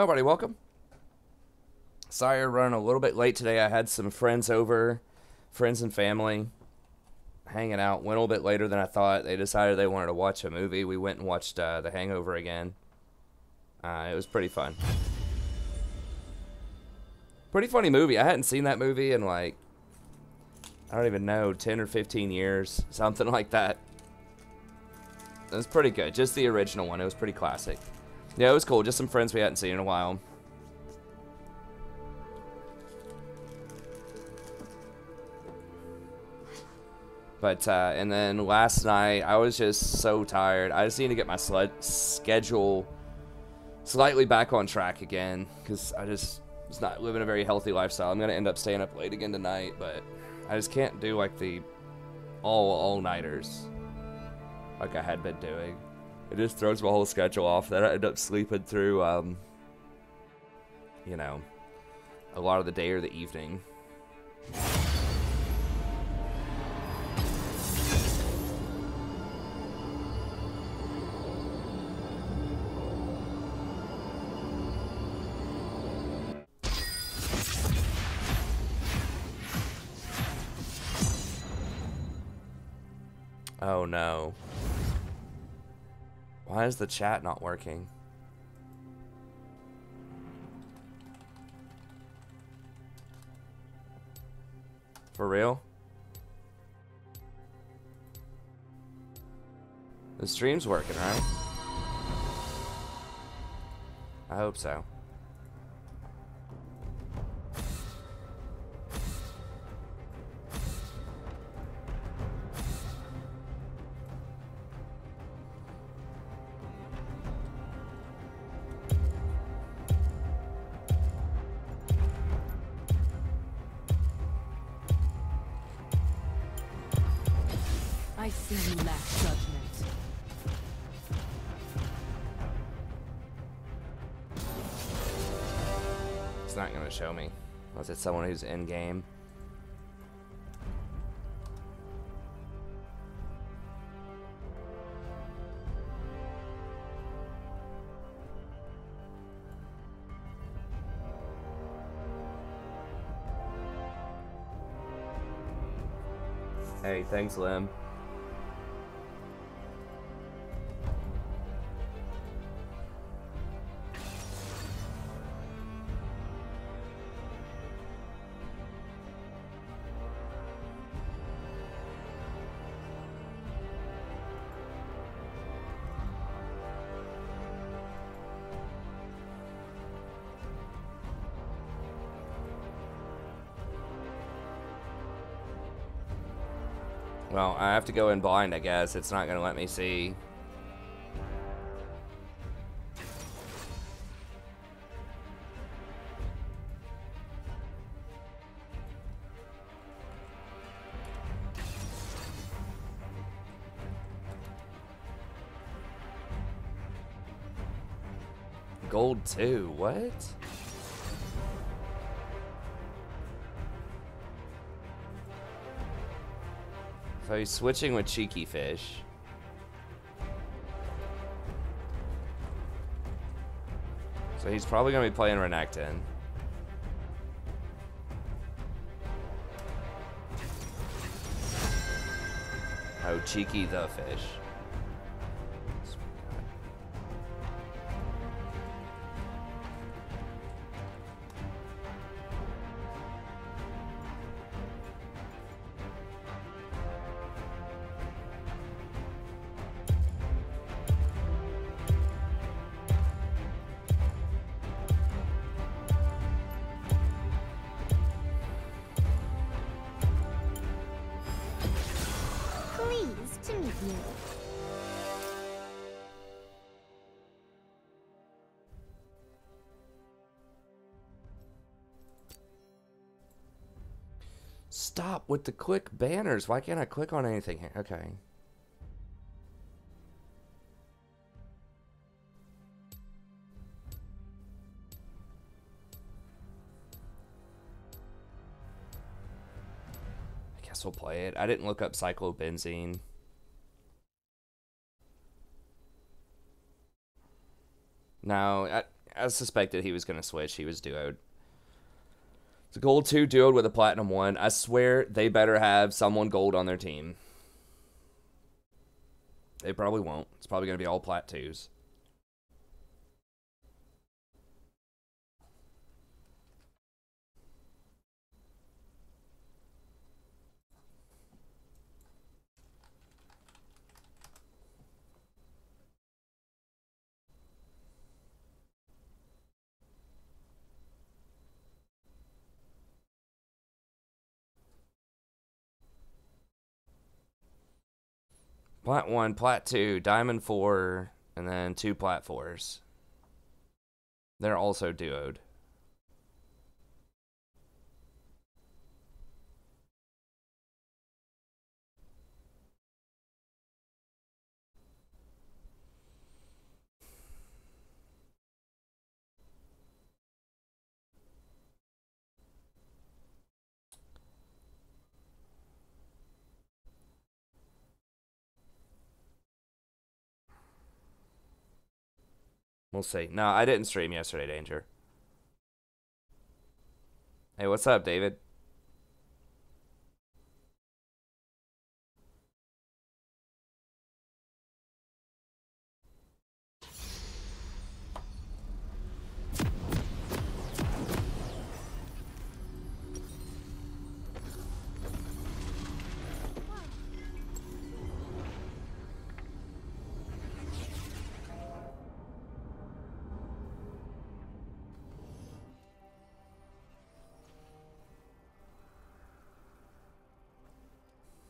Hello, everybody. Welcome. Sorry, I'm running a little bit late today. I had some friends over, friends and family, hanging out. Went a little bit later than I thought. They decided they wanted to watch a movie. We went and watched The Hangover again. It was pretty fun. Pretty funny movie. I hadn't seen that movie in like, I don't even know, 10 or 15 years. Something like that. It was pretty good. Just the original one. It was pretty classic. Yeah, it was cool. Just some friends we hadn't seen in a while. But, and then last night, I was just so tired. I just need to get my schedule slightly back on track again. Because I just was not living a very healthy lifestyle. I'm going to end up staying up late again tonight. But I just can't do, like, the all-nighters like I had been doing. It just throws my whole schedule off. Then I end up sleeping through, you know, a lot of the day or the evening. Oh no. Why is the chat not working? For real? The stream's working, right? I hope so. I see you lack judgment. It's not gonna show me. Unless it's someone who's in game. Hey, thanks, Lim. Well, I have to go in blind, I guess. It's not gonna let me see. Gold 2, what? So he's switching with Cheeky Fish. So he's probably going to be playing Renekton. Oh, Cheeky the Fish. Pleased to meet you. Stop with the click banners. Why can't I click on anything here? Okay. I guess we'll play it. I didn't look up cyclobenzene. No, I suspected he was going to switch. He was duoed. It's a gold 2 duoed with a platinum 1. I swear they better have someone gold on their team. They probably won't. It's probably going to be all plat 2s. Plat 1, plat 2, diamond 4, and then 2 plat 4s. They're also duoed. We'll see. No, I didn't stream yesterday, Danger. Hey, what's up, David?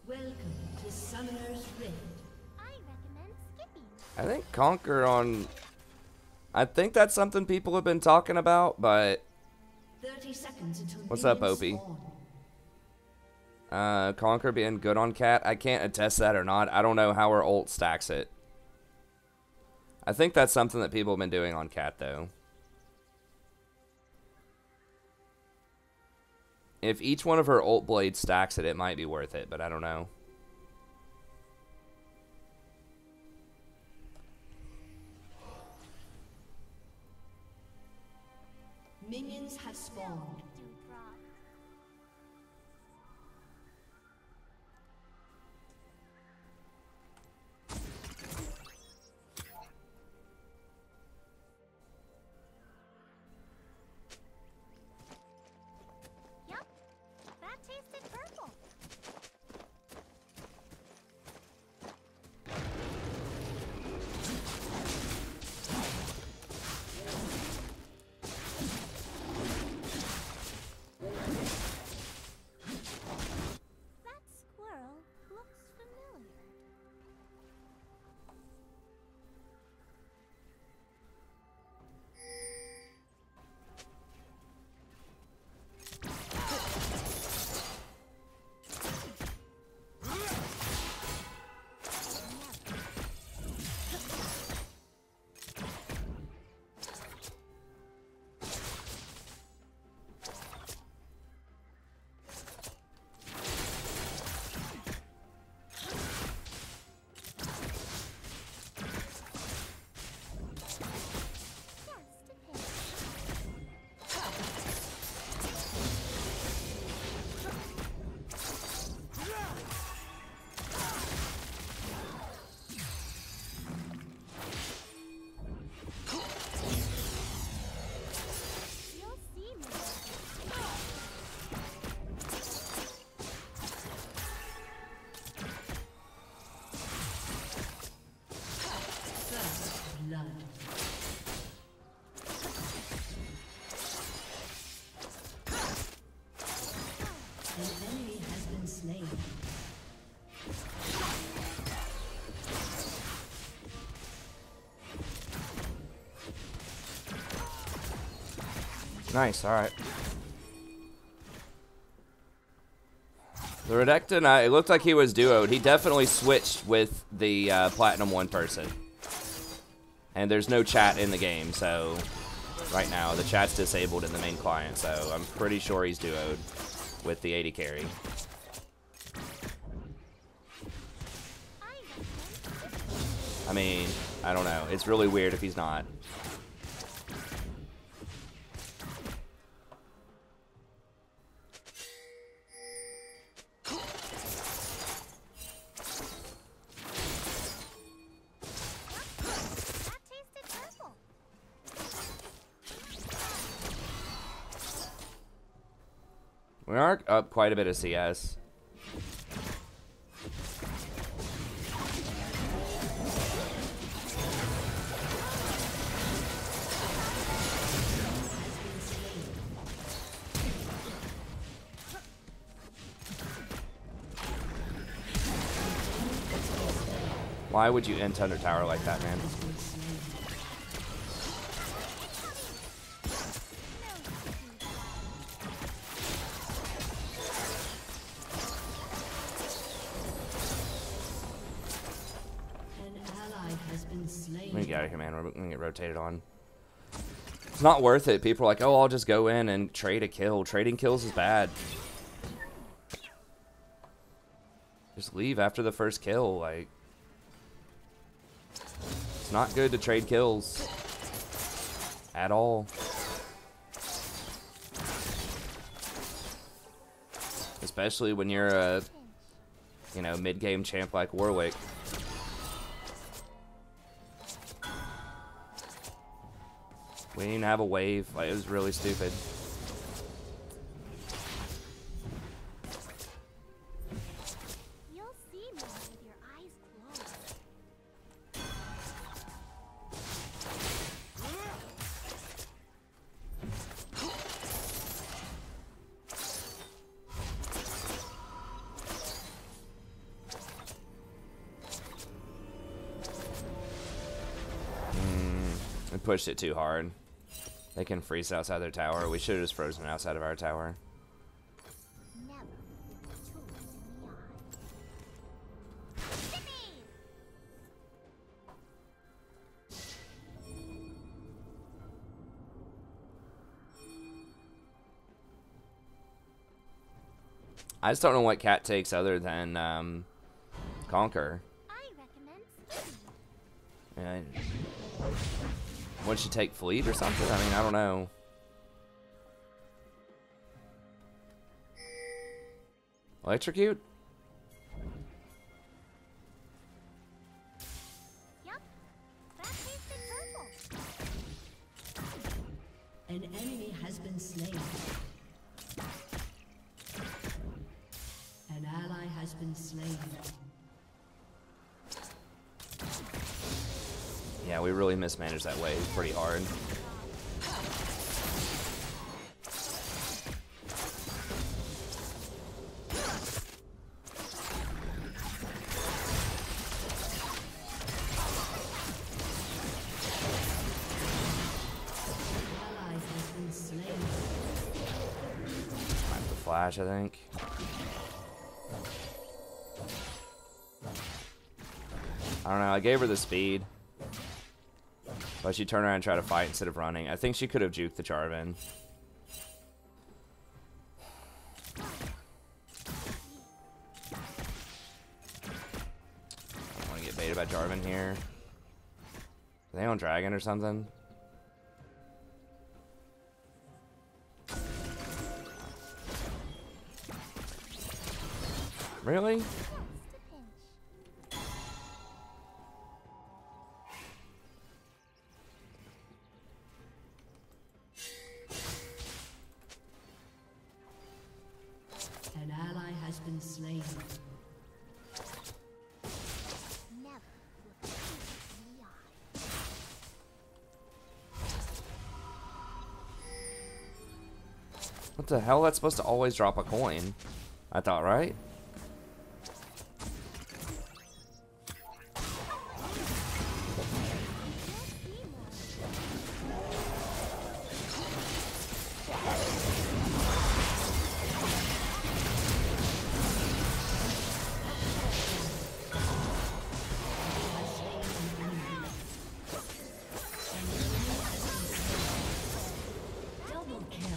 Welcome to Summoner's Rift. I recommend skipping. I think Conquer on... I think that's something people have been talking about, but... 30 seconds until What's up, minions Opie? spawn. Conquer being good on Cat. I can't attest that or not. I don't know how her ult stacks it. I think that's something that people have been doing on Cat, though. If each one of her ult blades stacks it, it might be worth it, but I don't know. Minions have spawned. Dewdrop. Yep, that tasted purple. That squirrel looks familiar. Just a pinch. You'll see me. First blood. An enemy has been slain. Nice, alright. The Redecton, it looked like he was duoed. He definitely switched with the Platinum 1 person. And there's no chat in the game, so... Right now, the chat's disabled in the main client, so I'm pretty sure he's duoed with the 80 carry. I mean, I don't know. It's really weird if he's not. We are up quite a bit of CS. Why would you end under tower like that, man? Let me get out of here, man. We're gonna get rotated on. It's not worth it. People are like, oh, I'll just go in and trade a kill. Trading kills is bad. Just leave after the first kill. Like, it's not good to trade kills at all. Especially when you're a, you know, mid-game champ like Warwick. We didn't even have a wave. Like, it was really stupid. You'll see more with your eyes closed. We pushed it too hard. They can freeze outside their tower. We should have just frozen outside of our tower. Never with tools in the eye. Zippy! I just don't know what Cat takes other than Conquer. I recommend skipping. Yeah, would she take Fleet or something? I mean, I don't know. Electrocute? Yep. That tasted purple. An enemy has been slain. An ally has been slain. Yeah, we really mismanaged that wave pretty hard. Ally has been slain. Time to flash, I think. I don't know, I gave her the speed. But she turned around and tried to fight instead of running. I think she could have juked the Jarvan. I don't want to get baited by Jarvan here. Are they on Dragon or something? Really? Just a pinch. An ally has been slain. Never with tools in the eye. What the hell? That's supposed to always drop a coin. I thought, right? Double kill.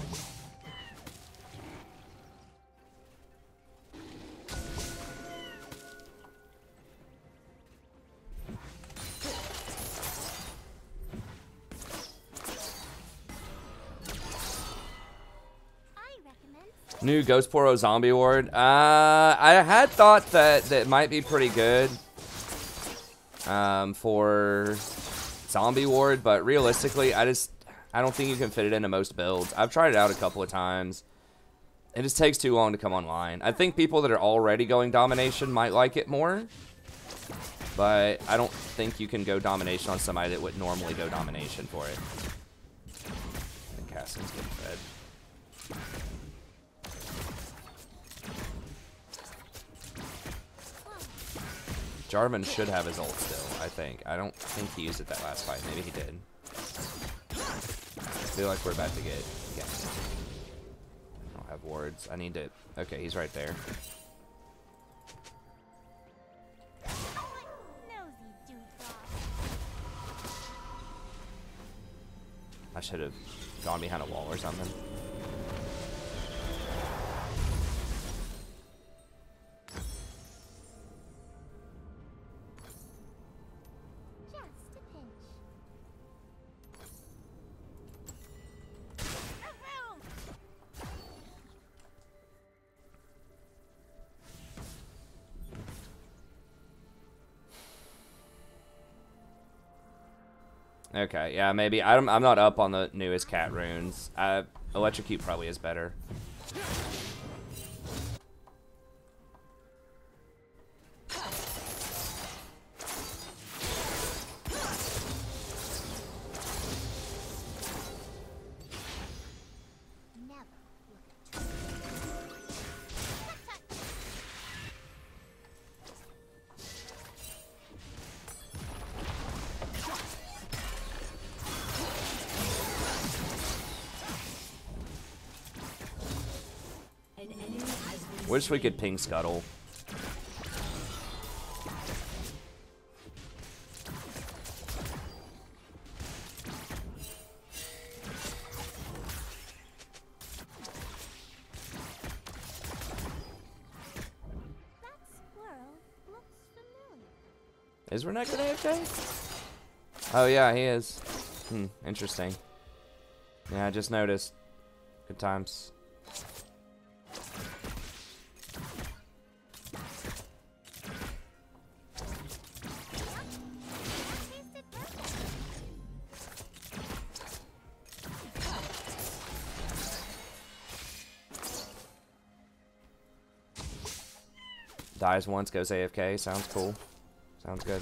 I recommend New Ghost Poro Zombie Ward. I had thought that it might be pretty good for Zombie Ward, but realistically, I don't think you can fit it into most builds. I've tried it out a couple of times, It just takes too long to come online. I think people that are already going domination might like it more, but I don't think you can go domination on somebody that would normally go domination for it. And Cassian's getting fed. Jarvan should have his ult still, I think. I don't think he used it that last fight. Maybe he did. I feel like we're about to get against. I don't have wards. I need to... Okay, he's right there. I should have gone behind a wall or something. Okay, yeah, maybe. I'm not up on the newest cat runes. Electrocute probably is better. Wish we could ping Scuttle. Is Renekton AFK? Oh yeah, he is. Interesting. Yeah, I just noticed. Good times. Dies once, goes AFK. Sounds cool. Sounds good.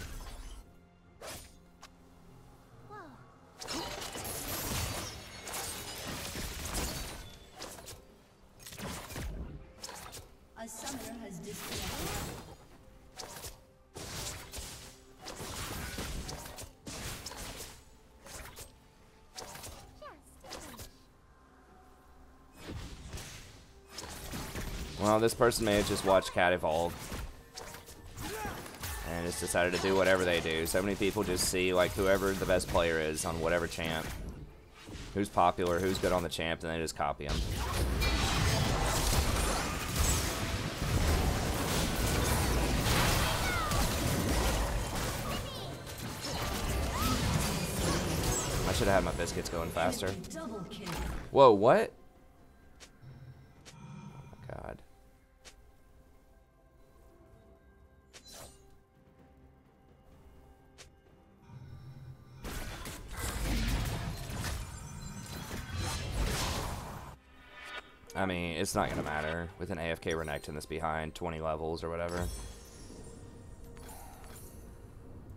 A summoner has disconnected. Well, this person may have just watched Cat evolve and just decided to do whatever they do. So many people just see like whoever the best player is on whatever champ, who's popular, who's good on the champ, and they just copy them. I should have had my biscuits going faster. Whoa, what? Oh my god. I mean, it's not gonna matter with an AFK Renekton that's behind 20 levels or whatever.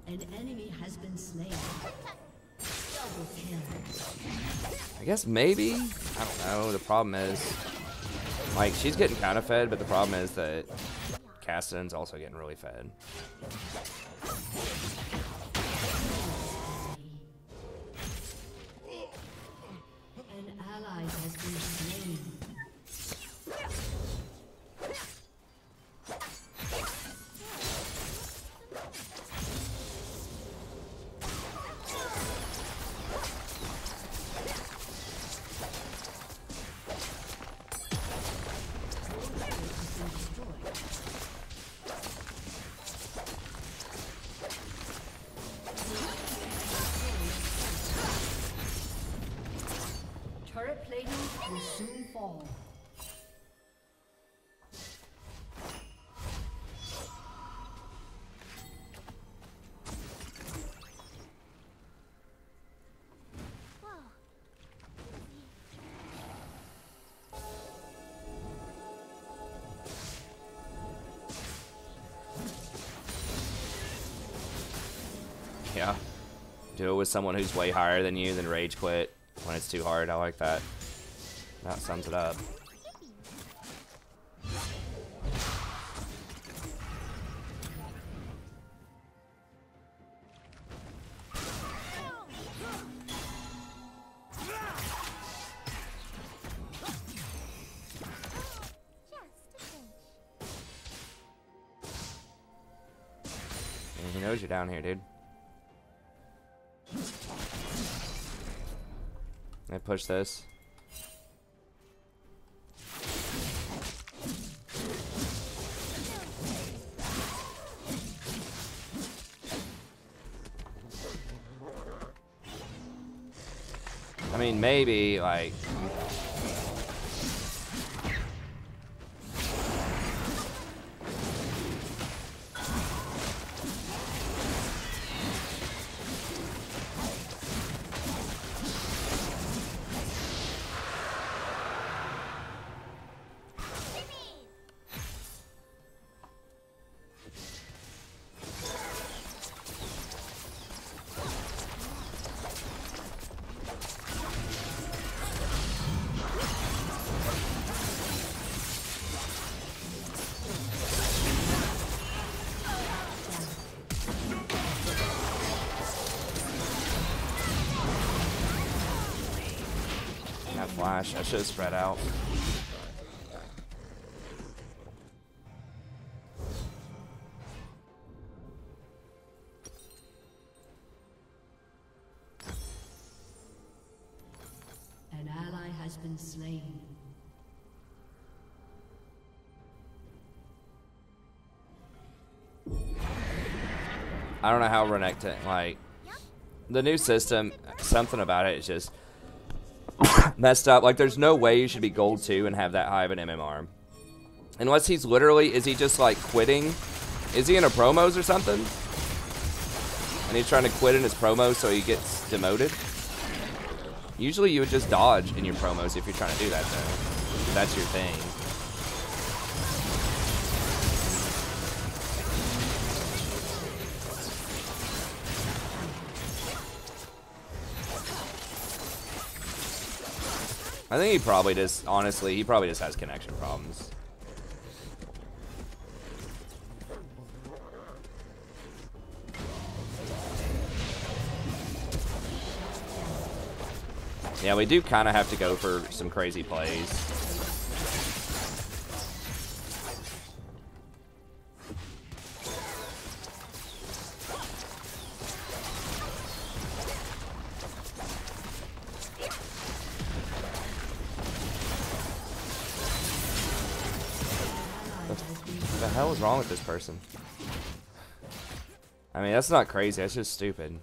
An enemy has been slain. Double kill. I guess maybe? I don't know. The problem is, like, she's getting kind of fed, but the problem is that Cassian's also getting really fed. An ally has been slain. Turret plating will soon fall. Yeah. Do it with someone who's way higher than you, then rage quit when it's too hard. I like that. That sums it up. He knows you're down here, dude. I push this. I mean, maybe, like... Flash. I should have spread out. An ally has been slain. I don't know how Renekton, like, the new system, something about it is just messed up. Like, there's no way you should be gold 2 and have that high of an MMR. Unless he's literally, is he just like quitting? Is he in a promos or something? And he's trying to quit in his promos so he gets demoted? Usually you would just dodge in your promos if you're trying to do that, though. If that's your thing. I think he probably just, honestly, he probably just has connection problems. Yeah, we do kind of have to go for some crazy plays. What the hell is wrong with this person? I mean, that's not crazy, that's just stupid.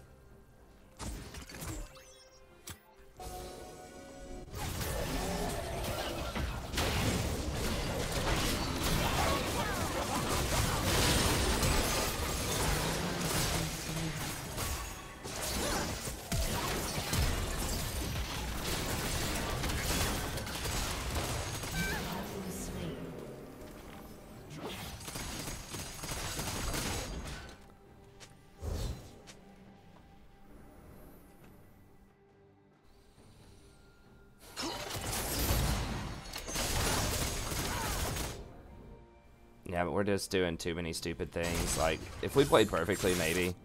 Yeah, but we're just doing too many stupid things. Like, if we played perfectly, maybe.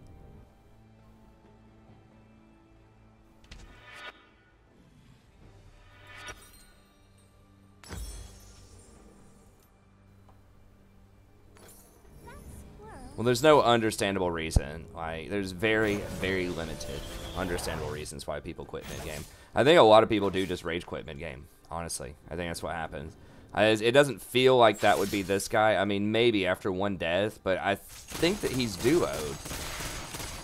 Well, there's no understandable reason. Like, there's very, very limited understandable reasons why people quit mid-game. I think a lot of people do just rage quit mid-game, honestly. I think that's what happens. It doesn't feel like that would be this guy. I mean, maybe after one death, but I think that he's duoed.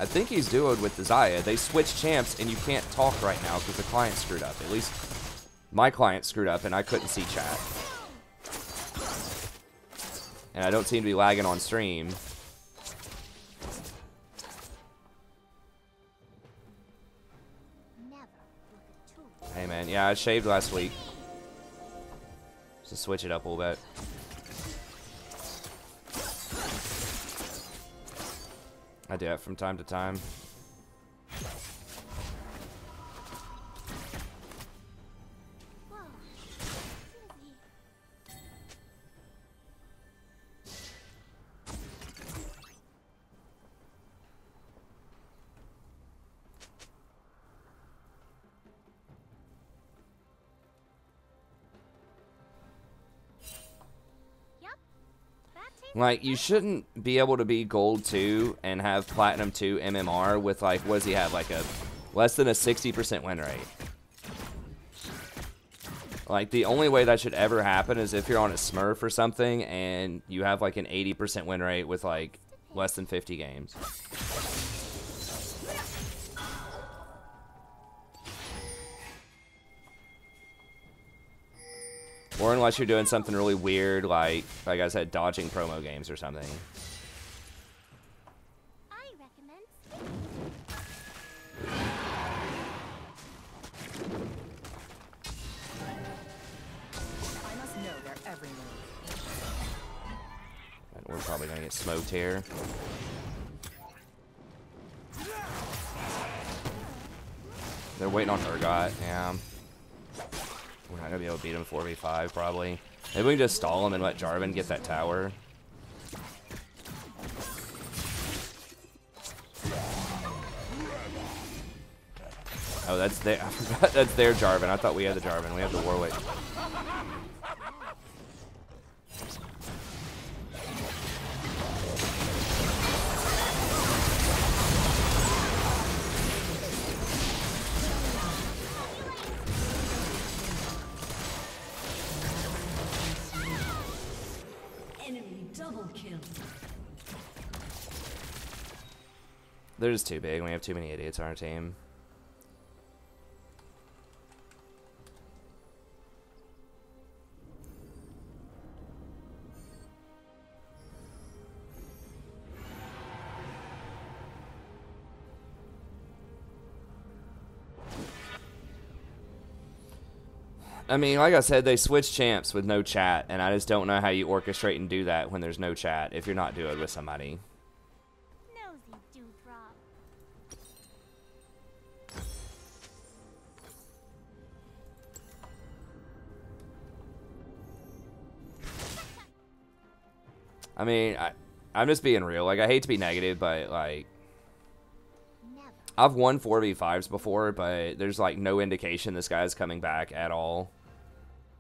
I think he's duoed with the Zaya. They switched champs, and you can't talk right now because the client screwed up. At least my client screwed up, and I couldn't see chat. And I don't seem to be lagging on stream. Hey, man. Yeah, I shaved last week. To switch it up a little bit. I do that from time to time. Like, you shouldn't be able to be gold 2 and have platinum 2 MMR with, like, what does he have? Like, a less than a 60% win rate. Like, the only way that should ever happen is if you're on a Smurf or something and you have, like, an 80% win rate with, like, less than 50 games. Or unless you're doing something really weird, like I said, dodging promo games or something. I recommend I must know their every move. And we're probably gonna get smoked here. They're waiting on Urgot, yeah. We're not gonna be able to beat him 4v5 probably. Maybe we can just stall him and let Jarvan get that tower. Oh, that's their. I forgot that's their Jarvan. I thought we had the Jarvan. We have the Warwick. Enemy double kill. They're just too big. We have too many idiots on our team. I mean, like I said, they switched champs with no chat, and I just don't know how you orchestrate and do that when there's no chat if you're not doing it with somebody. nosy dewdrop. I mean, I'm just being real. Like, I hate to be negative, but, like, Never. I've won 4v5s before, but there's, like, no indication this guy's coming back at all.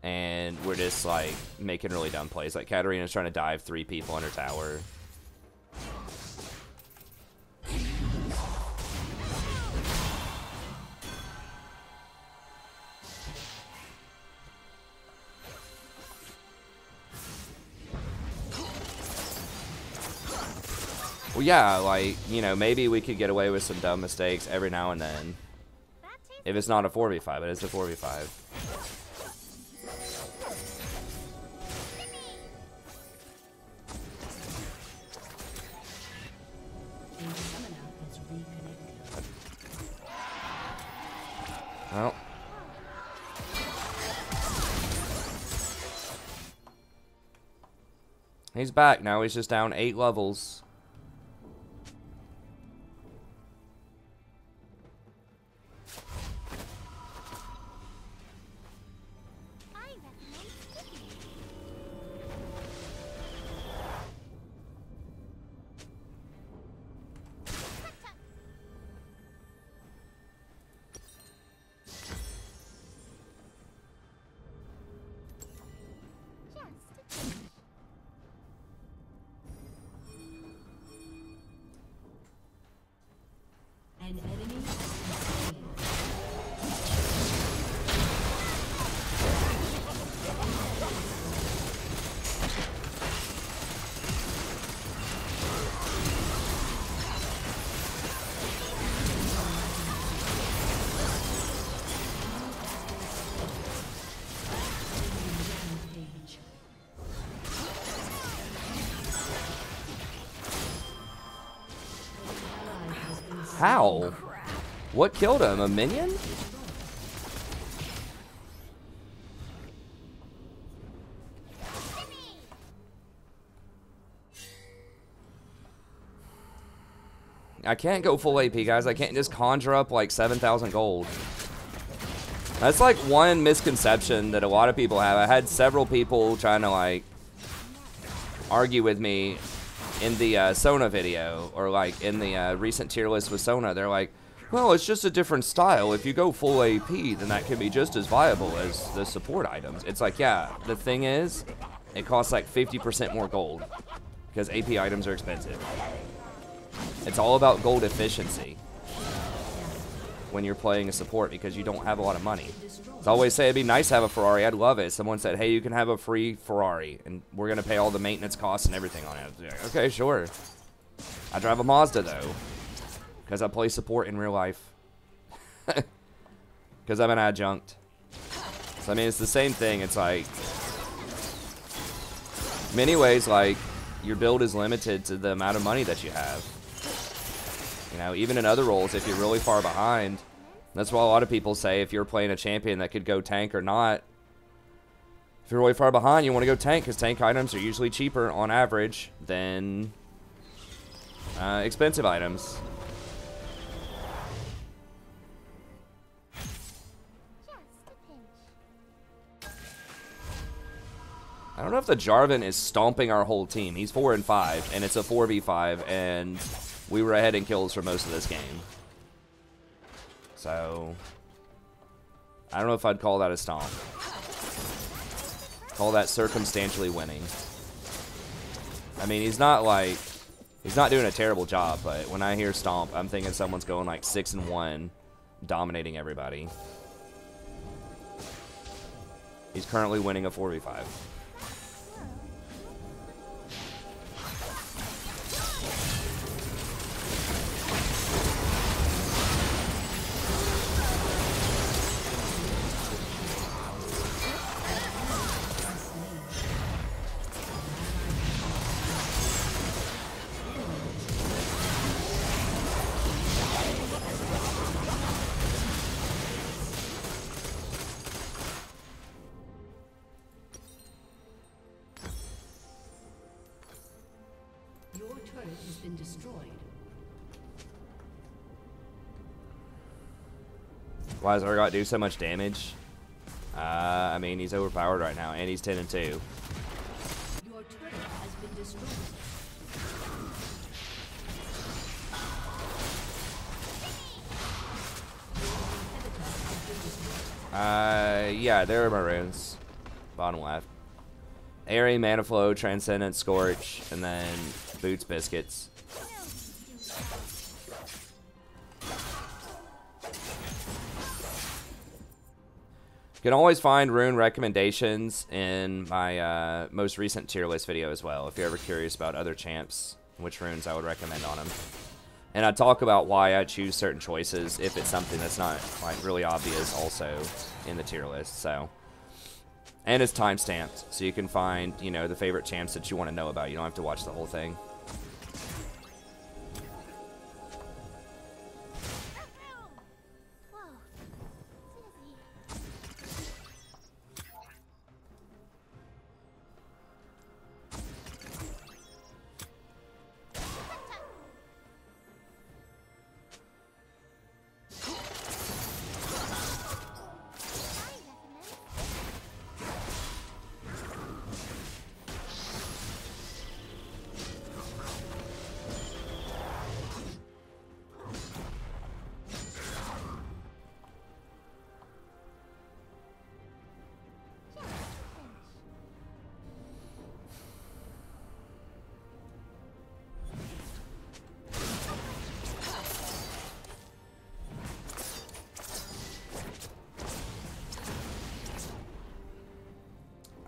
And we're just, like, making really dumb plays. Like, Katarina's trying to dive 3 people under tower. Well, yeah, like, you know, maybe we could get away with some dumb mistakes every now and then. That tastes If it's not a 4v5, but it's a 4v5. The summoner is reconnected. Well. He's back now. He's just down 8 levels. I recommend sticky. Just a touch. An enemy has been slain. Rampage. Ally has been slain. How? What killed him? A minion? I can't go full AP, guys. I can't just conjure up like 7,000 gold. That's like one misconception that a lot of people have. I had several people trying to like argue with me in the Sona video, or like in the recent tier list with Sona. They're like, well, it's just a different style. If you go full AP, then that can be just as viable as the support items. It's like, yeah, the thing is, it costs like 50% more gold. because AP items are expensive. It's all about gold efficiency when you're playing a support because you don't have a lot of money. I always say it'd be nice to have a Ferrari. I'd love it. Someone said, hey, you can have a free Ferrari, and we're going to pay all the maintenance costs and everything on it. Like, okay, sure. I drive a Mazda, though, because I play support in real life. Because I'm an adjunct. So, I mean, it's the same thing. It's like, many ways, like, your build is limited to the amount of money that you have. You know, even in other roles, if you're really far behind, that's why a lot of people say if you're playing a champion that could go tank or not, if you're really far behind, you want to go tank because tank items are usually cheaper on average than expensive items. I don't know if the Jarvan is stomping our whole team. He's 4 and 5, and it's a 4v5, and we were ahead in kills for most of this game. So, I don't know if I'd call that a stomp. Call that circumstantially winning. I mean, he's not doing a terrible job, but when I hear stomp, I'm thinking someone's going like 6 and 1, dominating everybody. He's currently winning a 4v5. Why does Urgot do so much damage? I mean, he's overpowered right now, and he's 10 and 2. Your turret has been destroyed. Yeah, there are my runes. Bottom left. Airy, Mana Flow, Transcendent, Scorch, and then Boots, Biscuits. You can always find rune recommendations in my most recent tier list video as well, if you're ever curious about other champs, which runes I would recommend on them. And I talk about why I choose certain choices if it's something that's not like really obvious also in the tier list. So, and it's time-stamped, so you can find, you know, the favorite champs that you want to know about. You don't have to watch the whole thing.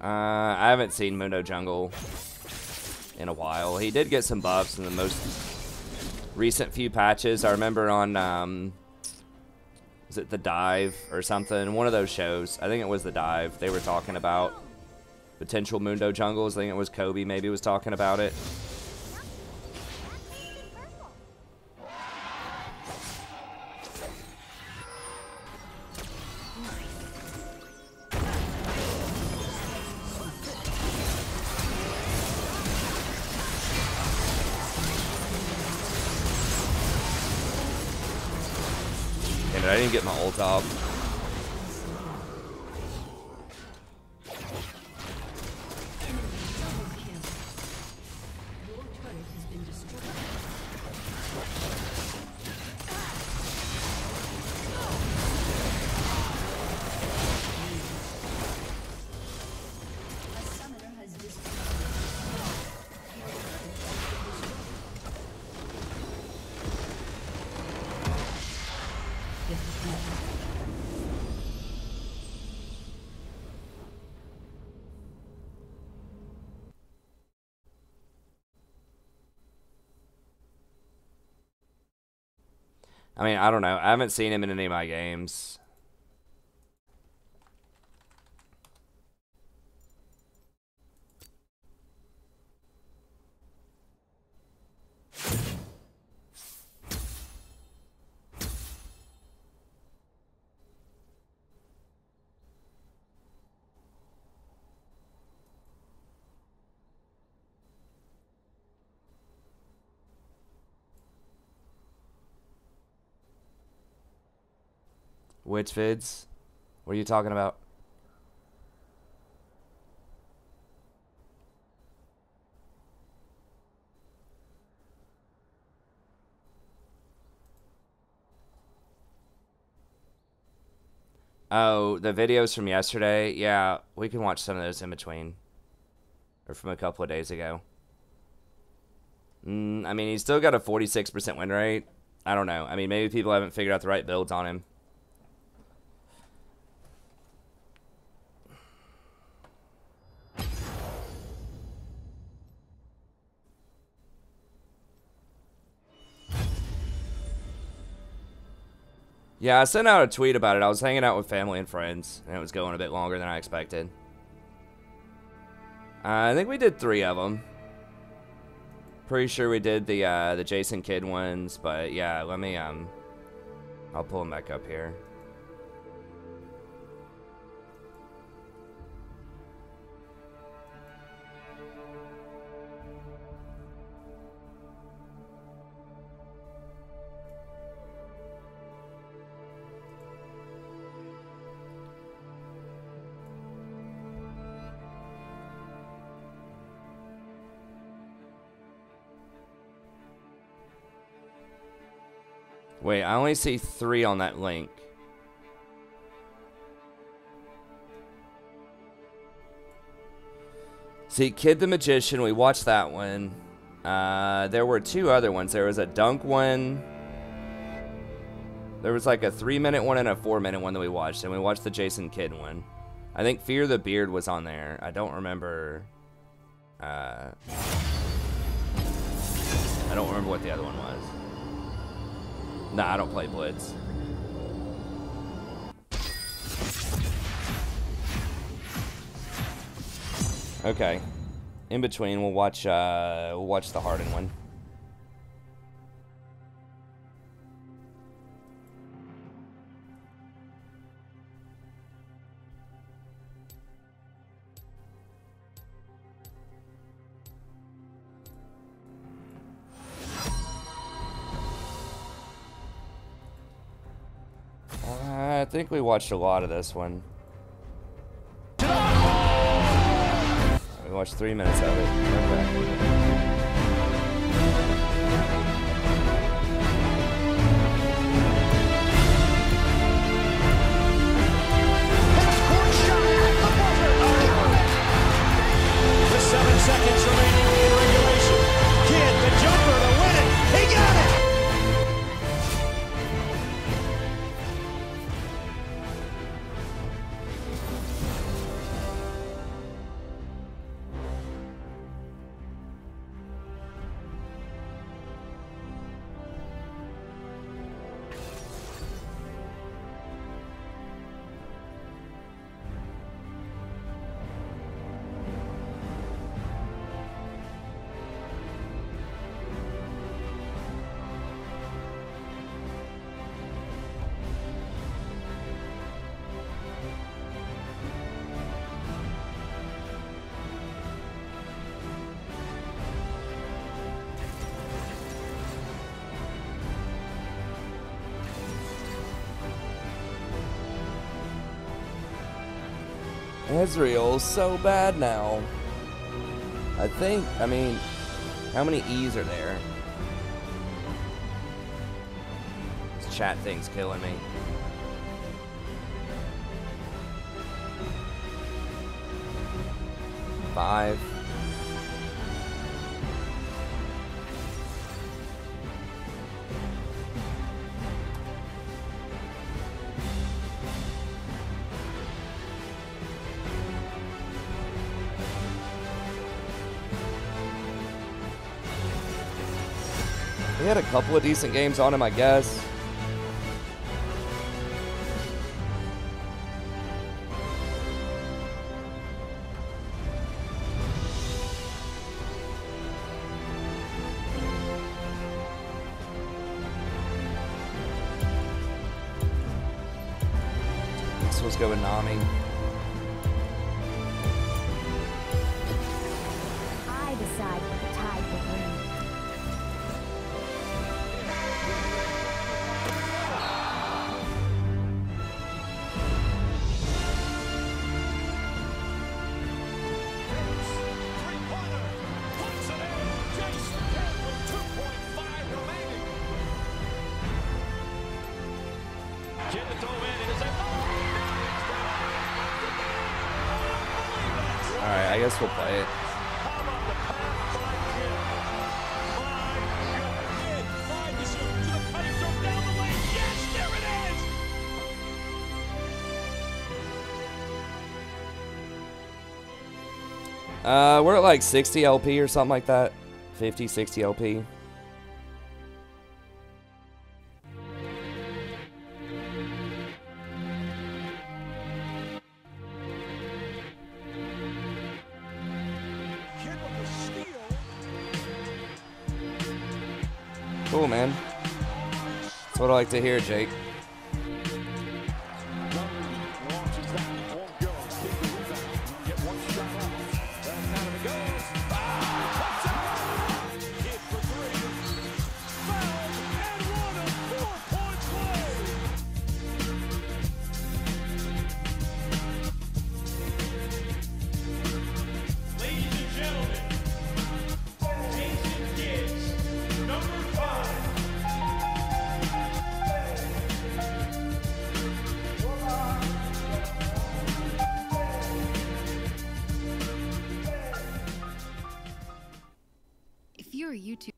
I haven't seen Mundo Jungle in a while. He did get some buffs in the most recent few patches. I remember on, was it The Dive or something? One of those shows. I think it was The Dive. They were talking about potential Mundo Jungles. I think it was Kobe maybe was talking about it. I didn't get my ult off. I mean, I don't know. I haven't seen him in any of my games. Which vids? What are you talking about? Oh, the videos from yesterday? Yeah, we can watch some of those in between. Or from a couple of days ago. I mean, he's still got a 46% win rate. I don't know. I mean, maybe people haven't figured out the right builds on him. Yeah, I sent out a tweet about it. I was hanging out with family and friends, and it was going a bit longer than I expected. I think we did 3 of them. Pretty sure we did the Jason Kidd ones, but yeah, let me I'll pull them back up here. Wait, I only see 3 on that link. See, Kid the Magician, we watched that one. There were 2 other ones. There was a dunk one. There was like a 3-minute one and a 4-minute one that we watched, and we watched the Jason Kidd one. I think Fear the Beard was on there. I don't remember. I don't remember what the other one was. Nah, I don't play Blitz. Okay. In between, we'll watch the Harden one. I think we watched a lot of this one. We watched 3 minutes of it. Okay. With 7 seconds remaining in regulation. Kidd, the jumper to win it. He got it! Ezreal's so bad now. I mean, how many E's are there? This chat thing's killing me. Five. He had a couple of decent games on him, I guess. let's go with Nami. I decide what the tide will bring. Alright, I guess we'll play it. We're at like 60 LP or something like that. 50, 60 LP. Cool, man. That's what I like to hear, Jake. If you're a YouTube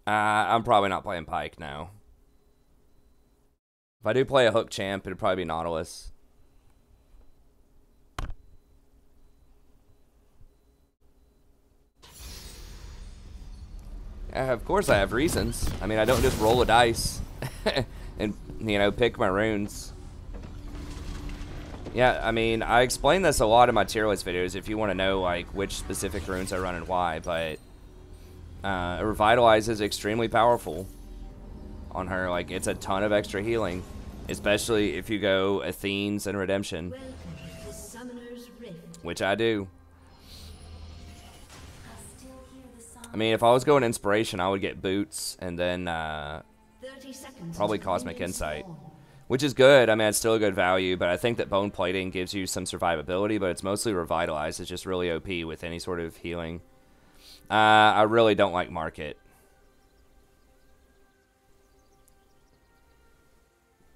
I'm probably not playing Pike now. If I do play a hook champ, it'd probably be Nautilus. Of course I have reasons. I mean, I don't just roll a dice and, you know, pick my runes. Yeah, I mean, I explain this a lot in my tier list videos if you want to know, like, which specific runes I run and why, but Revitalize is extremely powerful on her. Like, it's a ton of extra healing, especially if you go Athenes and Redemption, which I do. I mean, if I was going Inspiration, I would get Boots and then probably Cosmic Insight, which is good. I mean, it's still a good value, but I think that Bone Plating gives you some survivability, but it's mostly Revitalize. It's just really OP with any sort of healing. I really don't like Market.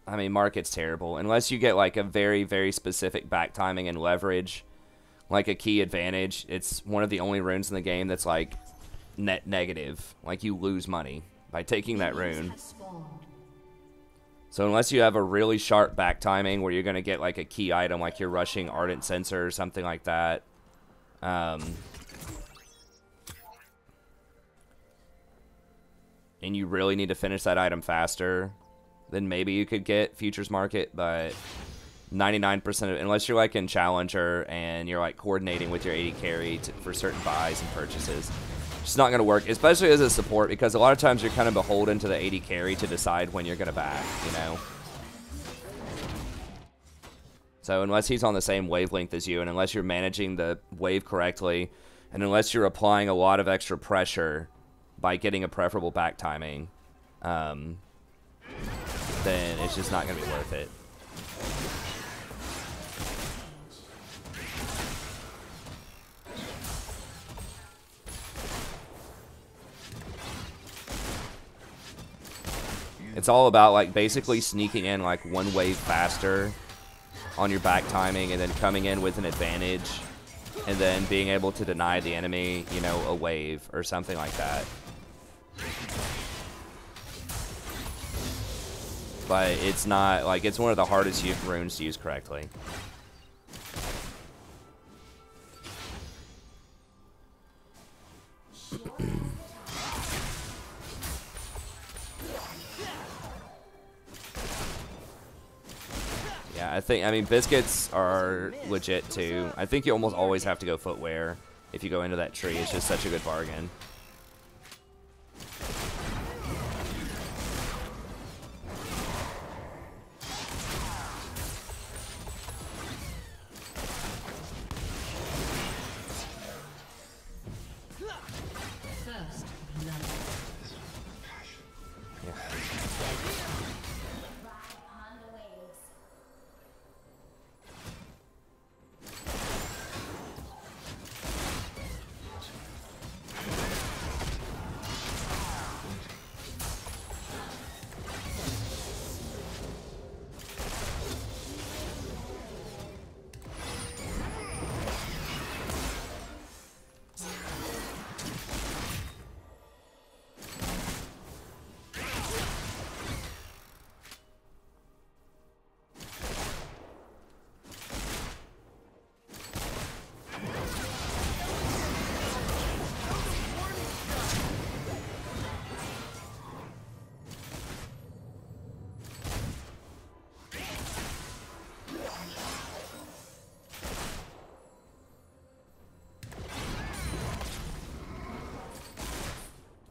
I mean, Market's terrible. Unless you get, like, a very, very specific back timing and leverage, like a key advantage, it's one of the only runes in the game that's, like, net negative. Like, you lose money by taking that rune. So unless you have a really sharp back timing where you're going to get, like, a key item, like you're rushing Ardent Sensor or something like that, and you really need to finish that item faster, then maybe you could get Futures Market, but 99% of it, unless you're like in Challenger and you're like coordinating with your AD carry for certain buys and purchases, it's not going to work, especially as a support, because a lot of times you're kind of beholden to the AD carry to decide when you're going to back, you know? So unless he's on the same wavelength as you, and unless you're managing the wave correctly, and unless you're applying a lot of extra pressure by getting a preferable back timing, then it's just not going to be worth it. It's all about, like, basically sneaking in, like, one wave faster on your back timing and then coming in with an advantage and then being able to deny the enemy, you know, a wave or something like that. But it's not, like, it's one of the hardest runes to use correctly. Yeah, I mean, biscuits are legit too. I think you almost always have to go footwear if you go into that tree. It's just such a good bargain. First blood. On the waves.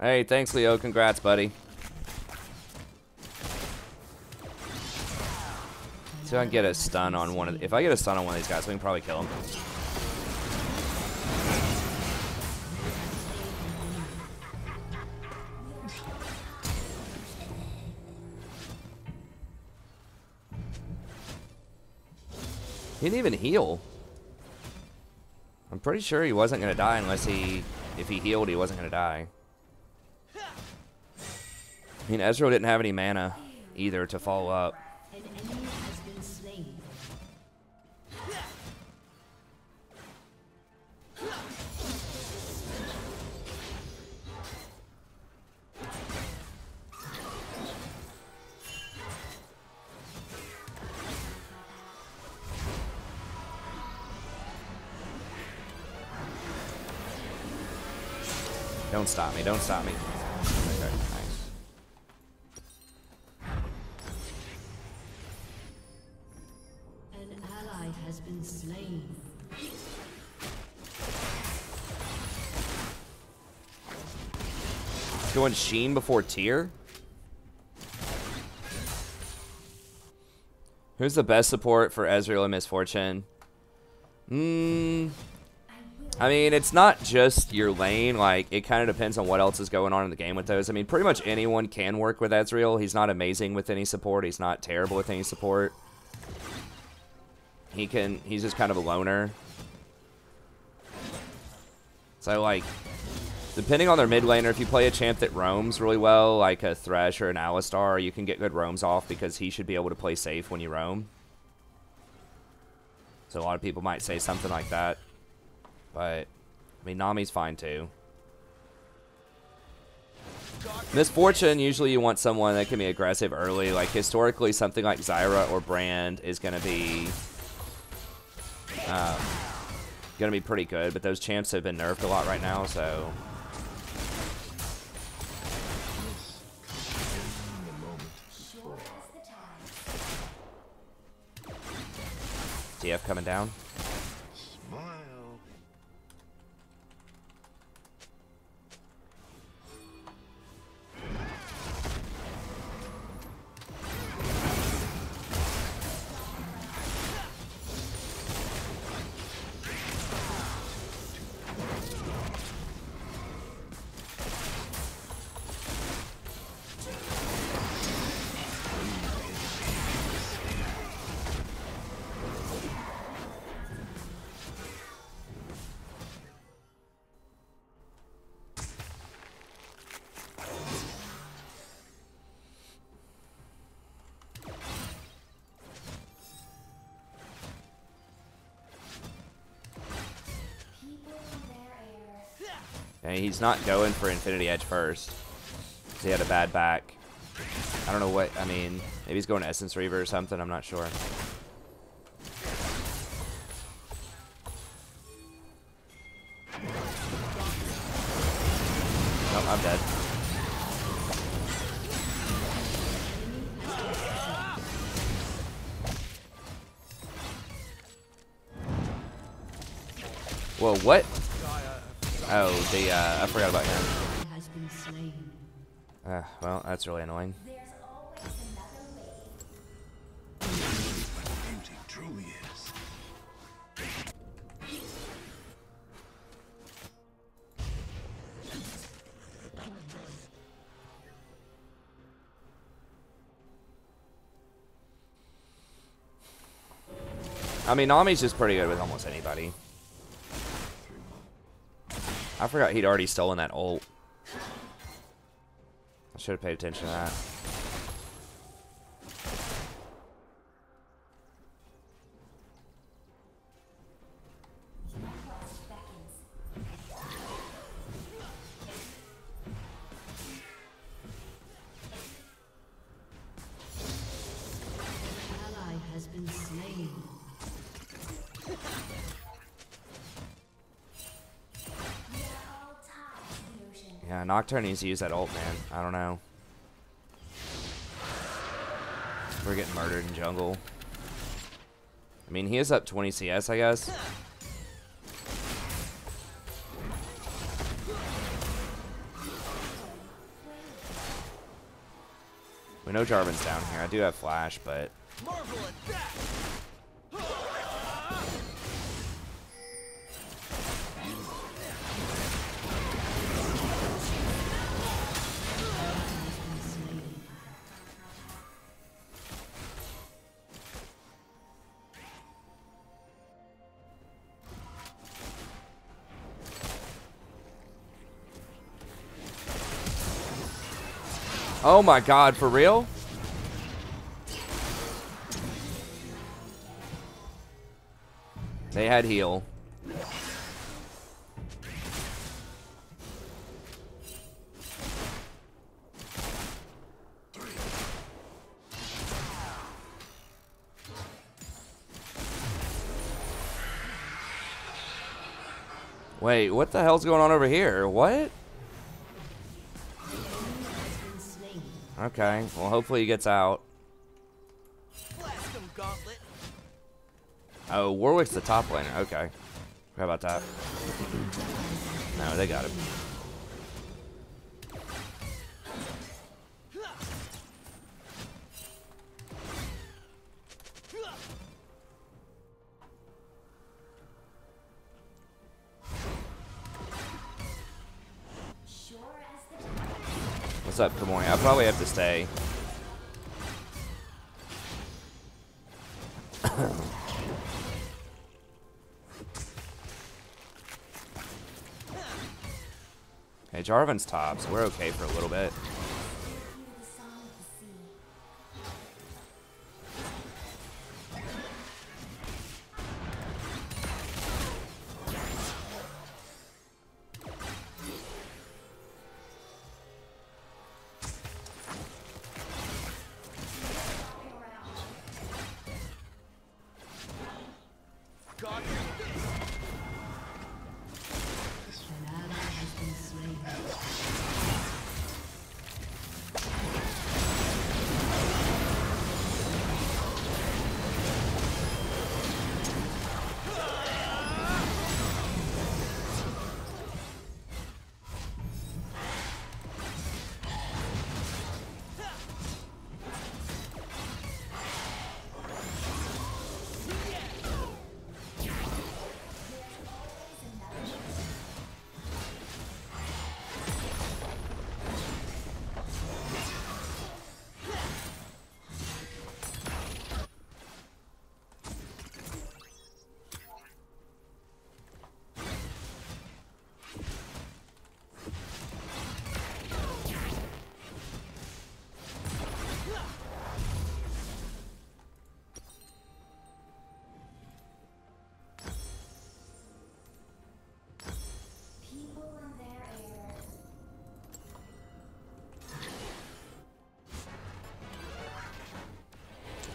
Hey, thanks, Leo. Congrats, buddy. See if I can get a stun on one of. If I get a stun on one of these guys, we can probably kill him. He didn't even heal. I'm pretty sure he wasn't gonna die unless if he healed, he wasn't gonna die. I mean, Ezreal didn't have any mana either to follow up. An enemy has been slain. Don't stop me, don't stop me. Okay, nice. An ally has been slain. Going Sheen before Tyr? Who's the best support for Ezreal and Misfortune? I mean, it's not just your lane. Like, it kind of depends on what else is going on in the game with those. I mean, pretty much anyone can work with Ezreal. He's not amazing with any support. He's not terrible with any support. He's just kind of a loner. So, like, depending on their mid laner, if you play a champ that roams really well, like a Thresh or an Alistar, you can get good roams off because he should be able to play safe when you roam. So a lot of people might say something like that. But, I mean, Nami's fine too. Misfortune, usually you want someone that can be aggressive early. Like, historically, something like Zyra or Brand is going to be pretty good. But those champs have been nerfed a lot right now, so... TF coming down. And he's not going for Infinity Edge first. He had a bad back. I don't know what, I mean, maybe he's going Essence Reaver or something, I'm not sure. Nope, I'm dead. Whoa, what? Oh, the, I forgot about him. Has been slain. Well, that's really annoying. Beauty truly is. I mean, Nami's just pretty good with almost anybody. I forgot he'd already stolen that ult. I should have paid attention to that. Ally has been slain. Yeah, Nocturne needs to use that ult, man. I don't know. We're getting murdered in jungle. I mean, he is up 20 CS, I guess. We know Jarvan's down here. I do have flash, but... Oh my god, for real? They had heal. Wait, what the hell's going on over here? What? Okay, well hopefully he gets out. Oh, Warwick's the top laner. Okay. How about that? No, they got him. What's up, Kamori? I probably have to stay. Hey, Jarvan's top, so we're okay for a little bit.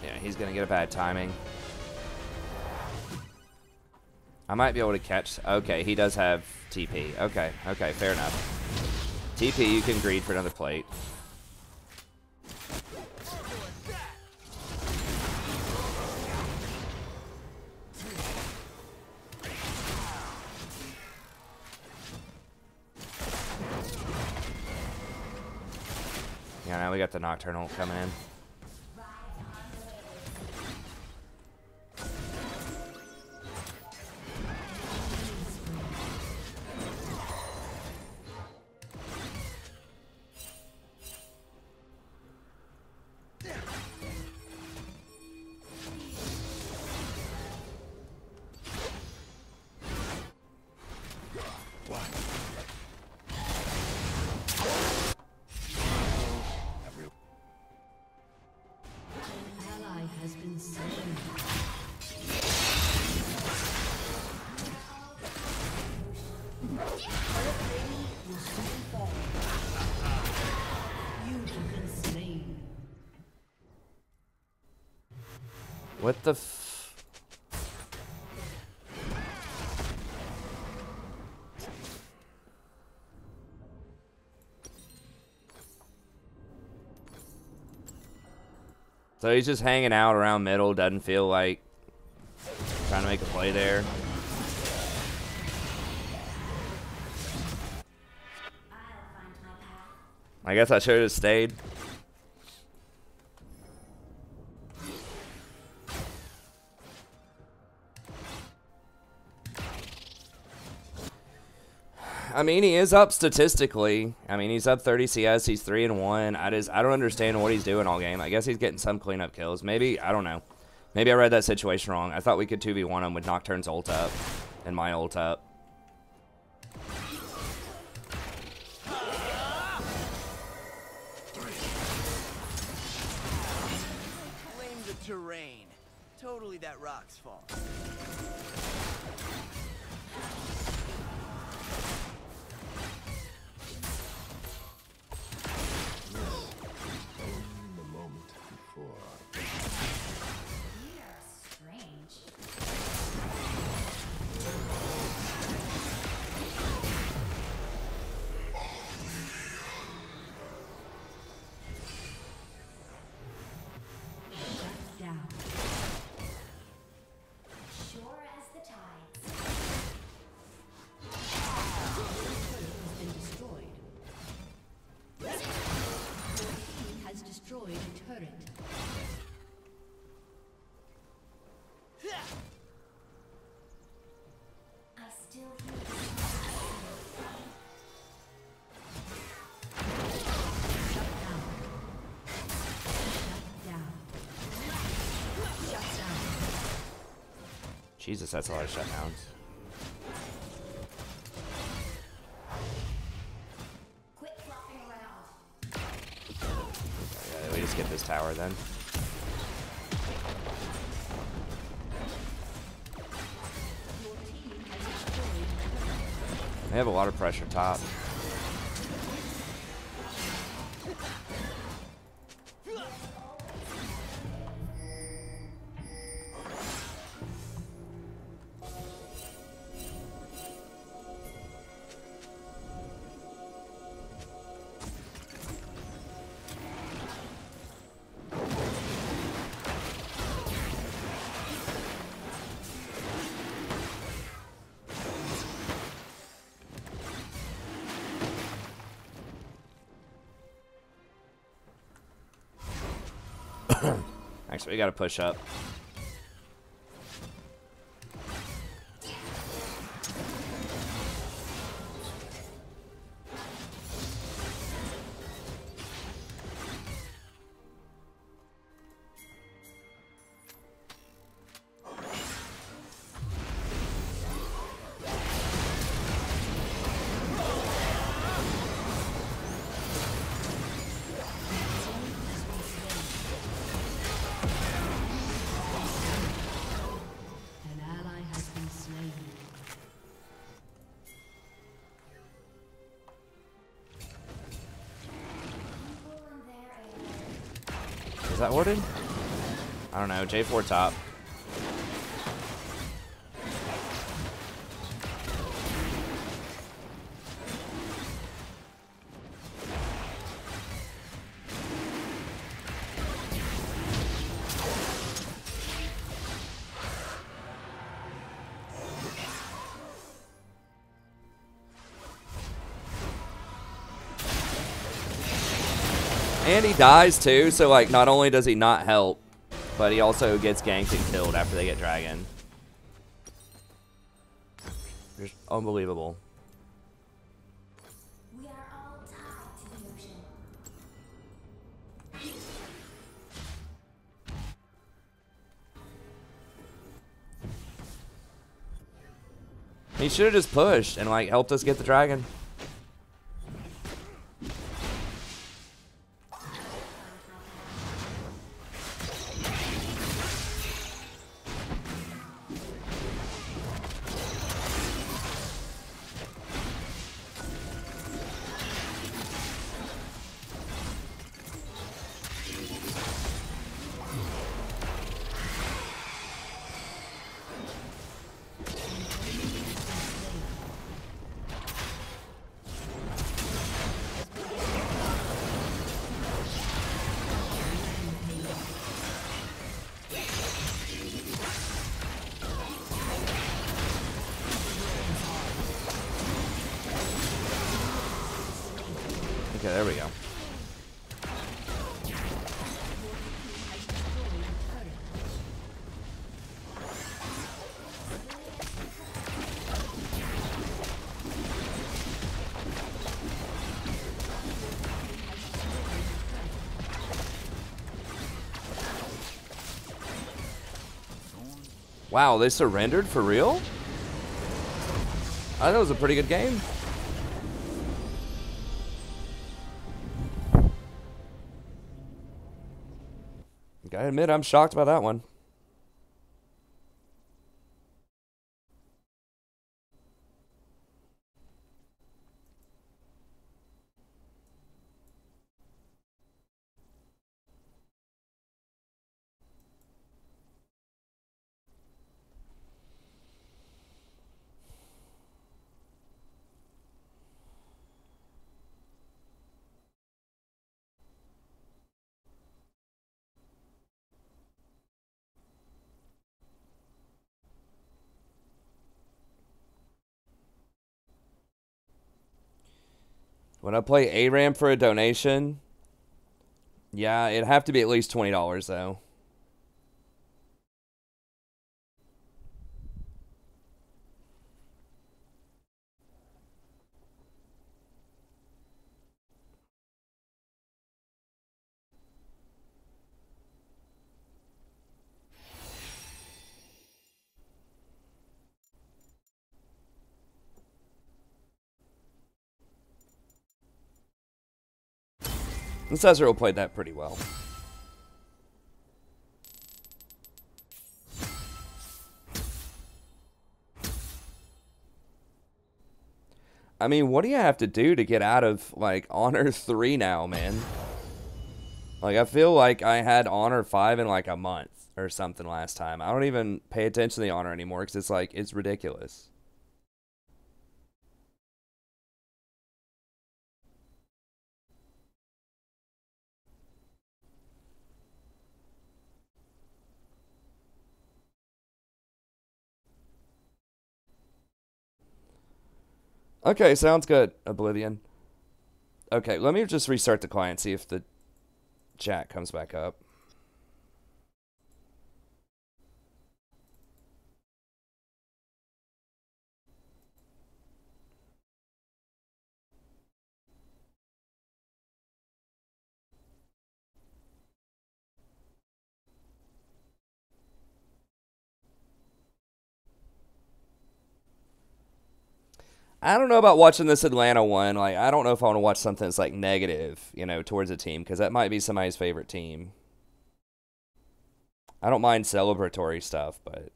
Yeah, he's gonna get a bad timing. I might be able to catch. Okay, he does have TP. Okay, okay, fair enough. TP, you can greed for another plate. Yeah, now we got the Nocturnal coming in. What the f... So he's just hanging out around middle, doesn't feel like trying to make a play there. I guess I should have stayed. I mean, he is up statistically. I mean, he's up 30 CS. He's 3-1. I don't understand what he's doing all game. I guess he's getting some cleanup kills. Maybe, I don't know. Maybe I read that situation wrong. I thought we could 2v1 him with Nocturne's ult up and my ult up. Blame the terrain. Totally that rock's fault. Jesus, that's a lot of shutdowns. Quit flopping around. Yeah, we just get this tower then. They have a lot of pressure top. Actually, we gotta push up. Is that warded? I don't know. J4 top. And he dies too, so like not only does he not help, but he also gets ganked and killed after they get dragon. Just unbelievable. We are all tied to the ocean. He should have just pushed and like helped us get the dragon. Okay, there we go. Wow, they surrendered for real? I thought it was a pretty good game. Gotta admit, I'm shocked by that one. When I play ARAM for a donation, yeah, it'd have to be at least $20 though. And Cesaro played that pretty well. I mean, what do you have to do to get out of, like, Honor 3 now, man? Like, I feel like I had Honor 5 in, like, a month or something last time. I don't even pay attention to the Honor anymore because it's, like, it's ridiculous. Okay, sounds good, Oblivion. Okay, let me just restart the client, see if the chat comes back up. I don't know about watching this Atlanta one. Like, I don't know if I want to watch something that's like negative, you know, towards a team, because that might be somebody's favorite team. I don't mind celebratory stuff, but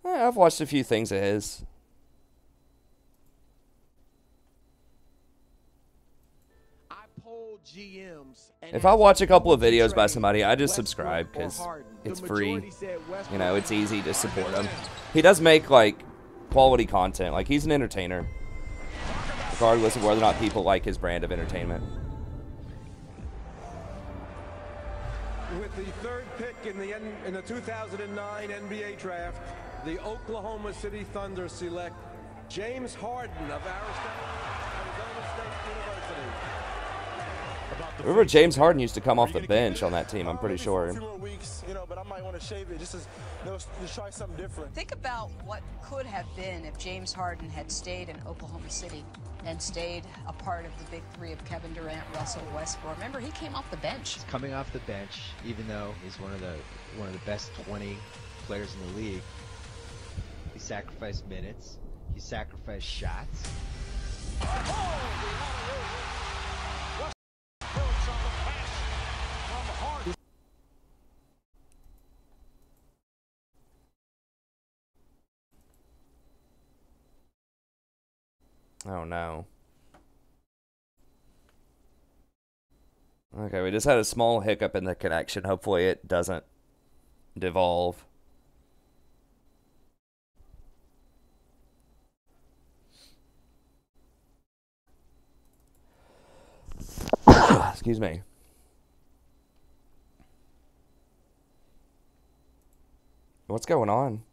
I've watched a few things of his. If I watch a couple of videos by somebody, I just subscribe because it's free. You know, it's easy to support him. He does make, like, quality content. Like, he's an entertainer, regardless of whether or not people like his brand of entertainment. With the third pick in the 2009 NBA draft, the Oklahoma City Thunder select James Harden of Arizona State University. Remember, James Harden used to come off the bench on that team, I'm pretty sure. A few more weeks, you know, but I might want to shave it just to try something different. Think about what could have been if James Harden had stayed in Oklahoma City and stayed a part of the big three of Kevin Durant, Russell Westbrook. Remember, he came off the bench. He's coming off the bench, even though he's one of the best 20 players in the league. He sacrificed minutes. He sacrificed shots. Oh no. Okay, we just had a small hiccup in the connection. Hopefully it doesn't devolve. Excuse me. What's going on?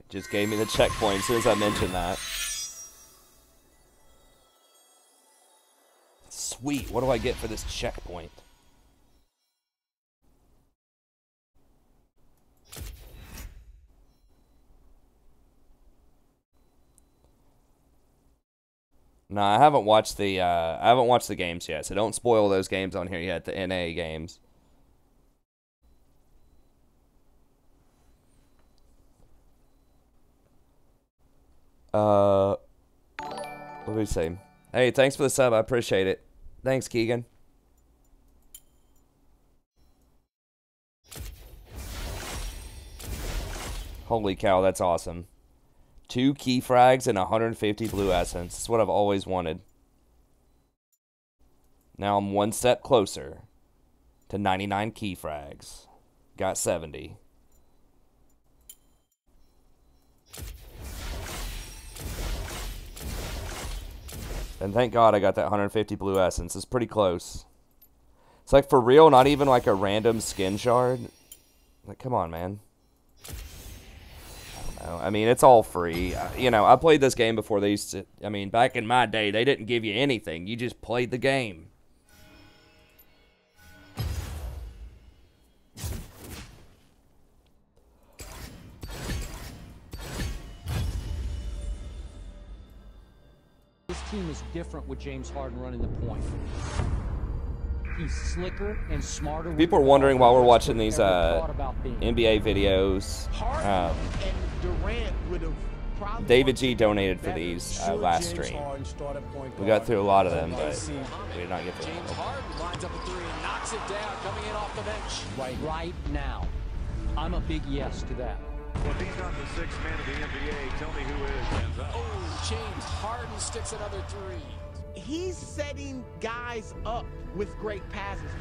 Just gave me the checkpoint as soon as I mentioned that. Sweet, what do I get for this checkpoint? No, I haven't watched the games yet, so don't spoil those games on here yet, the NA games. Let me see. Hey, thanks for the sub. I appreciate it. Thanks, Keegan. Holy cow, that's awesome. 2 key frags and 150 blue essence. That's what I've always wanted. Now I'm one step closer to 99 key frags. Got 70. And thank God I got that 150 blue essence. It's pretty close. It's like for real, not even like a random skin shard. Like, come on, man. I don't know. I mean, it's all free. You know, I played this game before they used to... I mean, back in my day, they didn't give you anything. You just played the game. This team is different with James Harden running the point. He's slicker and smarter. People are wondering why we're watching these NBA videos. David G donated for these last stream. We got through a lot of them, but we did not get to them. James Harden lines up a three and knocks it down, coming in off the bench. Right now. I'm a big yes to that. Well, if he's not the sixth man of the NBA, tell me who is. Oh, James Harden sticks another three. He's setting guys up with great passes.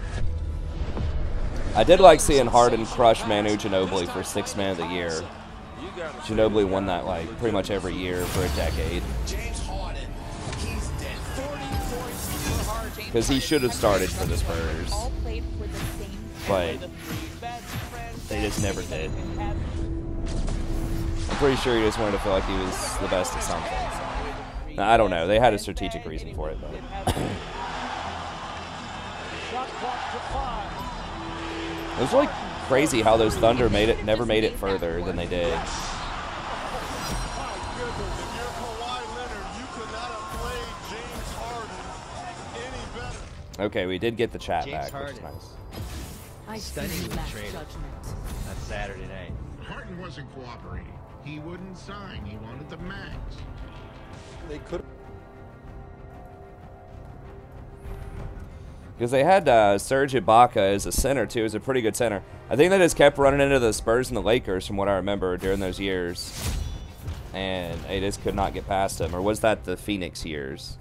I did like seeing Harden crush Manu Ginobili for 6th man of the year. Ginobili won that like pretty much every year for a decade. Because he should have started for the Spurs. But they just never did. I'm pretty sure he just wanted to feel like he was the best at something. So. I don't know. They had a strategic reason for it, but it was really crazy how those Thunder never made it further than they did. Okay, we did get the chat James back, which is Harden. nice. Stunningly traded on Saturday night. Harden wasn't cooperating. He wouldn't sign. He wanted the max. They could. Because they had Serge Ibaka as a center, too, as a pretty good center. I think they just kept running into the Spurs and the Lakers, from what I remember, during those years. And they just could not get past them. Or was that the Phoenix years?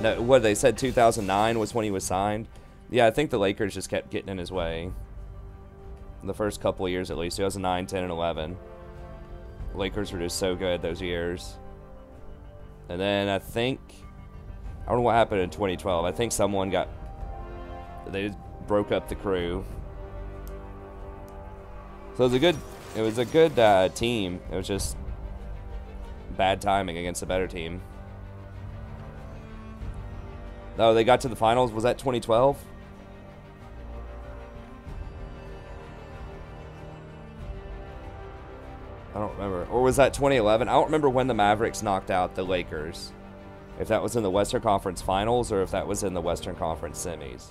No, what, they said 2009 was when he was signed? Yeah, I think the Lakers just kept getting in his way. The first couple of years, at least. 2009, 10, and 11. The Lakers were just so good those years. And then I think... I don't know what happened in 2012. I think someone got... They just broke up the crew. So it was a good team. It was just bad timing against a better team. Oh, they got to the finals. Was that 2012? I don't remember. Or was that 2011? I don't remember when the Mavericks knocked out the Lakers. If that was in the Western Conference Finals or if that was in the Western Conference Semis.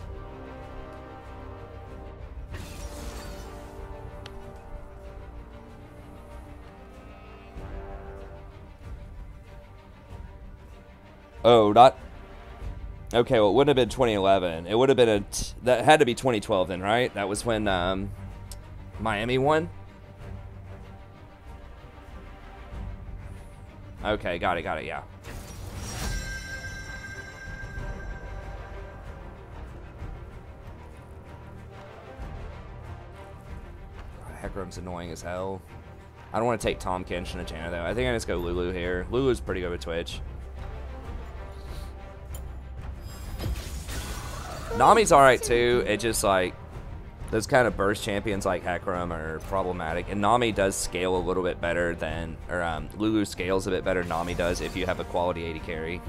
Oh, not... Okay, well, it wouldn't have been 2011. It would have been that had to be 2012 then, right? That was when Miami won? Okay, got it, yeah. Heckram's annoying as hell. I don't want to take Tom Kench and a Jana, though. I think I just go Lulu here. Lulu's pretty good with Twitch. Nami's alright, too. It just, like, those kind of burst champions like Heckram are problematic. And Nami does scale a little bit better than... Or, Lulu scales a bit better than Nami does if you have a quality 80 carry.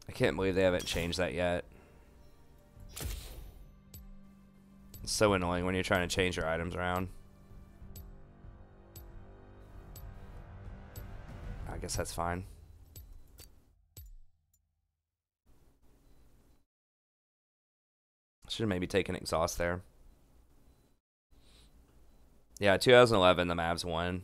I can't believe they haven't changed that yet. It's so annoying when you're trying to change your items around. I guess that's fine. Should have maybe taken exhaust there. Yeah, 2011, the Mavs won.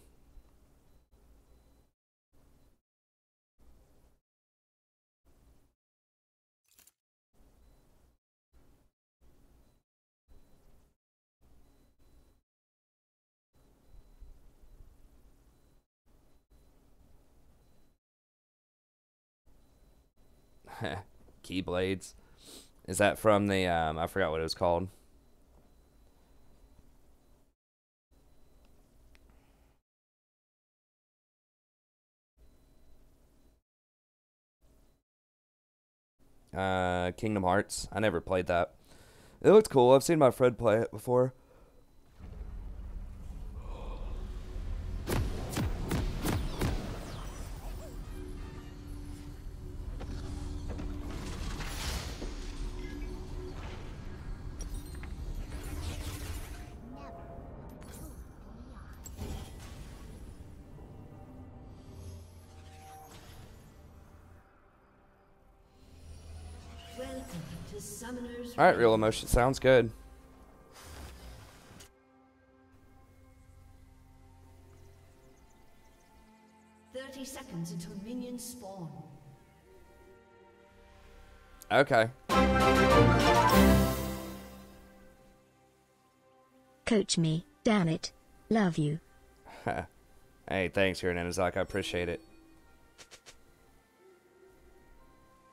Keyblades. Is that from the, I forgot what it was called. Kingdom Hearts. I never played that. It looks cool. I've seen my friend play it before. Alright, Real Emotion. Sounds good. Seconds until minions spawn. Okay. Coach me, damn it. Love you. Hey, thanks, here, Nanazak. I appreciate it.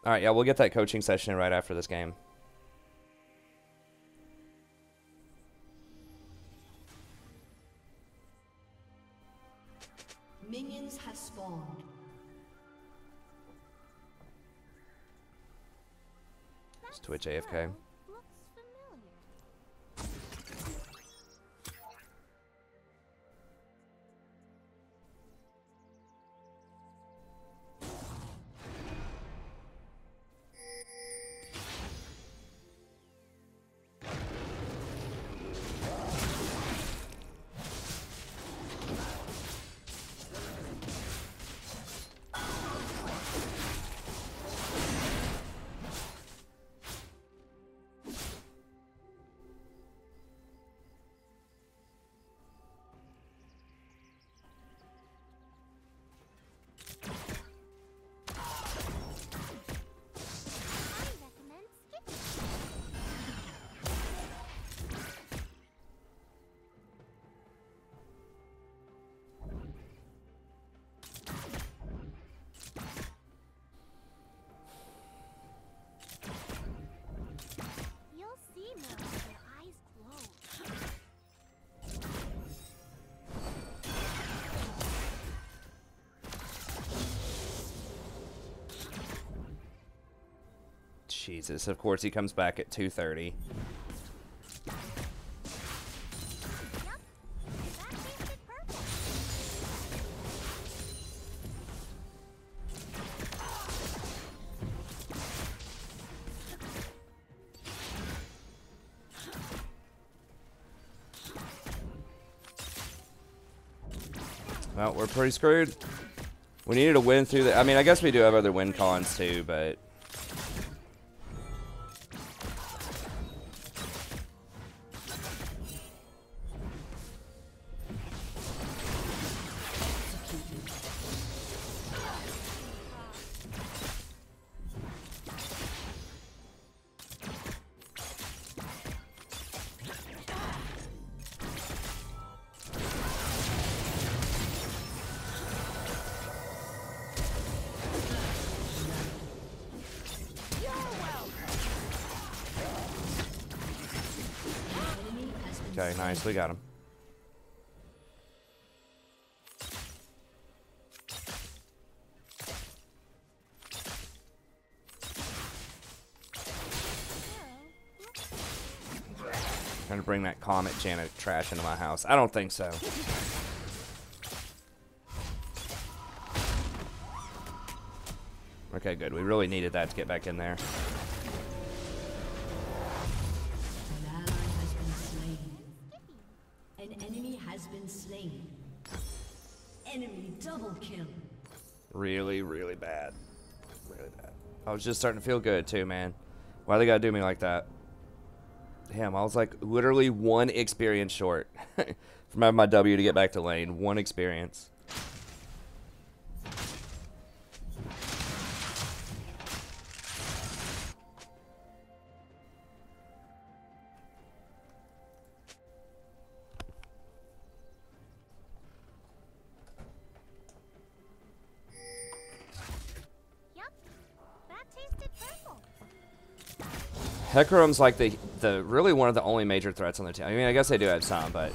Alright, yeah, we'll get that coaching session right after this game. Minions have spawned. It's Twitch AFK. Jesus, of course he comes back at 2:30. Well, we're pretty screwed. We needed a win through the... I mean, I guess we do have other win cons too, but... Okay, nice. We got him. Trying to bring that Comet Janet trash into my house. I don't think so. Okay, good. We really needed that to get back in there. Enemy double kill. Really, really bad. Really bad. I was just starting to feel good too, man. Why they gotta do me like that? Damn, I was like literally 1 experience short from having my W to get back to lane. 1 experience. Hecarim's like the really one of the only major threats on their team. I mean, I guess they do have some, but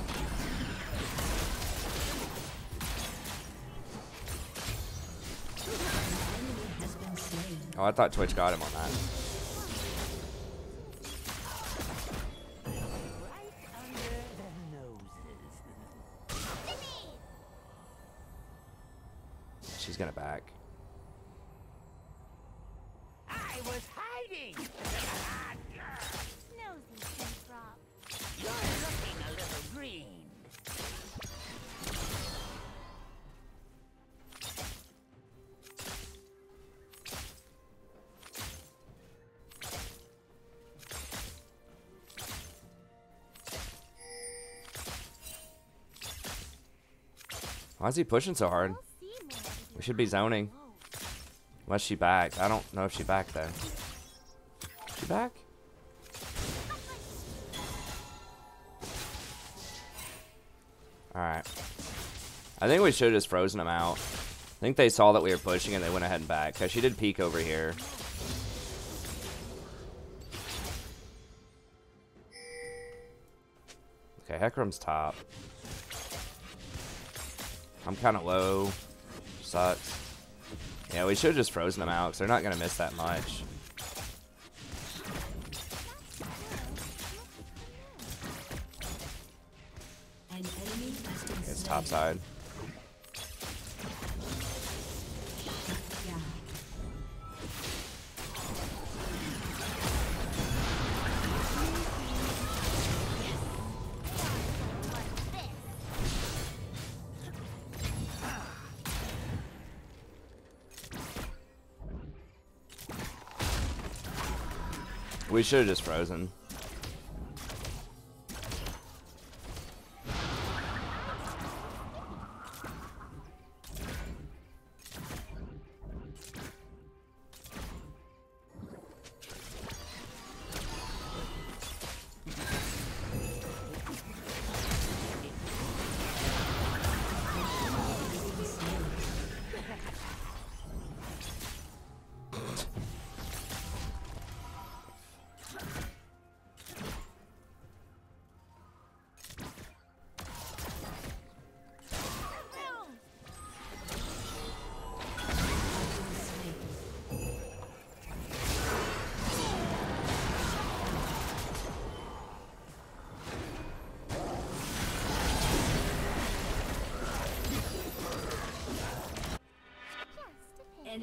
oh, I thought Twitch got him on that. She's gonna back. I was hiding. You're looking a little green. Why is he pushing so hard? We should be zoning. Unless she backed. I don't know if she backed though. She back? Alright. I think we should have just frozen them out. I think they saw that we were pushing and they went ahead and back. Because she did peek over here. Okay, Hecarim's top. I'm kind of low. Sucks. Yeah, we should have just frozen them out because they're not going to miss that much. It's top side. We should have just frozen.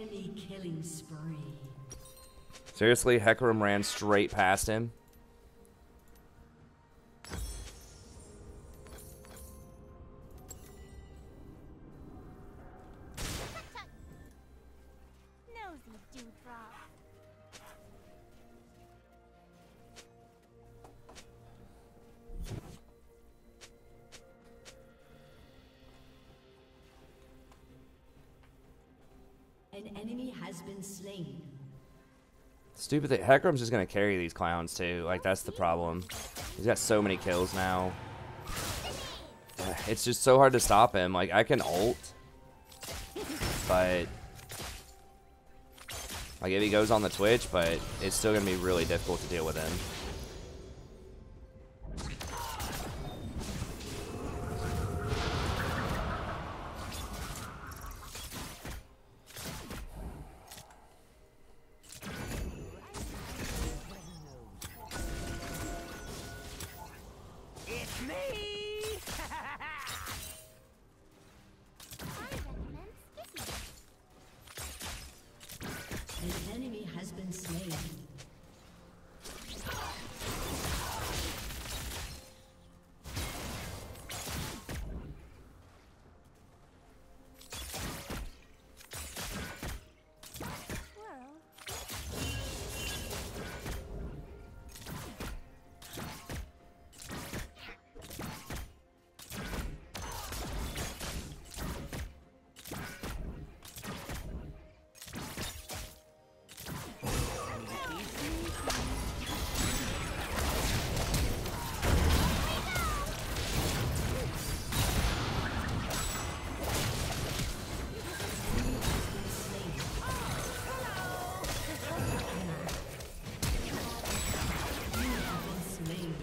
Enemy killing spree. Seriously, Hecarim ran straight past him. Nosy dewdrop. An enemy has been slain. Stupid thing. Hecarim's just gonna carry these clowns too. Like, that's the problem. He's got so many kills now. It's just so hard to stop him. Like, I can ult, but like if he goes on the Twitch, but it's still gonna be really difficult to deal with him. It's me! An enemy has been slain.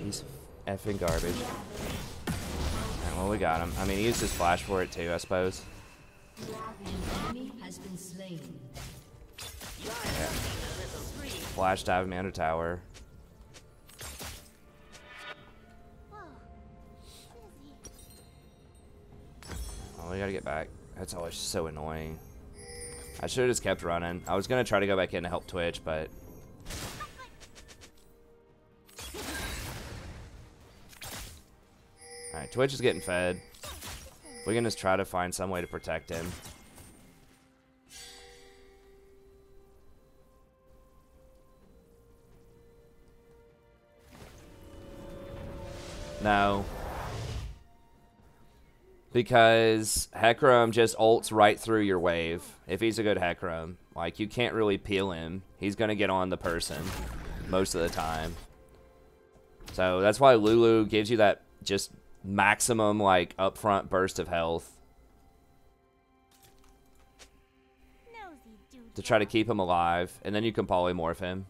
He's effing garbage. Alright, well, we got him. I mean, he used his flash for it too, I suppose. An enemy has been slain. Yeah. Flash dive me under tower. Oh, we gotta get back. That's always so annoying. I should have just kept running. I was gonna try to go back in to help Twitch, but alright, Twitch is getting fed. We can just try to find some way to protect him. No. Because Hecarim just ults right through your wave. If he's a good Hecarim. Like, you can't really peel him. He's gonna get on the person most of the time. So that's why Lulu gives you that just maximum, like, upfront burst of health. To try to keep him alive. And then you can polymorph him.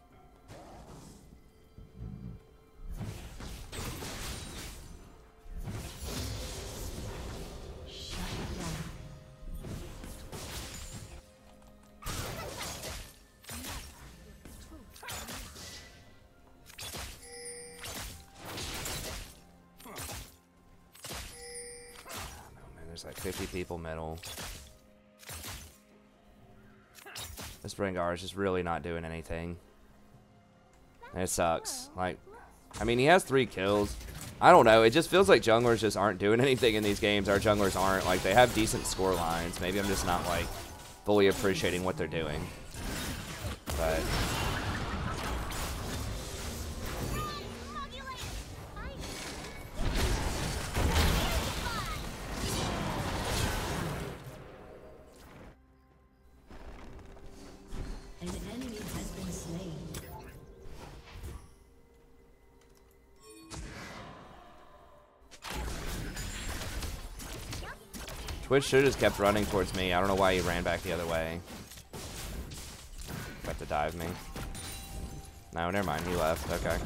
There's like 50 people middle. This Rengar is just really not doing anything. And it sucks. Like, I mean, he has 3 kills. I don't know. It just feels like junglers just aren't doing anything in these games. Our junglers aren't. Like, they have decent score lines. Maybe I'm just not, like, fully appreciating what they're doing. But An enemy has been slain. Twitch should have just kept running towards me. I don't know why he ran back the other way. Got to dive me. No, never mind. He left. Okay.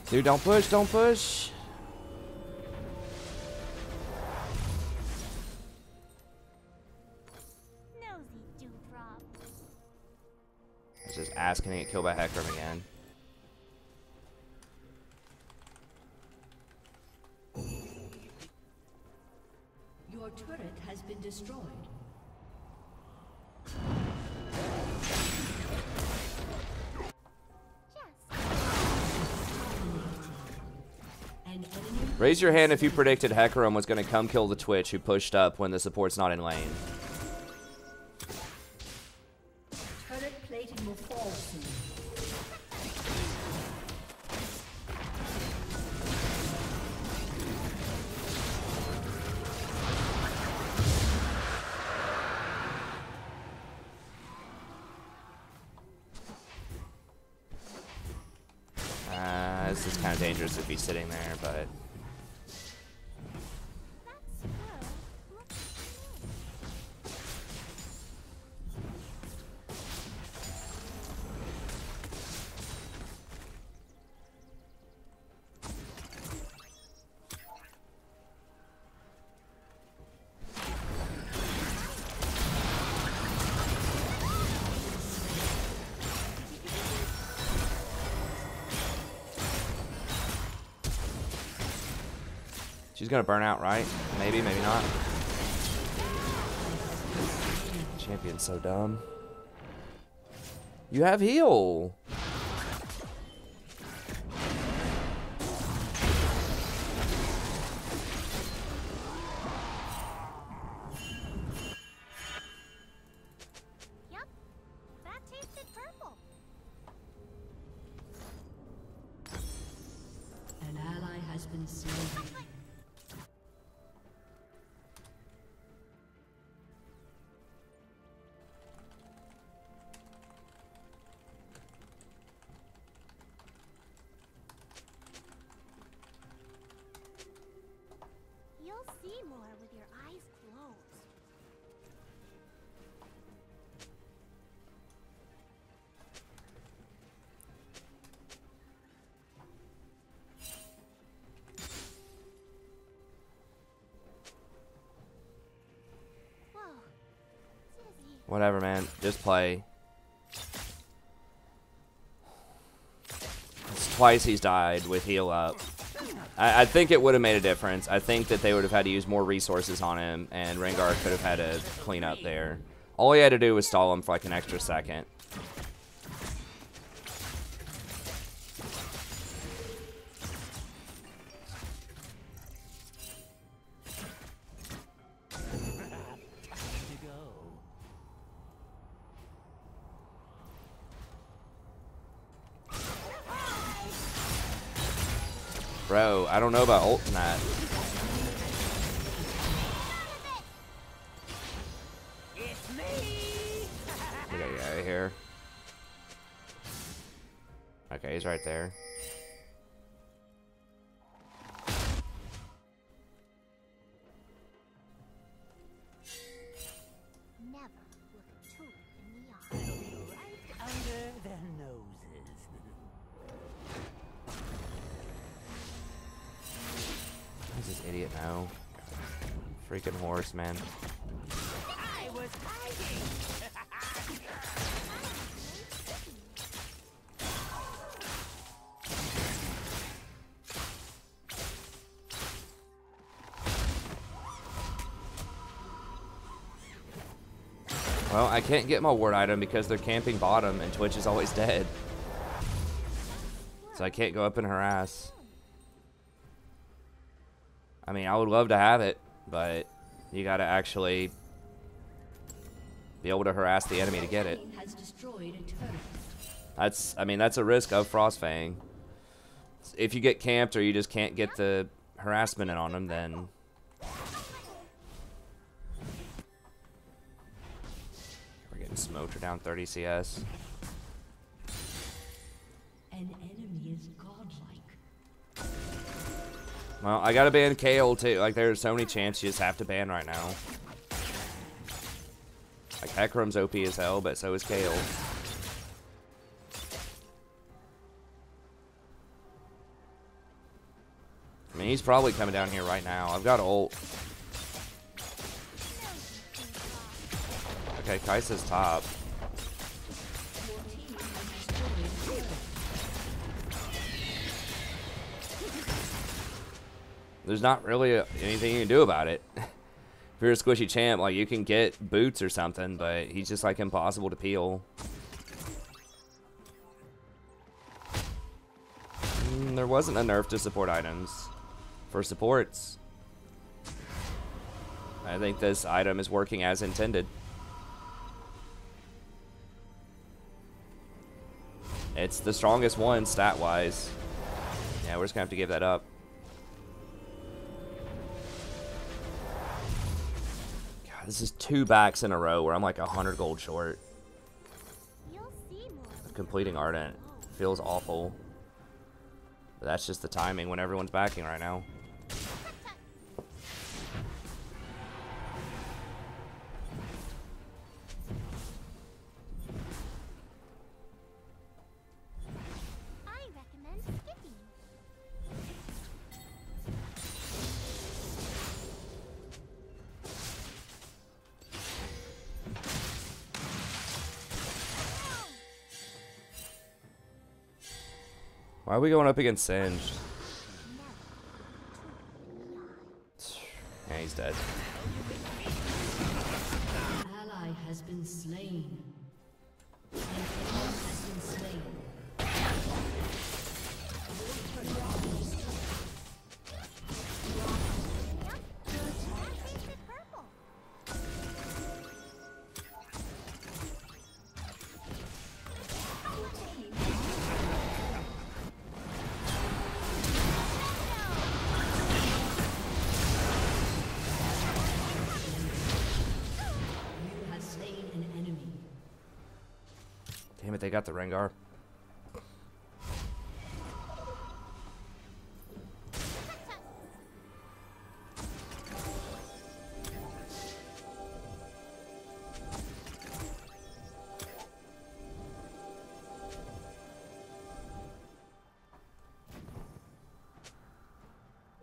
Dude, don't push, don't push. Nosy dewdrop. I was just asking to get killed by Hecarim again. Your turret has been destroyed. Raise your hand if you predicted Hecarim was going to come kill the Twitch who pushed up when the support's not in lane. Turret plating will fall soon. This is kind of dangerous if he's sitting there, but... She's gonna burn out, right? Maybe, maybe not. Champion's so dumb. You have heal. Yep, that tasted purple. An ally has been slain. You'll see more with your eyes closed. Whoa. Dizzy. Whatever, man. Just play. It's twice he's died with heal up. I think it would have made a difference. I think that they would have had to use more resources on him, and Rengar could have had to clean up there. All he had to do was stall him for like an extra second. Bro, I don't know about ulting that. We gotta get out of here. Okay, he's right there. Never look a tulip in the eye. Right under their noses. Who's this idiot now? Freaking horse, man. I was hiding. Well, I can't get my ward item because they're camping bottom and Twitch is always dead. So I can't go up and harass. I mean, I would love to have it, but you gotta actually be able to harass the enemy to get it. That's, I mean, that's a risk of Frostfang. If you get camped or you just can't get the harassment in on them, then... We're getting smoked. We're down 30 CS. An enemy is godlike. Well, I gotta ban Kale too. Like, there's so many champs you just have to ban right now. Like, Hecarim's OP as hell, but so is Kale. mean, he's probably coming down here right now. I've got ult. Okay, Kai'Sa's top. There's not really anything you can do about it. If you're a squishy champ, like, you can get boots or something, but he's just, like, impossible to peel. There wasn't a nerf to support items. For supports, I think this item is working as intended. It's the strongest one stat-wise. Yeah, we're just gonna have to give that up. God, this is 2 backs in a row where I'm like 100 gold short. Of completing Ardent. Feels awful. But that's just the timing when everyone's backing right now. Why are we going up against Singed? Yeah, he's dead. An ally has been slain. An enemy has been slain. Damn it, they got the Rengar.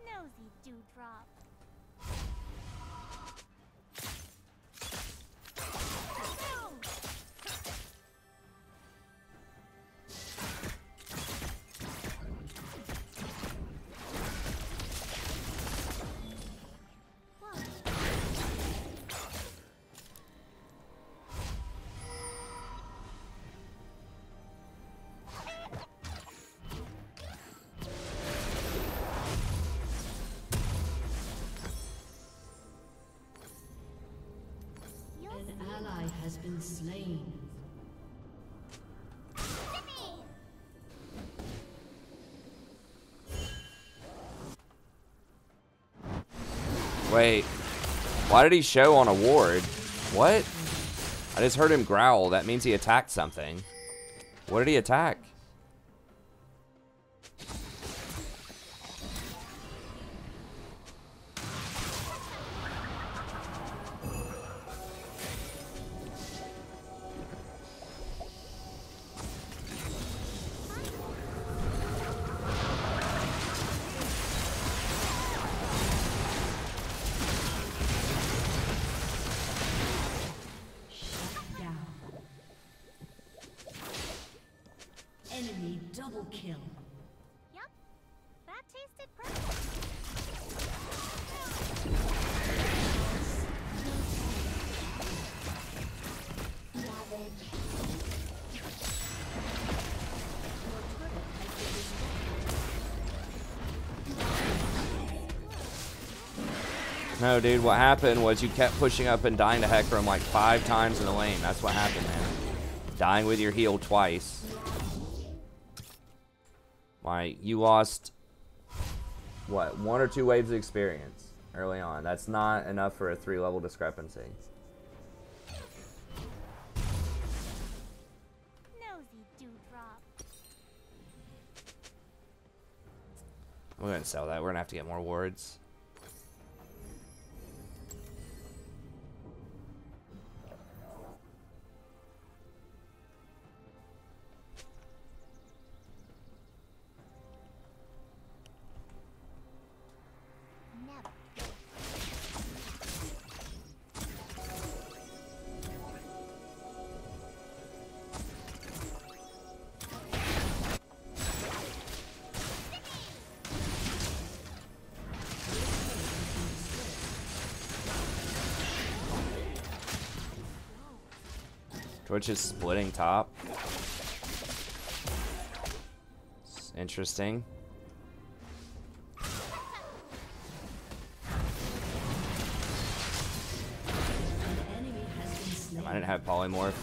Nosy dewdrop. An ally has been slain. Wait, why did he show on a ward? What? I just heard him growl. That means he attacked something. What did he attack? Enemy double kill. Yup, that tasted perfect. No, dude, what happened was you kept pushing up and dying to Hecarim like 5 times in the lane. That's what happened, man. Dying with your heal twice. Why, you lost, what, 1 or 2 waves of experience early on. That's not enough for a 3-level discrepancy. Nosy dewdrop. We're gonna sell that. We're gonna have to get more wards. Twitch is splitting top. It's interesting. I didn't have polymorph.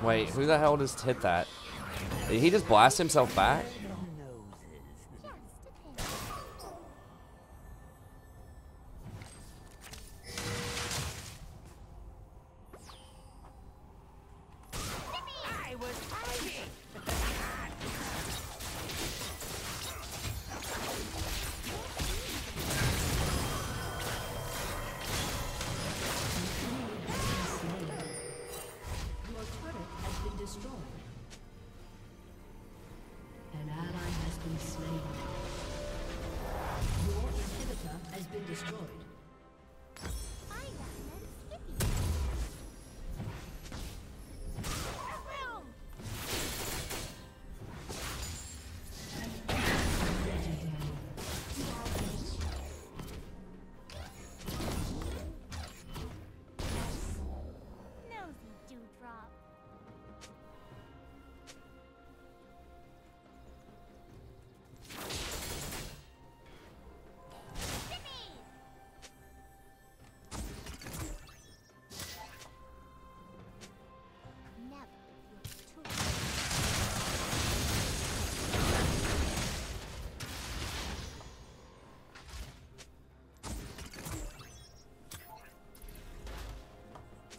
Wait, who the hell just hit that? Did he just blast himself back?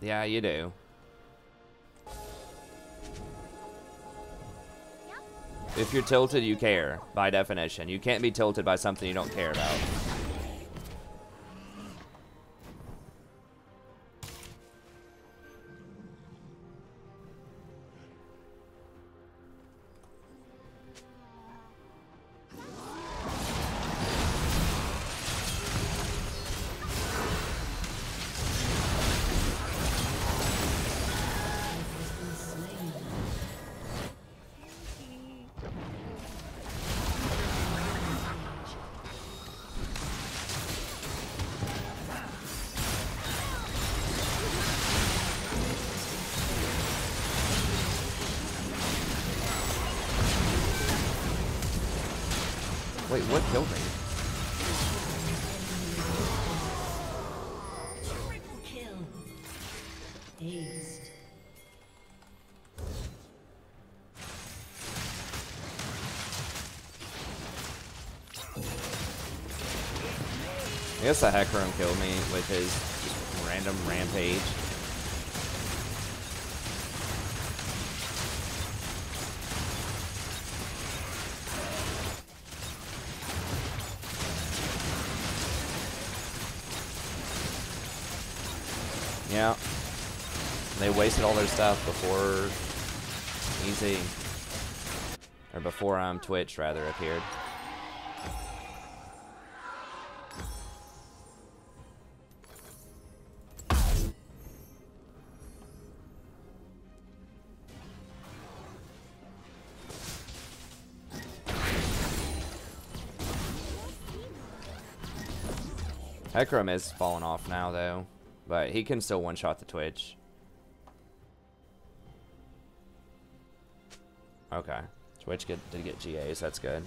Yeah, you do. If you're tilted, you care, by definition. You can't be tilted by something you don't care about. Wait, what killed me? Triple kill. Aced. I guess the Hecarim killed me with his just random rampage. Yeah. They wasted all their stuff before Easy. Or before Twitch rather appeared. Hecarim is falling off now, though, but he can still one-shot the Twitch. Okay, Twitch did get GAs, that's good.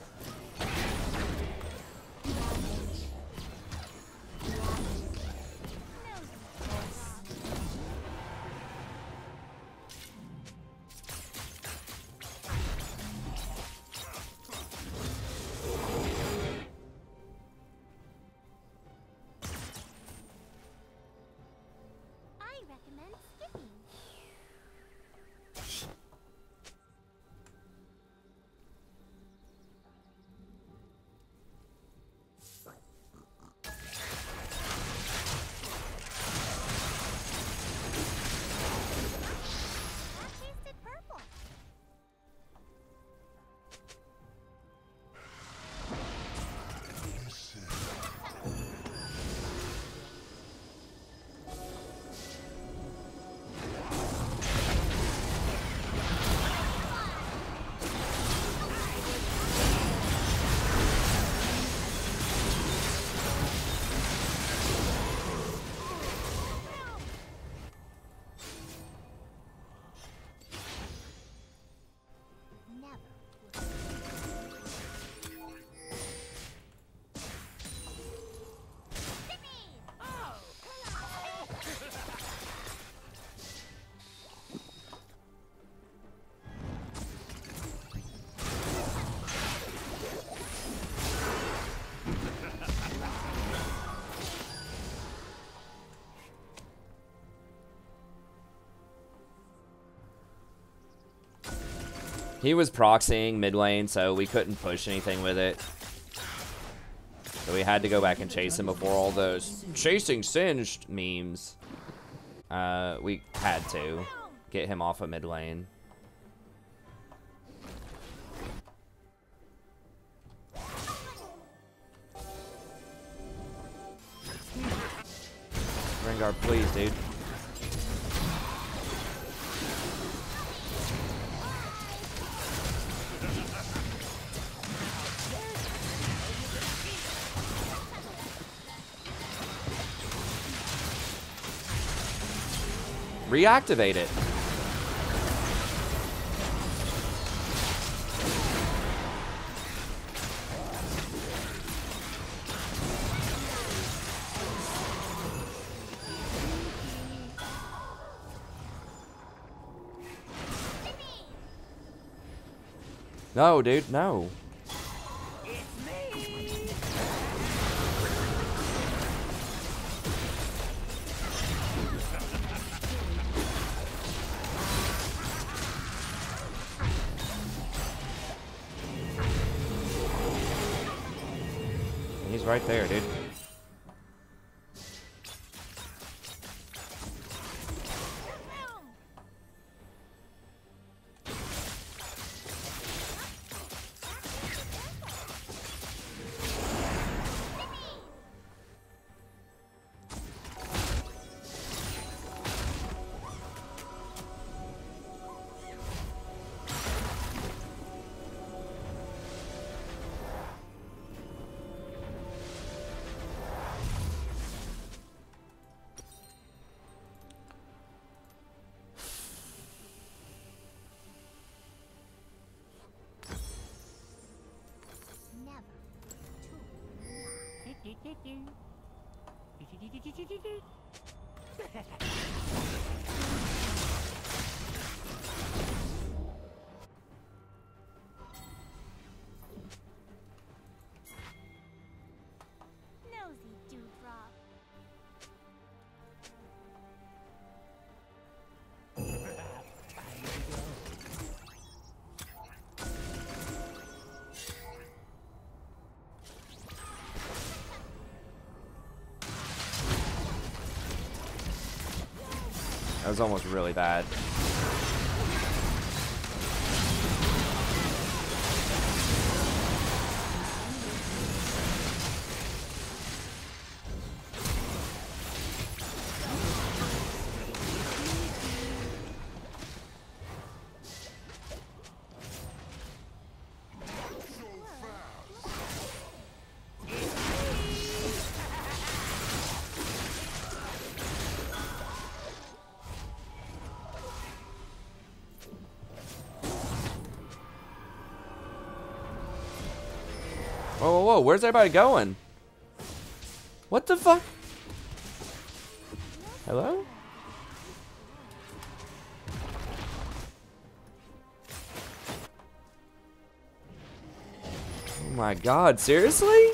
He was proxying mid lane, so we couldn't push anything with it. So we had to go back and chase him before all those chasing singed memes. We had to get him off of mid lane. Rengar, please, dude. Reactivate it. No, dude, no. He's right there, dude. Nosy dewdrop. That was almost really bad. Whoa, whoa, whoa, where's everybody going? What the fuck? Hello? Oh my god, seriously?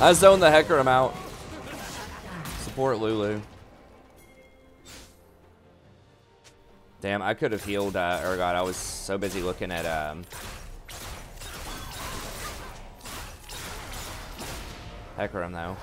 I zoned the heck of him out. Support Lulu. Damn, I could have healed Urgot. I was so busy looking at Hecarim though.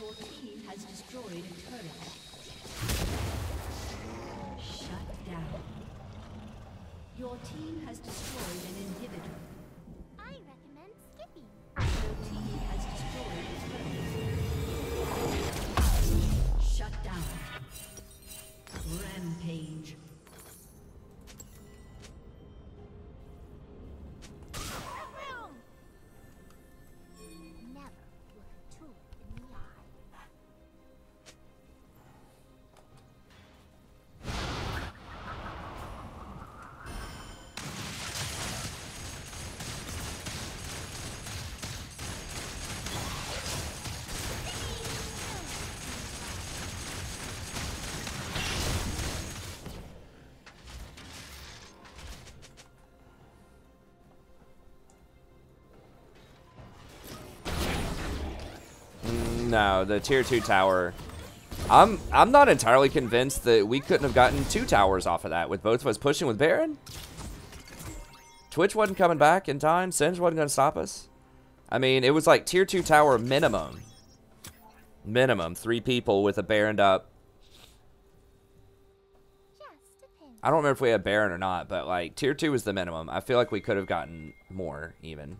Your team has destroyed a turret. No, the tier 2 tower. I'm not entirely convinced that we couldn't have gotten 2 towers off of that with both of us pushing with Baron. Twitch wasn't coming back in time. Singe wasn't going to stop us. I mean, it was like tier 2 tower minimum. Minimum. 3 people with a Baron up. I don't remember if we had Baron or not, but like tier 2 was the minimum. I feel like we could have gotten more even.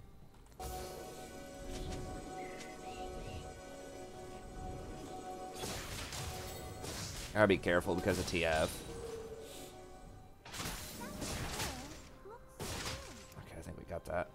Gotta be careful because of TF. Okay, I think we got that.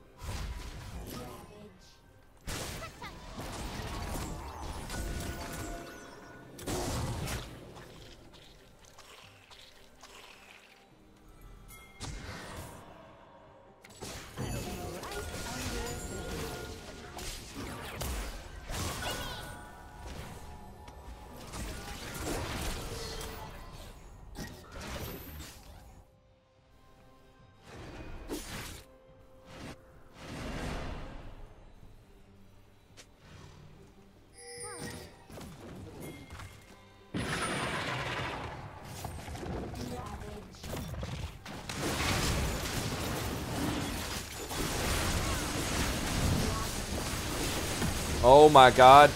Oh my god.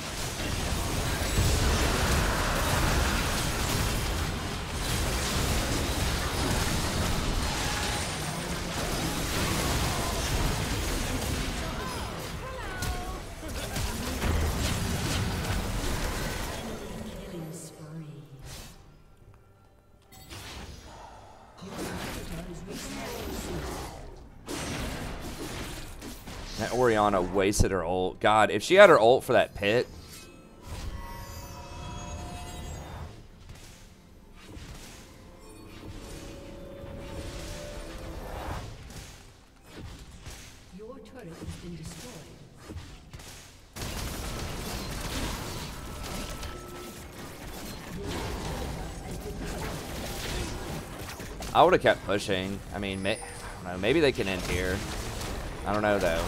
That Orianna wasted her ult. God, if she had her ult for that pit. Your turret has been destroyed. I would have kept pushing. I mean, I don't know, maybe they can end here. I don't know though.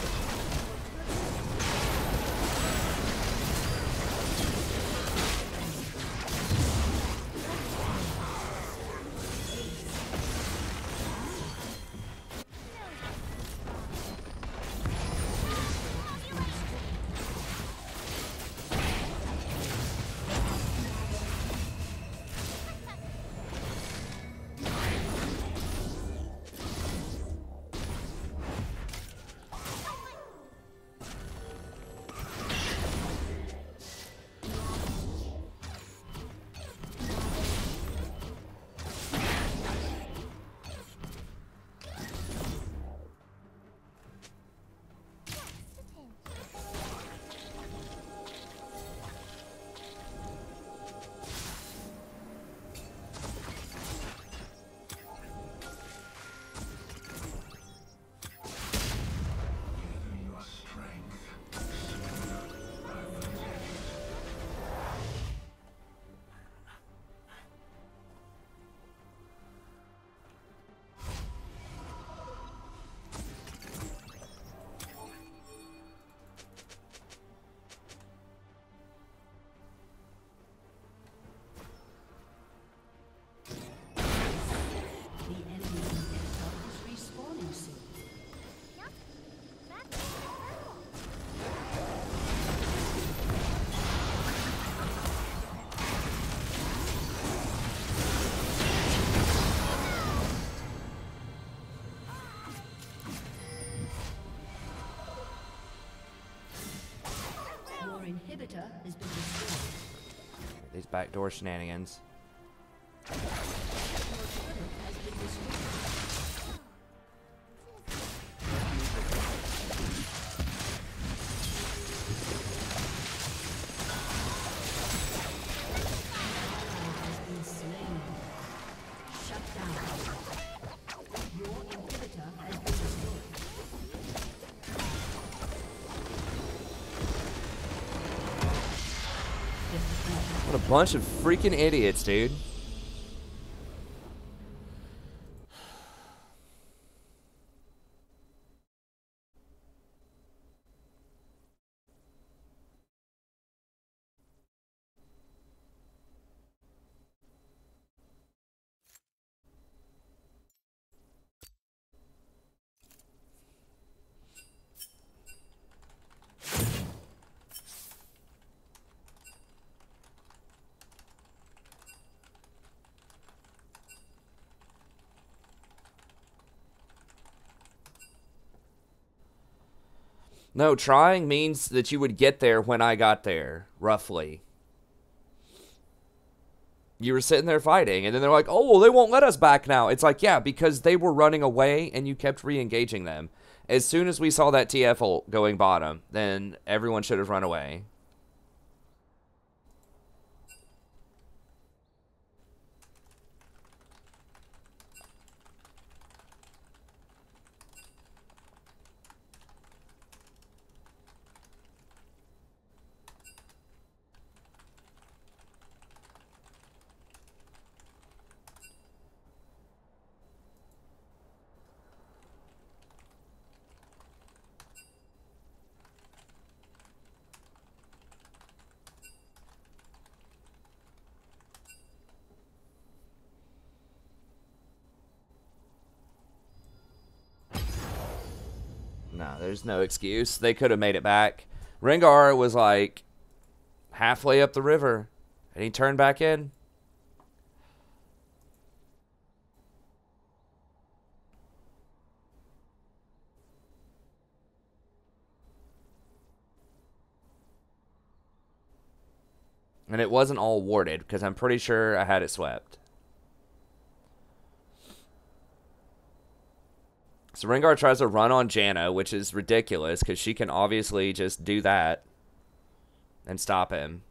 Inhibitor has been destroyed. These backdoor shenanigans. What a bunch of freaking idiots, dude. No, trying means that you would get there when I got there, roughly. You were sitting there fighting, and then they're like, oh, well, they won't let us back now. It's like, yeah, because they were running away, and you kept re-engaging them. As soon as we saw that TF ult going bottom, then everyone should have run away. No, there's no excuse. They could have made it back. Rengar was like halfway up the river, and he turned back in. And it wasn't all warded, because I'm pretty sure I had it swept. So Rengar tries to run on Janna, which is ridiculous, because she can obviously just do that and stop him.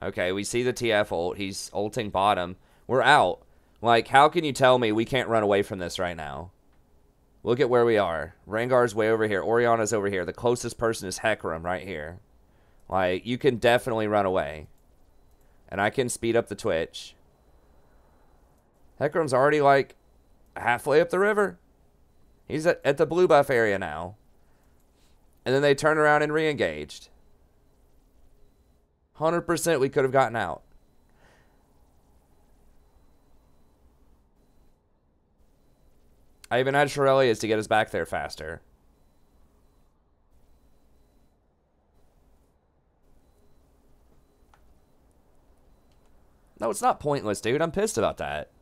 Okay, we see the TF ult. He's ulting bottom. We're out. Like, how can you tell me we can't run away from this right now? Look at where we are. Rengar's way over here. Orianna's over here. The closest person is Hecarim right here. Like, you can definitely run away. And I can speed up the Twitch. Hecarim's already, like, halfway up the river. He's at the blue buff area now. And then they turn around and re-engaged. 100% we could have gotten out. I even had Shirelius to get us back there faster. No, it's not pointless, dude. I'm pissed about that.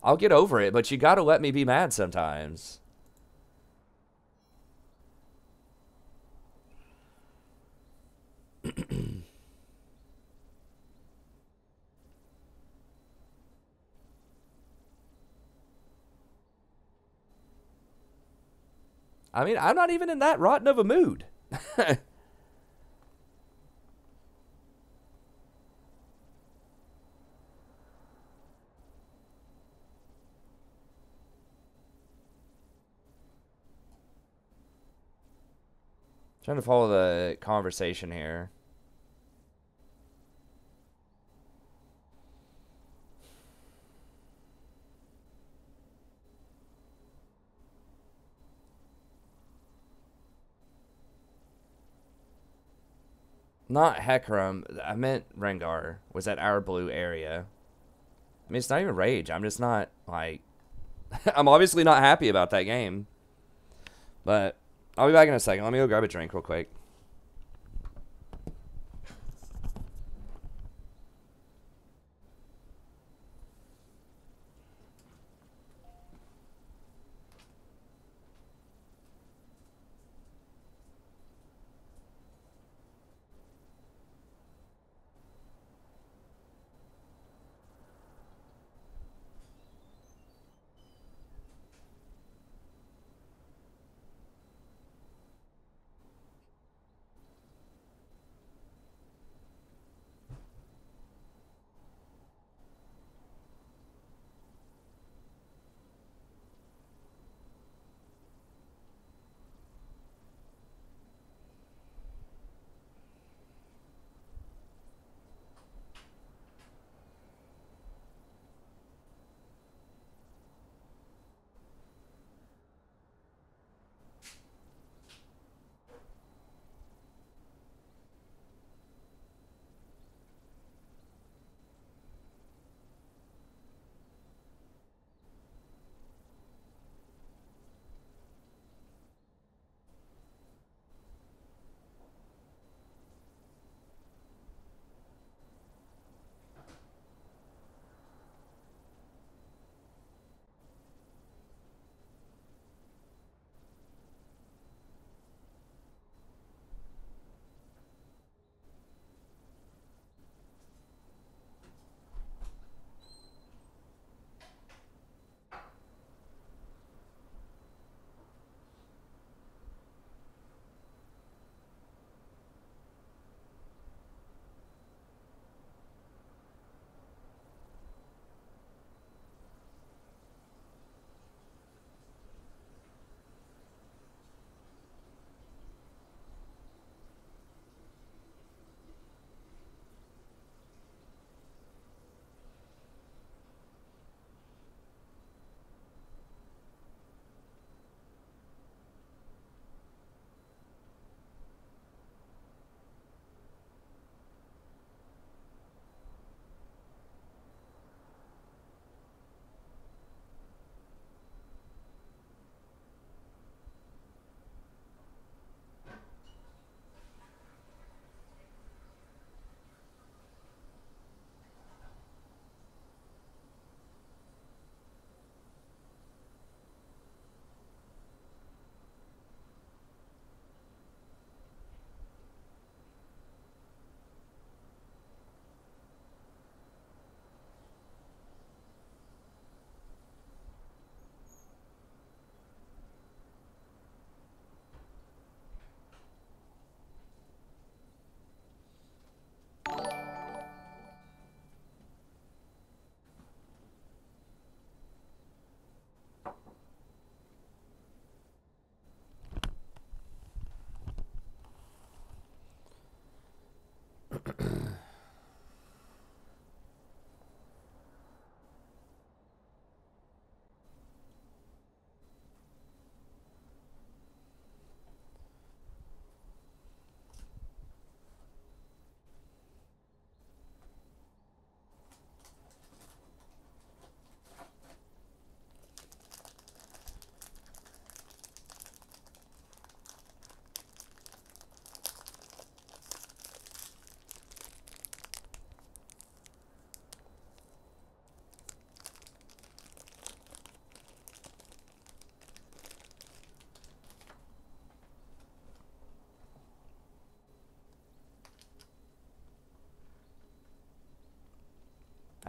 I'll get over it, but you gotta let me be mad sometimes. I mean, I'm not even in that rotten of a mood. Trying to follow the conversation here. Not Hecarim. I meant Rengar was at our blue area. I mean, it's not even rage. I'm just not, like... I'm obviously not happy about that game. But I'll be back in a second. Let me go grab a drink real quick.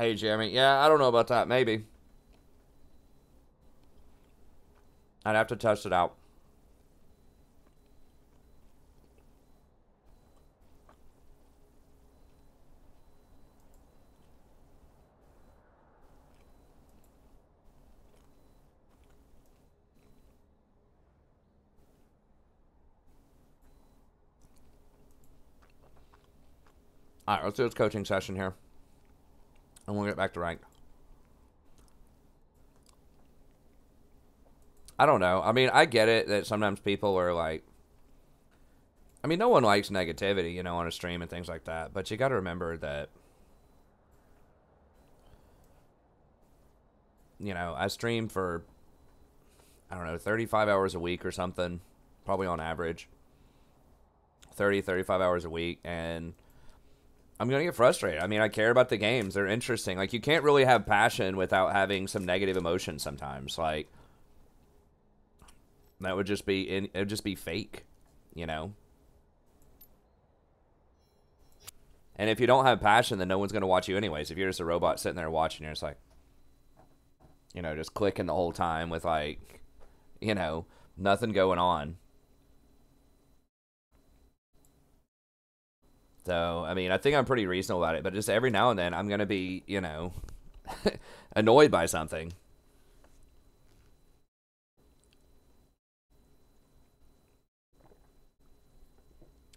Hey, Jeremy. Yeah, I don't know about that. Maybe. I'd have to test it out. Alright, let's do this coaching session here. And we'll get back to ranked. I don't know. I mean, I get it that sometimes people are like... I mean, no one likes negativity, you know, on a stream and things like that. But you got to remember that... You know, I stream for... I don't know, 35 hours a week or something. Probably on average. 30, 35 hours a week. And... I'm going to get frustrated. I mean, I care about the games. They're interesting. Like, you can't really have passion without having some negative emotions sometimes. Like, that would just be, it would just be fake, you know? And if you don't have passion, then no one's going to watch you anyways. If you're just a robot sitting there watching, you're just like, you know, just clicking the whole time with, like, you know, nothing going on. So, I mean, I think I'm pretty reasonable about it, but just every now and then I'm going to be, you know, annoyed by something.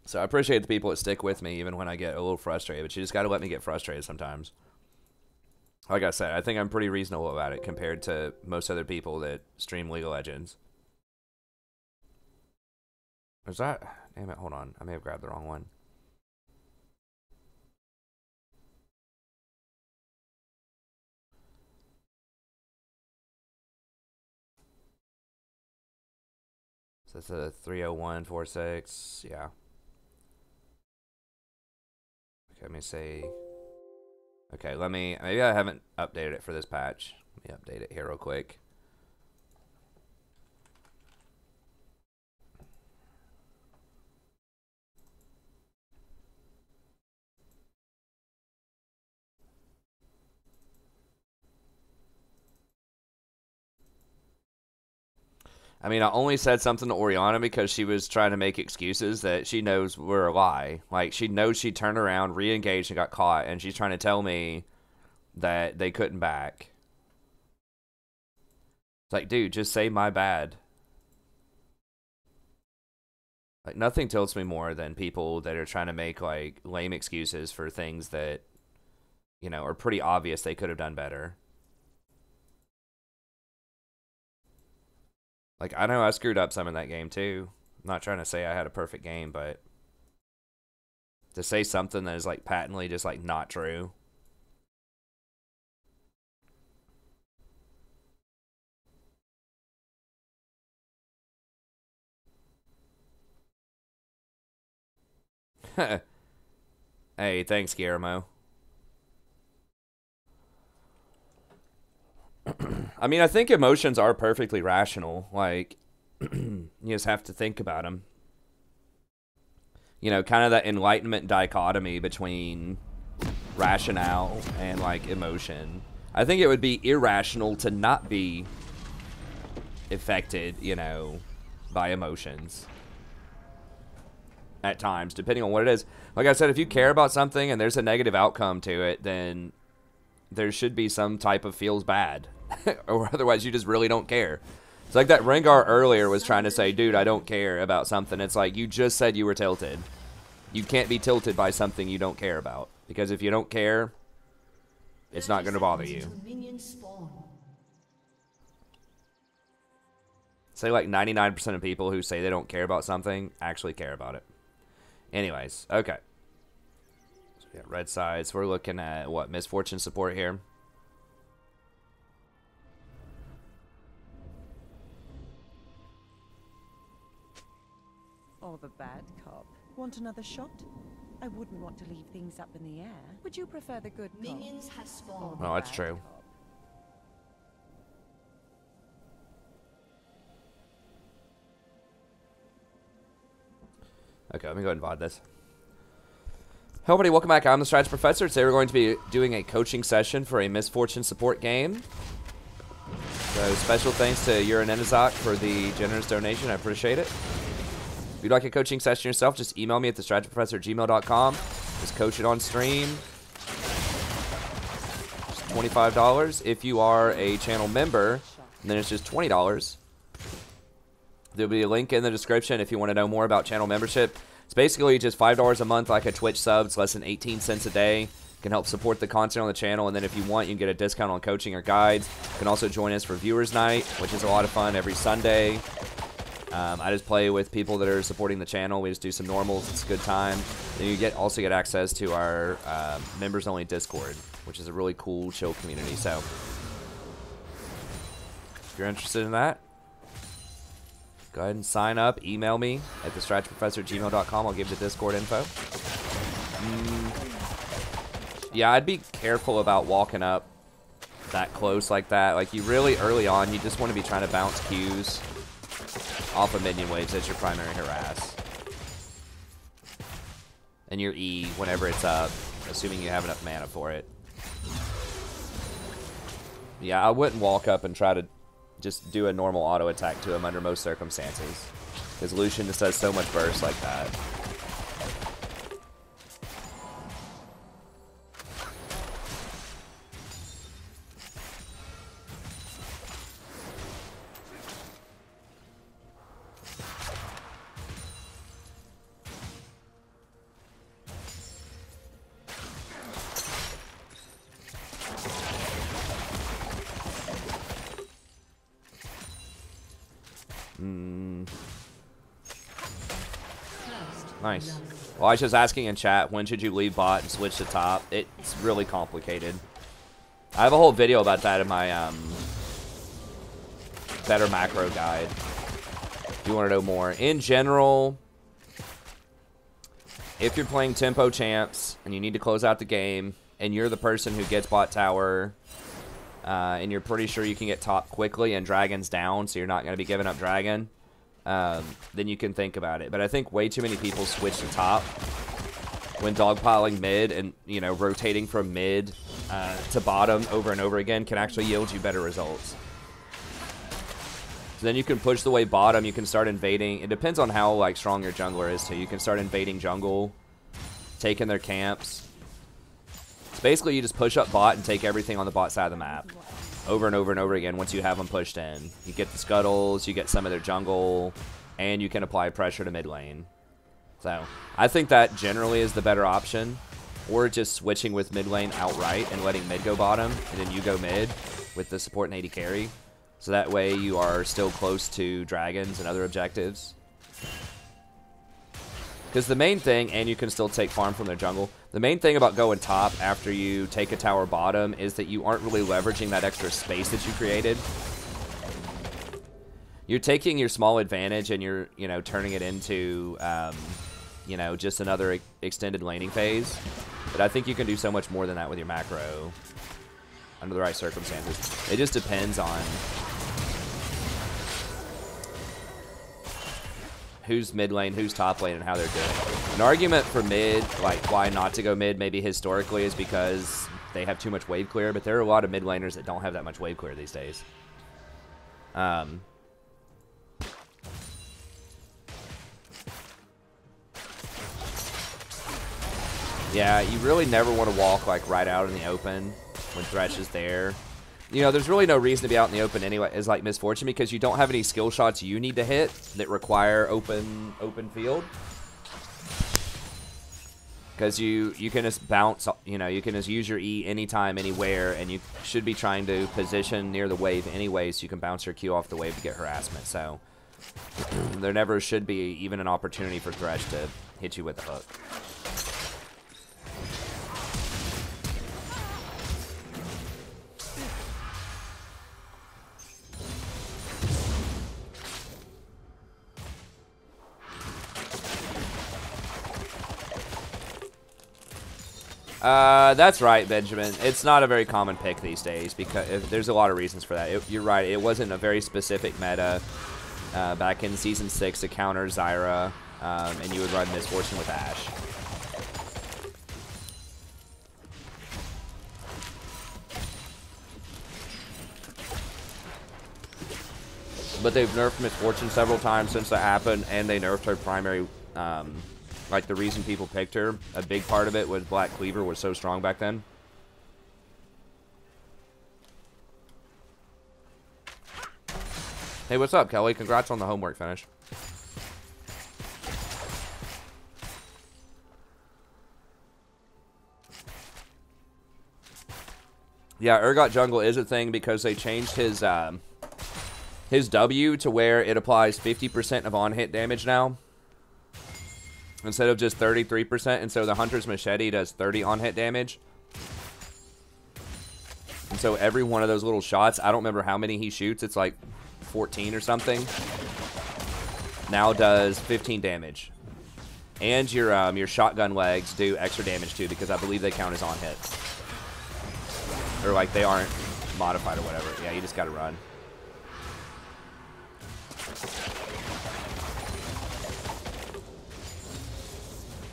So I appreciate the people that stick with me even when I get a little frustrated, but you just got to let me get frustrated sometimes. Like I said, I think I'm pretty reasonable about it compared to most other people that stream League of Legends. Is that... Damn it, hold on. I may have grabbed the wrong one. So it's a 30146. Yeah. Okay, let me see. Okay, maybe I haven't updated it for this patch. Let me update it here real quick. I mean, I only said something to Oriana because she was trying to make excuses that she knows were a lie. Like, she knows she turned around, re-engaged, and got caught, and she's trying to tell me that they couldn't back. It's like, dude, just say my bad. Like, nothing tilts me more than people that are trying to make, like, lame excuses for things that, you know, are pretty obvious they could have done better. Like, I know I screwed up some in that game, too. I'm not trying to say I had a perfect game, but to say something that is, like, patently just, like, not true. Hey, thanks, Guillermo. I mean, I think emotions are perfectly rational. Like, you just have to think about them. You know, kind of that enlightenment dichotomy between rationale and, like, emotion. I think it would be irrational to not be affected, you know, by emotions. At times, depending on what it is. Like I said, if you care about something and there's a negative outcome to it, then there should be some type of feels bad. Or otherwise you just really don't care. It's like that Rengar earlier was trying to say, dude, I don't care about something. It's like, you just said you were tilted. You can't be tilted by something you don't care about. Because if you don't care, it's not going to bother you. Say like 99% of people who say they don't care about something actually care about it. Anyways, okay. So we got red sides. We're looking at, what, misfortune support here? Or the bad cop. Want another shot? I wouldn't want to leave things up in the air. Would you prefer the good cop? Minions have spawned. Oh, that's true. Cop? Okay, let me go ahead and VOD this. Hello everybody, welcome back. I'm the Strategy Professor. Today we're going to be doing a coaching session for a Misfortune support game. So special thanks to Yurin Enizak for the generous donation. I appreciate it. If you'd like a coaching session yourself, just email me at thestrategyprofessor@gmail.com. Just coach it on stream. Just $25. If you are a channel member, then it's just $20. There'll be a link in the description if you want to know more about channel membership. It's basically just $5 a month, like a Twitch sub. It's less than 18 cents a day. Can help support the content on the channel, and then if you want, you can get a discount on coaching or guides. You can also join us for Viewers Night, which is a lot of fun every Sunday. I just play with people that are supporting the channel. We just do some normals. It's a good time. Then you also get access to our members-only Discord, which is a really cool, chill community. So if you're interested in that, go ahead and sign up. Email me at thestrategyprofessor@gmail.com. I'll give you the Discord info. Yeah, I'd be careful about walking up that close like that. Like, you really, early on, you just want to be trying to bounce Qs off of minion waves as your primary harass. And your E whenever it's up, assuming you have enough mana for it. Yeah, I wouldn't walk up and try to just do a normal auto attack to him under most circumstances, because Lucian just does so much burst like that. Nice. Well, I was just asking in chat, when should you leave bot and switch to top? It's really complicated. I have a whole video about that in my better macro guide, if you want to know more. In general, if you're playing tempo champs and you need to close out the game, and you're the person who gets bot tower, and you're pretty sure you can get top quickly and dragon's down, so you're not going to be giving up dragon, then you can think about it. But I think way too many people switch to top when dogpiling mid, and, you know, rotating from mid to bottom over and over again can actually yield you better results. So then you can push the way bottom, you can start invading. It depends on how, like, strong your jungler is too. You can start invading jungle, taking their camps. So basically you just push up bot and take everything on the bot side of the map over and over and over again once you have them pushed in. You get the scuttles, you get some of their jungle, and you can apply pressure to mid lane. So I think that generally is the better option, or just switching with mid lane outright and letting mid go bottom, and then you go mid with the support and AD carry. So that way you are still close to dragons and other objectives. Because the main thing, and you can still take farm from their jungle, the main thing about going top after you take a tower bottom is that you aren't really leveraging that extra space that you created. You're taking your small advantage and you're, you know, turning it into, you know, just another extended laning phase. But I think you can do so much more than that with your macro under the right circumstances. It just depends on who's mid lane, who's top lane, and how they're doing. An argument for mid, like why not to go mid maybe historically, is because they have too much wave clear, but there are a lot of mid laners that don't have that much wave clear these days. Yeah, you really never want to walk like right out in the open when Thresh is there. You know, there's really no reason to be out in the open anyway as like Misfortune, because you don't have any skill shots you need to hit that require open field. Because you can just bounce, you know, you can just use your E anytime, anywhere, and you should be trying to position near the wave anyway, so you can bounce your Q off the wave to get harassment. So there never should be even an opportunity for Thresh to hit you with a hook. That's right, Benjamin. It's not a very common pick these days, because there's a lot of reasons for that. You're right. It wasn't a very specific meta back in Season 6 to counter Zyra, and you would run Misfortune with Ashe. But they've nerfed Misfortune several times since that happened, and they nerfed her primary, like the reason people picked her. A big part of it was Black Cleaver was so strong back then. Hey, what's up, Kelly? Congrats on the homework finish. Yeah, Urgot Jungle is a thing because they changed his W to where it applies 50% of on-hit damage now. Instead of just 33%, and so the Hunter's Machete does 30 on-hit damage. And so every one of those little shots, I don't remember how many he shoots, it's like 14 or something, now does 15 damage. And your shotgun legs do extra damage too, because I believe they count as on-hits. Or like they aren't modified or whatever. Yeah, you just gotta run.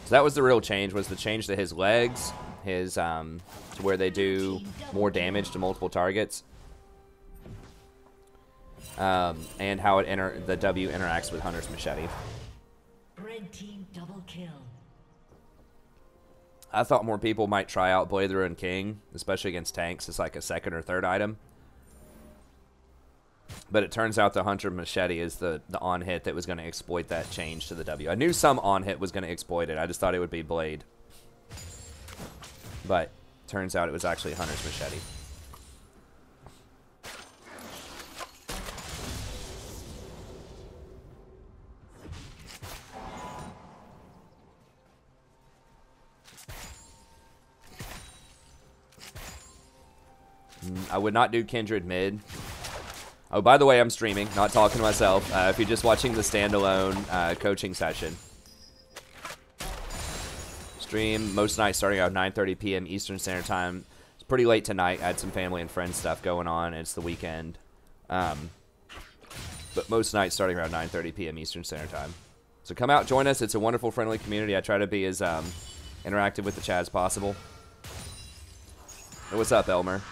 So that was the real change, was the change to his legs, his to where they do more damage to multiple targets. And how it the W interacts with Hunter's Machete. Red team double kill. I thought more people might try out Blade the Ruined King, especially against tanks. It's like a second or third item. But it turns out the Hunter Machete is the on-hit that was going to exploit that change to the W. I knew some on-hit was going to exploit it. I just thought it would be Blade. But turns out it was actually Hunter's Machete. I would not do Kindred mid. Oh, by the way, I'm streaming, not talking to myself. If you're just watching the standalone coaching session. Stream most nights starting at 9:30 p.m. Eastern Standard Time. It's pretty late tonight. I had some family and friends stuff going on, and it's the weekend. But most nights starting around 9:30 p.m. Eastern Standard Time. So come out, join us. It's a wonderful, friendly community. I try to be as interactive with the chat as possible. Hey, what's up, Elmer?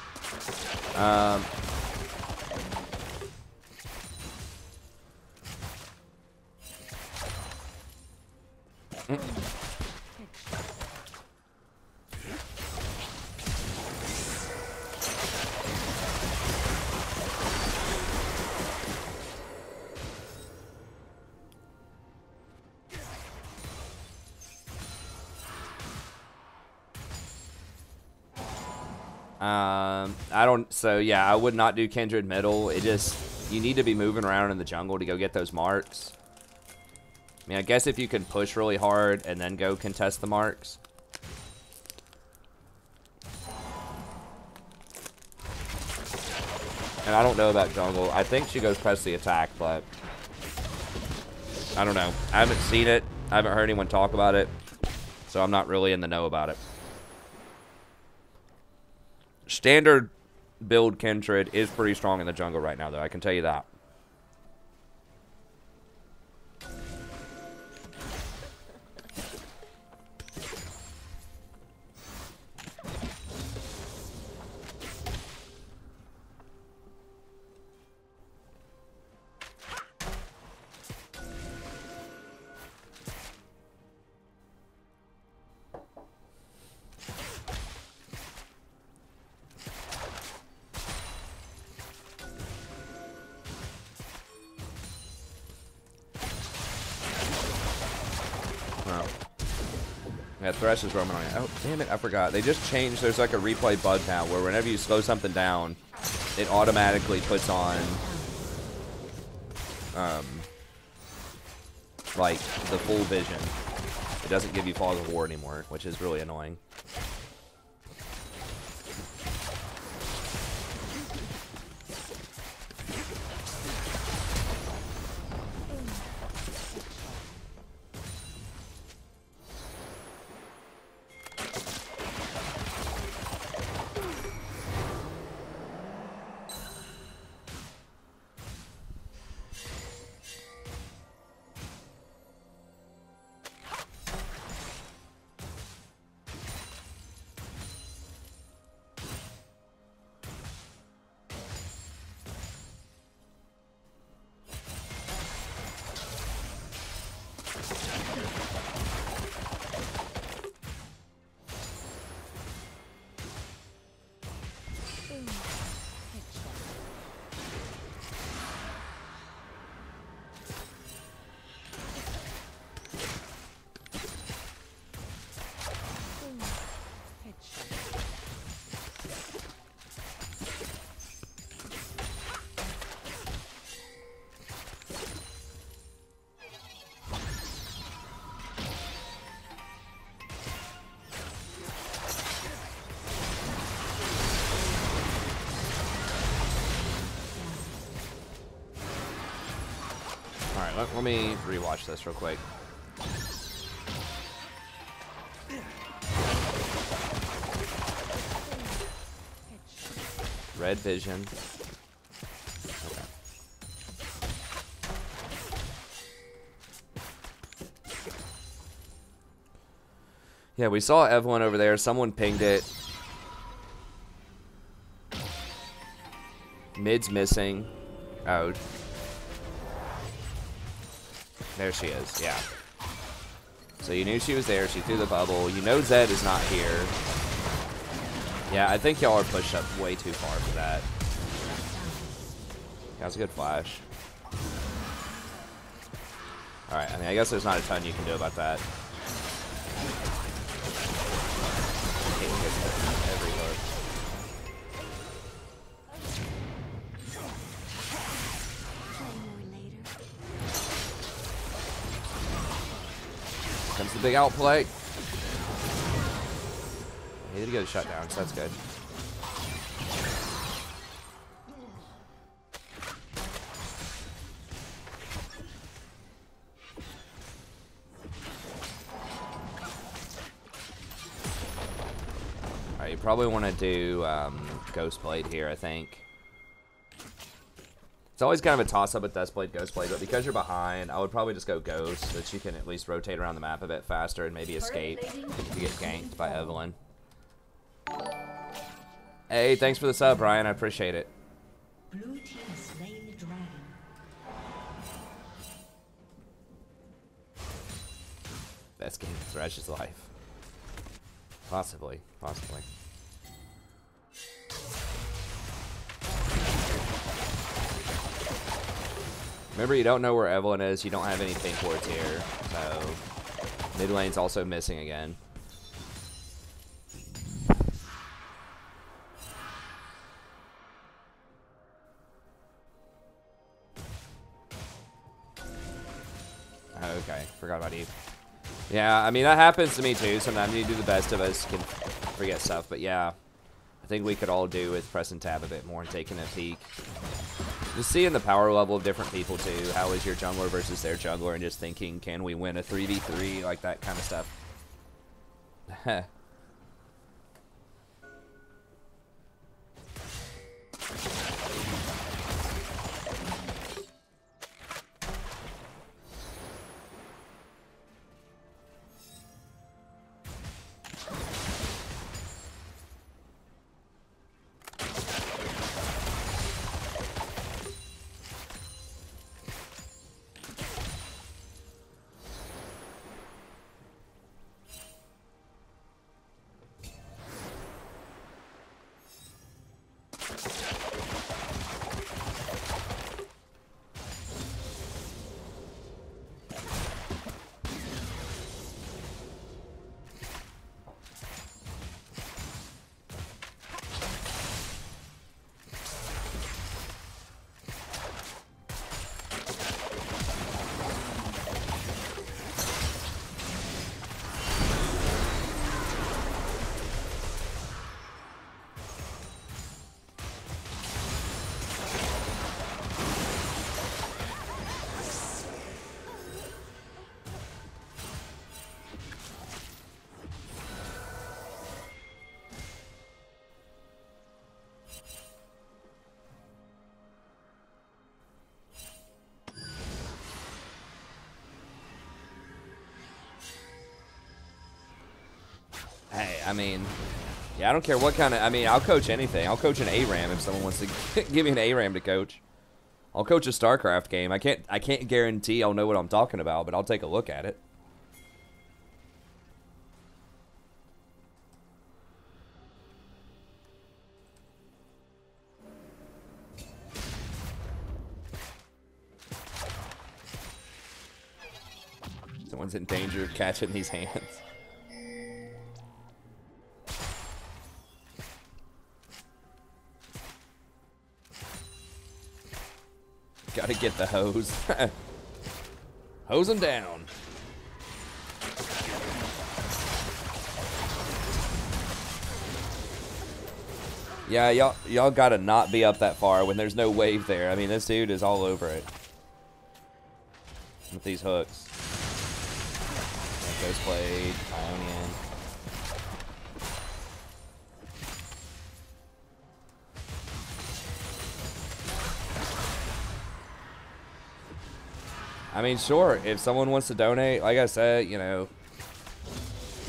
So yeah, I would not do Kindred middle. It just, you need to be moving around in the jungle to go get those marks. I mean, I guess if you can push really hard and then go contest the marks. And I don't know about jungle. I think she goes press the attack, but I don't know. I haven't seen it. I haven't heard anyone talk about it, so I'm not really in the know about it. Standard build Kindred is pretty strong in the jungle right now, though. I can tell you that. Yeah, Thresh is roaming on it. Oh, damn it, I forgot. They just changed, there's like a replay bug now where whenever you slow something down, it automatically puts on, like, the full vision. It doesn't give you Fog of War anymore, which is really annoying. Alright, let me rewatch this real quick. Red vision. Okay. Yeah, we saw Evelyn over there. Someone pinged it. Mid's missing. Oh. There she is, yeah. So you knew she was there. She threw the bubble. You know Zed is not here. Yeah, I think y'all are pushed up way too far for that. That was a good flash. Alright, I mean, I guess there's not a ton you can do about that. Every hook. Comes the big outplay. He did get a shutdown, so that's good. Alright, you probably want to do Ghost Blade here, I think. It's always kind of a toss-up with Death Blade, Ghost Blade, but because you're behind, I would probably just go Ghost, so that you can at least rotate around the map a bit faster and maybe escape if you get ganked by Evelyn. Hey, thanks for the sub, Brian. I appreciate it. Blue team slain the dragon. Best game of Thresh's life. Possibly. Possibly. Remember, you don't know where Evelyn is. You don't have any pink wards here. So, mid lane's also missing again. Okay, forgot about Eve. Yeah, I mean, that happens to me too. Sometimes you do the best of us, can forget stuff. But yeah, I think we could all do with pressing tab a bit more and taking a peek. Just seeing the power level of different people too. How is your jungler versus their jungler? And just thinking, can we win a 3v3? Like that kind of stuff. Hey, I mean, yeah, I don't care what kind of, I mean, I'll coach anything. I'll coach an ARAM if someone wants to give me an ARAM to coach. I'll coach a StarCraft game. I can't guarantee I'll know what I'm talking about, but I'll take a look at it. Someone's in danger of catching these hands. Gotta get the hose. Hose them down. Yeah, y'all gotta not be up that far when there's no wave there. I mean, this dude is all over it. with these hooks. Ghost Blade, Ionian. I mean, sure, if someone wants to donate, like I said, you know,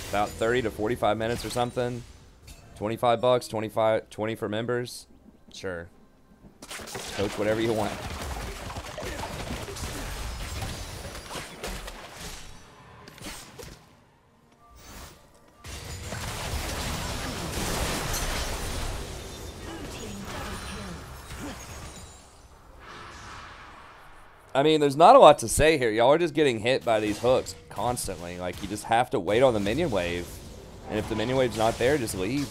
about 30 to 45 minutes or something, 25 bucks, 20 for members, sure. Coach whatever you want. I mean, there's not a lot to say here. Y'all are just getting hit by these hooks constantly. Like, you just have to wait on the minion wave. And if the minion wave's not there, just leave.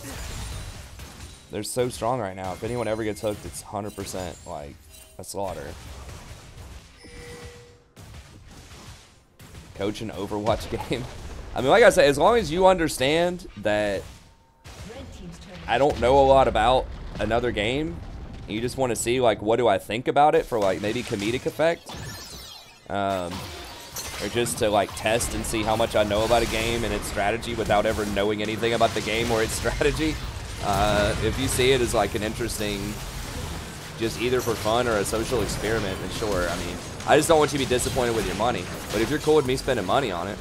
They're so strong right now. If anyone ever gets hooked, it's 100% like a slaughter. Coach an Overwatch game. I mean, like I said, as long as you understand that I don't know a lot about another game, you just want to see, like, what do I think about it for, like, maybe comedic effect? Or just to, like, test and see how much I know about a game and its strategy without ever knowing anything about the game or its strategy. If you see it as, like, an interesting, just either for fun or a social experiment, then sure. I mean, I just don't want you to be disappointed with your money. But if you're cool with me spending money on it,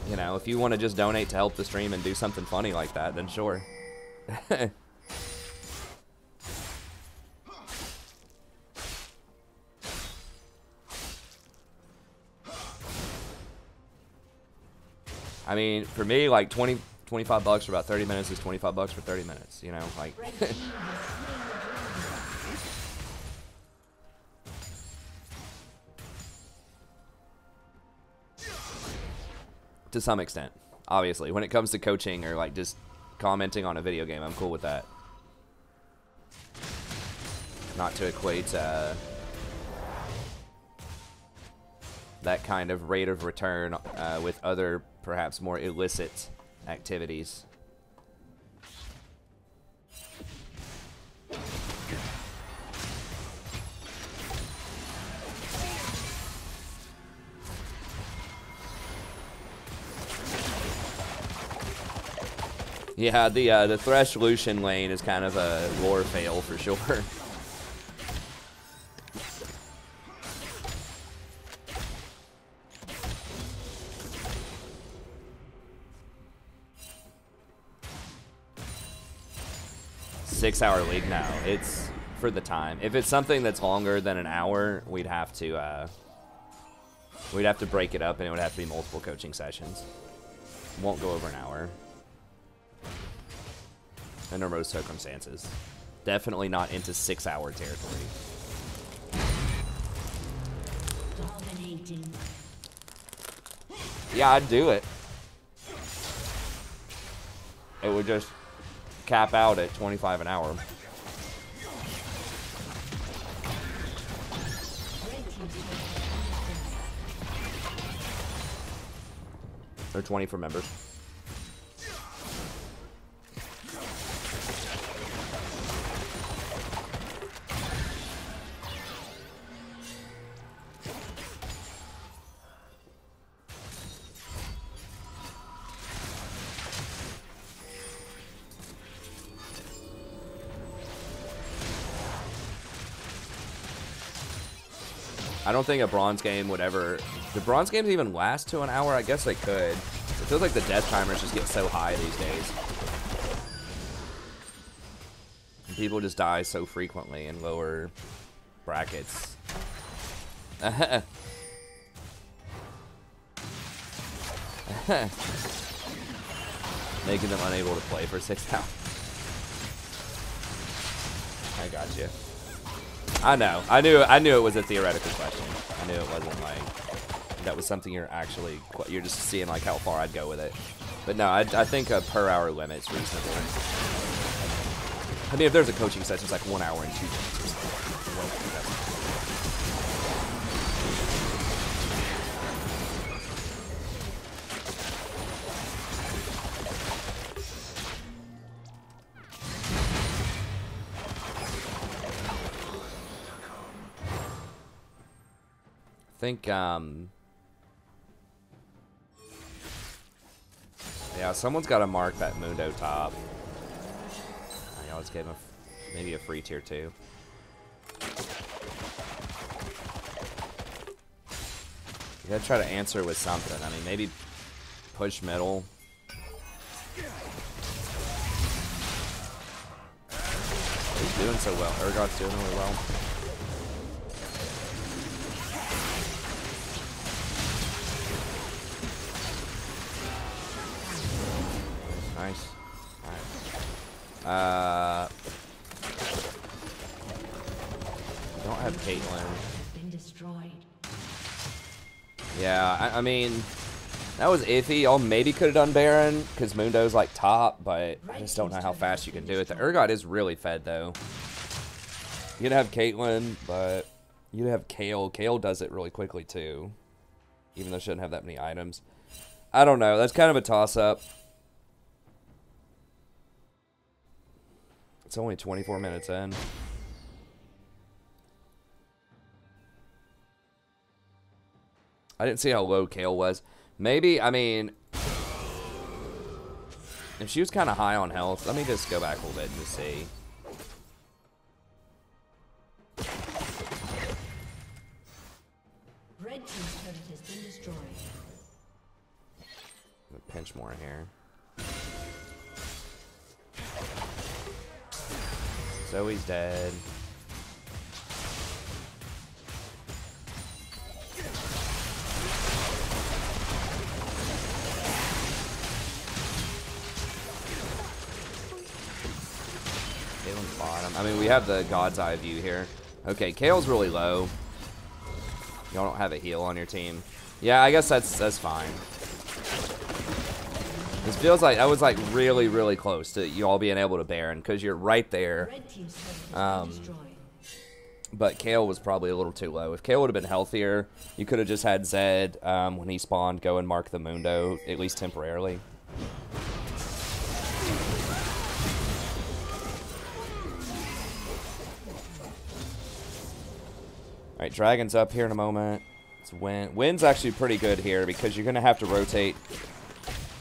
you know, if you want to just donate to help the stream and do something funny like that, then sure. I mean, for me, like 25 bucks for about 30 minutes is 25 bucks for 30 minutes, you know, like. To some extent, obviously. When it comes to coaching or like just commenting on a video game, I'm cool with that. Not to equate that kind of rate of return with other, perhaps more illicit activities. Yeah, the Thresh Lucian lane is kind of a lore fail for sure. Six-hour league now. It's for the time. If it's something that's longer than an hour, we'd have to break it up, and it would have to be multiple coaching sessions. Won't go over an hour. Under most circumstances. Definitely not into 6-hour territory. Dominating. Yeah, I'd do it. It would just cap out at 25 an hour. Or 20 for members. I don't think a bronze game would ever... Do bronze games even last to an hour? I guess they could. It feels like the death timers just get so high these days. And people just die so frequently in lower brackets. Making them unable to play for 6 hours. I got you. I know. I knew it was a theoretical question. I knew it wasn't like that was something you're just seeing like how far I'd go with it. But no, I think a per hour limit's reasonable. I mean, if there's a coaching session, it's like 1 hour and 2 minutes or something. think, yeah, someone's got to mark that Mundo top. I always give him maybe a free tier 2. You gotta try to answer with something. I mean, maybe push middle. He's doing so well. Urgot's doing really well. Nice. Alright. Don't have Caitlyn. Been destroyed. Yeah, I mean, that was iffy. Y'all maybe could have done Baron, because Mundo's like top, but I just don't know how fast you can do it. The Urgot is really fed, though. You could have Caitlyn, but you could have Kale. Kale does it really quickly, too. Even though she doesn't have that many items. I don't know. That's kind of a toss-up. It's only 24 minutes in. I didn't see how low Kale was. Maybe, I mean, if she was kind of high on health, let me just go back a little bit and just see. Red team's turret has been destroyed. I'm gonna pinch more here. Zoe's dead. Kalen's bottom. I mean, we have the God's Eye view here. Okay, Kale's really low. Y'all don't have a heal on your team. Yeah, I guess that's fine. This feels like I was like really, really close to you all being able to Baron because you're right there. But Kale was probably a little too low. If Kale would have been healthier, you could have just had Zed when he spawned go and mark the Mundo, at least temporarily. Alright, Dragon's up here in a moment. It's Win. Win's actually pretty good here because you're going to have to rotate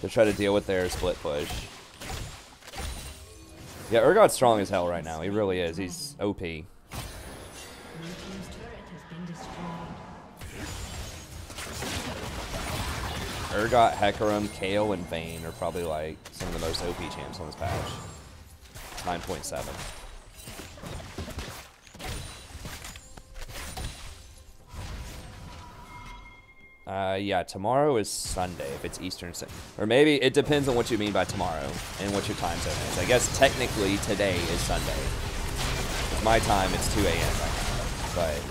to try to deal with their split push. Yeah, Urgot's strong as hell right now. He really is. He's OP. Urgot, Hecarim, Kale, and Vayne are probably like some of the most OP champs on this patch. 9.7. Yeah, tomorrow is Sunday if it's Eastern. Or maybe it depends on what you mean by tomorrow and what your time zone is. I guess technically today is Sunday. With my time, it's 2 a.m. right now. But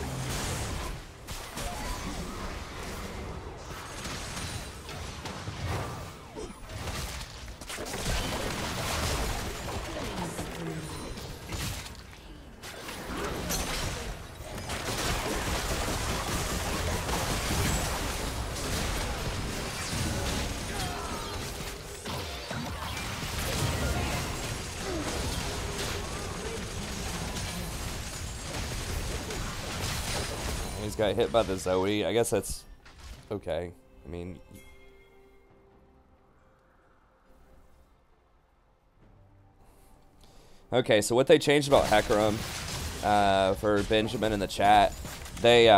got hit by the Zoe. I guess that's okay. I mean, okay, so what they changed about Hecarim for Benjamin in the chat, they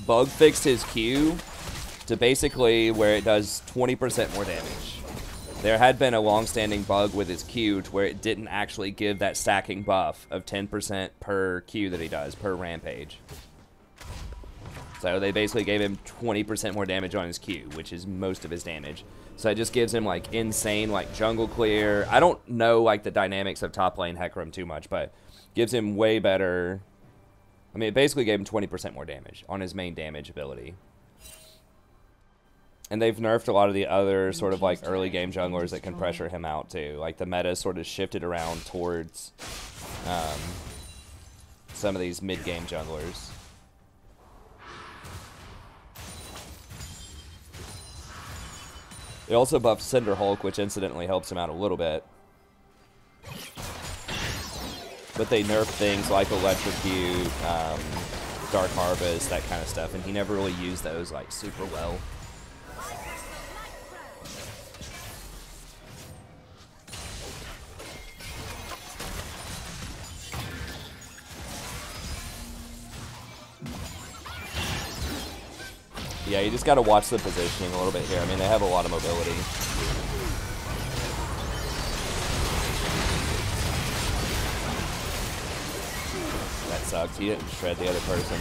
bug fixed his Q to basically where it does 20% more damage. There had been a long-standing bug with his Q to where it didn't actually give that stacking buff of 10% per Q that he does, per rampage. So they basically gave him 20% more damage on his Q, which is most of his damage. So it just gives him like insane like jungle clear. I don't know like the dynamics of top lane Hecarim too much, but gives him way better. I mean, it basically gave him 20% more damage on his main damage ability. And they've nerfed a lot of the other sort of like early game junglers that can pressure him out too. Like the meta sort of shifted around towards some of these mid game junglers. It also buffed Cinder Hulk, which incidentally helps him out a little bit. But they nerfed things like Electrocute, Dark Harvest, that kind of stuff, and he never really used those like super well. Yeah, you just got to watch the positioning a little bit here. I mean, they have a lot of mobility. That sucks. He didn't shred the other person.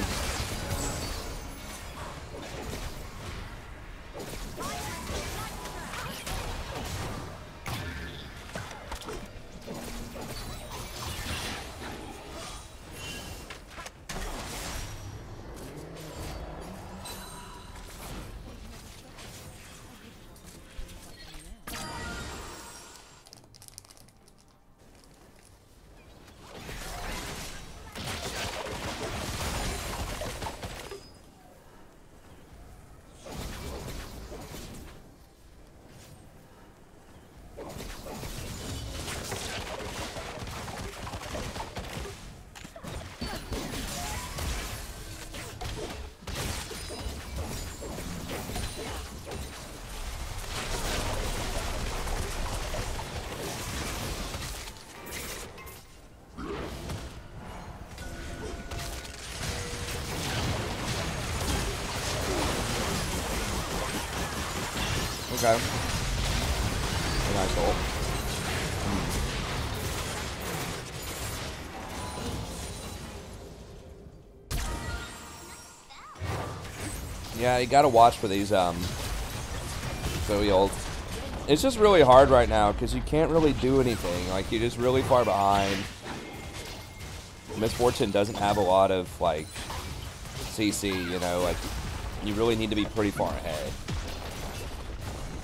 Okay. Nice ult. Yeah, you gotta watch for these Zoe ults. It's just really hard right now because you can't really do anything. Like, you're just really far behind. Misfortune doesn't have a lot of like CC, you know, like you really need to be pretty far ahead.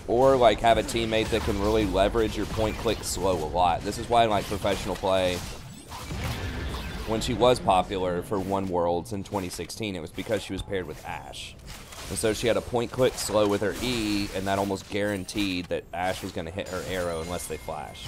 Or like have a teammate that can really leverage your point click slow a lot. This is why in like professional play, when she was popular for One Worlds in 2016, it was because she was paired with Ashe. And so she had a point click slow with her E, and that almost guaranteed that Ashe was going to hit her arrow unless they flash.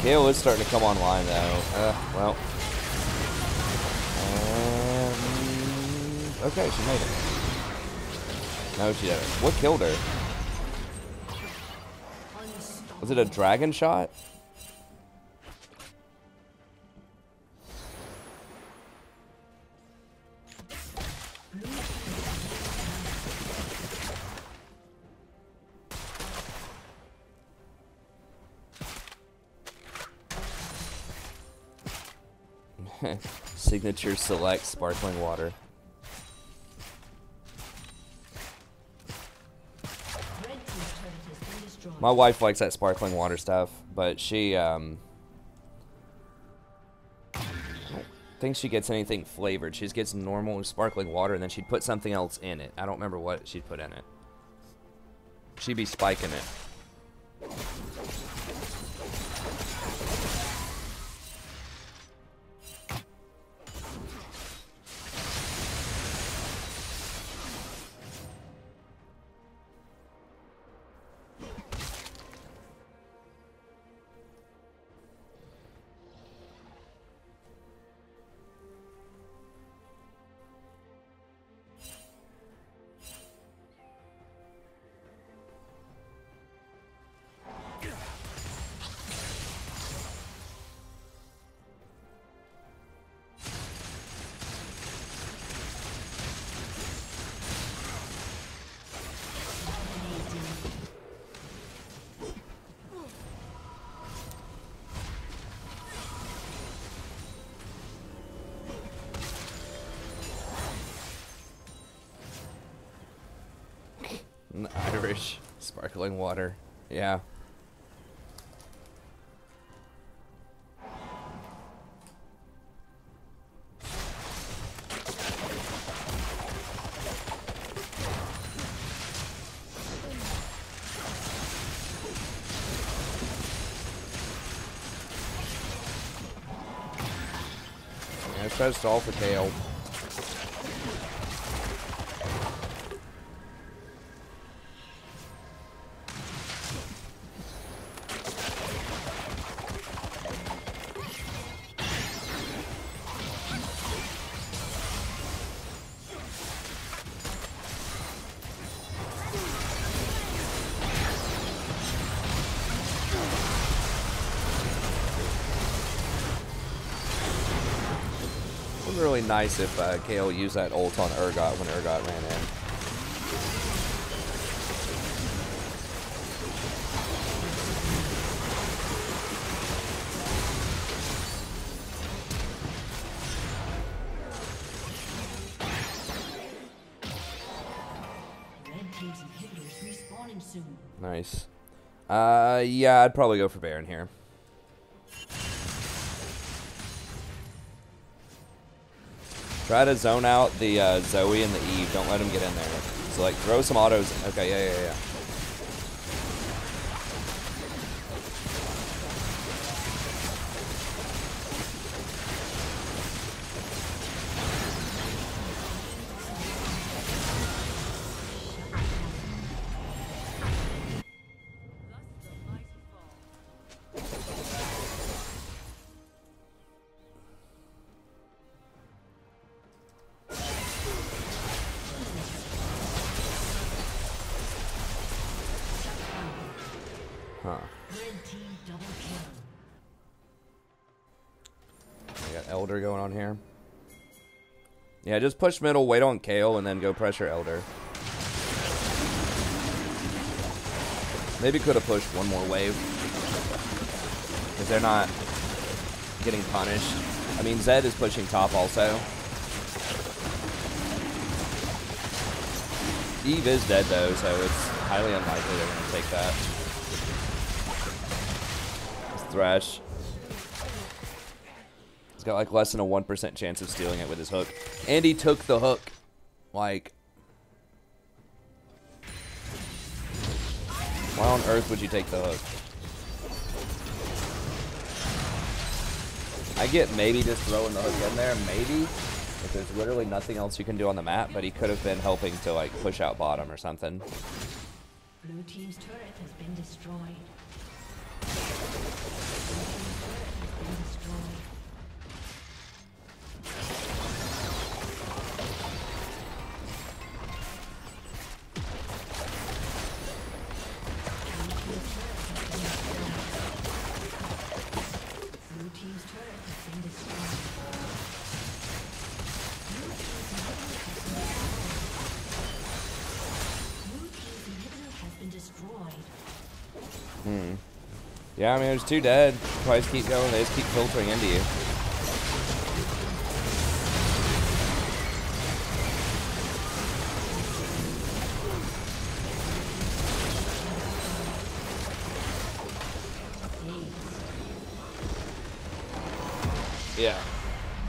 Kill is starting to come online though. Well. Okay, she made it. No, she didn't. What killed her? Was it a dragon shot? Signature select sparkling water. My wife likes that sparkling water stuff, but she I don't think she gets anything flavored. She just gets normal sparkling water, and then she'd put something else in it. I don't remember what she'd put in it. She'd be spiking it. An Irish sparkling water. Yeah. Let's try to stall for Kale. Really nice if Kale used that ult on Urgot when Urgot ran in. Red team's inhibitors respawning soon. Nice. Yeah, I'd probably go for Baron here. Try to zone out the Zoe and the Eve. Don't let him get in there. So, like, throw some autos. Okay, yeah. Huh. Red team double kill. We got Elder going on here. Yeah, just push middle, wait on Kale, and then go pressure Elder. Maybe could have pushed one more wave. Because they're not getting punished. I mean, Zed is pushing top also. Eve is dead though, so it's highly unlikely they're going to take that. Thresh. He's got like less than a 1% chance of stealing it with his hook. And he took the hook. Like, why on earth would you take the hook? I get maybe just throwing the hook in there, maybe. If there's literally nothing else you can do on the map, but he could have been helping to like push out bottom or something. Blue team's turret has been destroyed. Yeah, I mean, there's two dead. Probably just keep going. They just keep filtering into you. Yeah.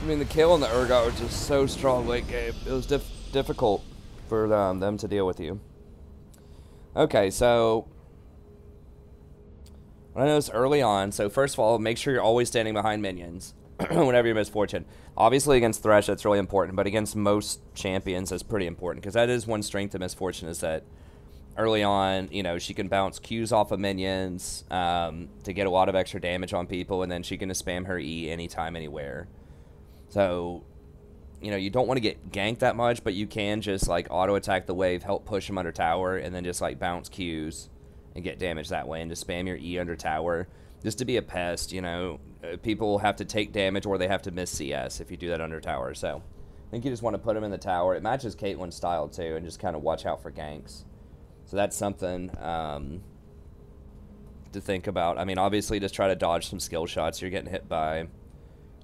I mean, the kill and the Urgot were just so strong late game. It was difficult for them to deal with you. Okay, so I noticed early on, so first of all, make sure you're always standing behind minions whenever you miss fortune. Obviously against Thresh, that's really important, but against most champions, that's pretty important, because that is one strength of Miss Fortune, is that early on, you know, she can bounce Qs off of minions to get a lot of extra damage on people, and then she can just spam her E anytime, anywhere. So, you know, you don't want to get ganked that much, but you can just, like, auto-attack the wave, help push them under tower, and then just, like, bounce Qs and get damage that way, and just spam your E under tower, just to be a pest. You know, people have to take damage or they have to miss CS if you do that under tower. So I think you just want to put them in the tower. It matches Caitlyn's style too, and just kind of watch out for ganks. So that's something to think about. I mean, obviously just try to dodge some skill shots. You're getting hit by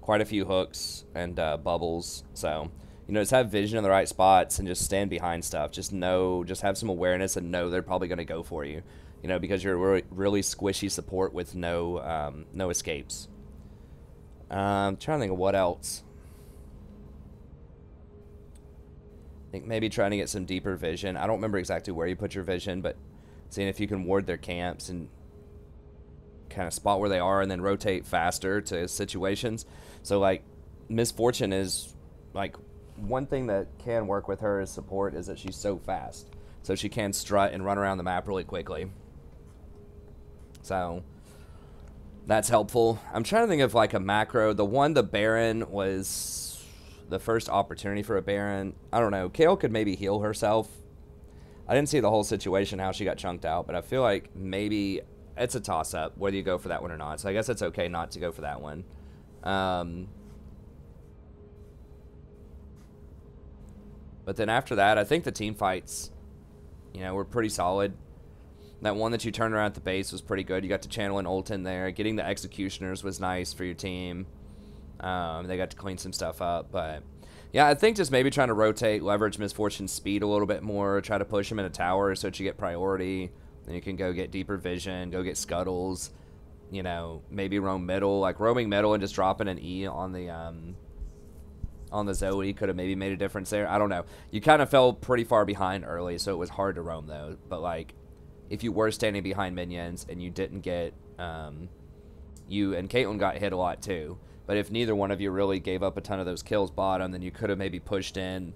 quite a few hooks and bubbles, so You know, just have vision in the right spots and just stand behind stuff. Just have some awareness and know they're probably going to go for you. You know, because you're really squishy support with no escapes. I'm trying to think of what else. I think maybe trying to get some deeper vision. I don't remember exactly where you put your vision, but seeing if you can ward their camps and kind of spot where they are and then rotate faster to situations. So, like, Misfortune is, like, one thing that can work with her as support is that she's so fast. So she can strut and run around the map really quickly. So that's helpful. I'm trying to think of, like, a macro. The Baron was the first opportunity for a Baron. I don't know. Kayle could maybe heal herself. I didn't see the whole situation, how she got chunked out, but I feel like maybe it's a toss-up whether you go for that one or not. So I guess it's okay not to go for that one. But then after that, I think the team fights, you know, were pretty solid. That one that you turned around at the base was pretty good. You got to channel an ult in there. Getting the Executioners was nice for your team. They got to clean some stuff up. But, yeah, I think just maybe trying to rotate, leverage Misfortune's speed a little bit more, try to push him in a tower so that you get priority. Then you can go get deeper vision, go get scuttles. You know, maybe roam middle. Like, roaming middle and just dropping an E on the Zoe could have maybe made a difference there. I don't know. You kind of fell pretty far behind early, so it was hard to roam, though. But, like, if you were standing behind minions and you didn't get, you and Caitlyn got hit a lot too. But if neither one of you really gave up a ton of those kills bottom, then you could have maybe pushed in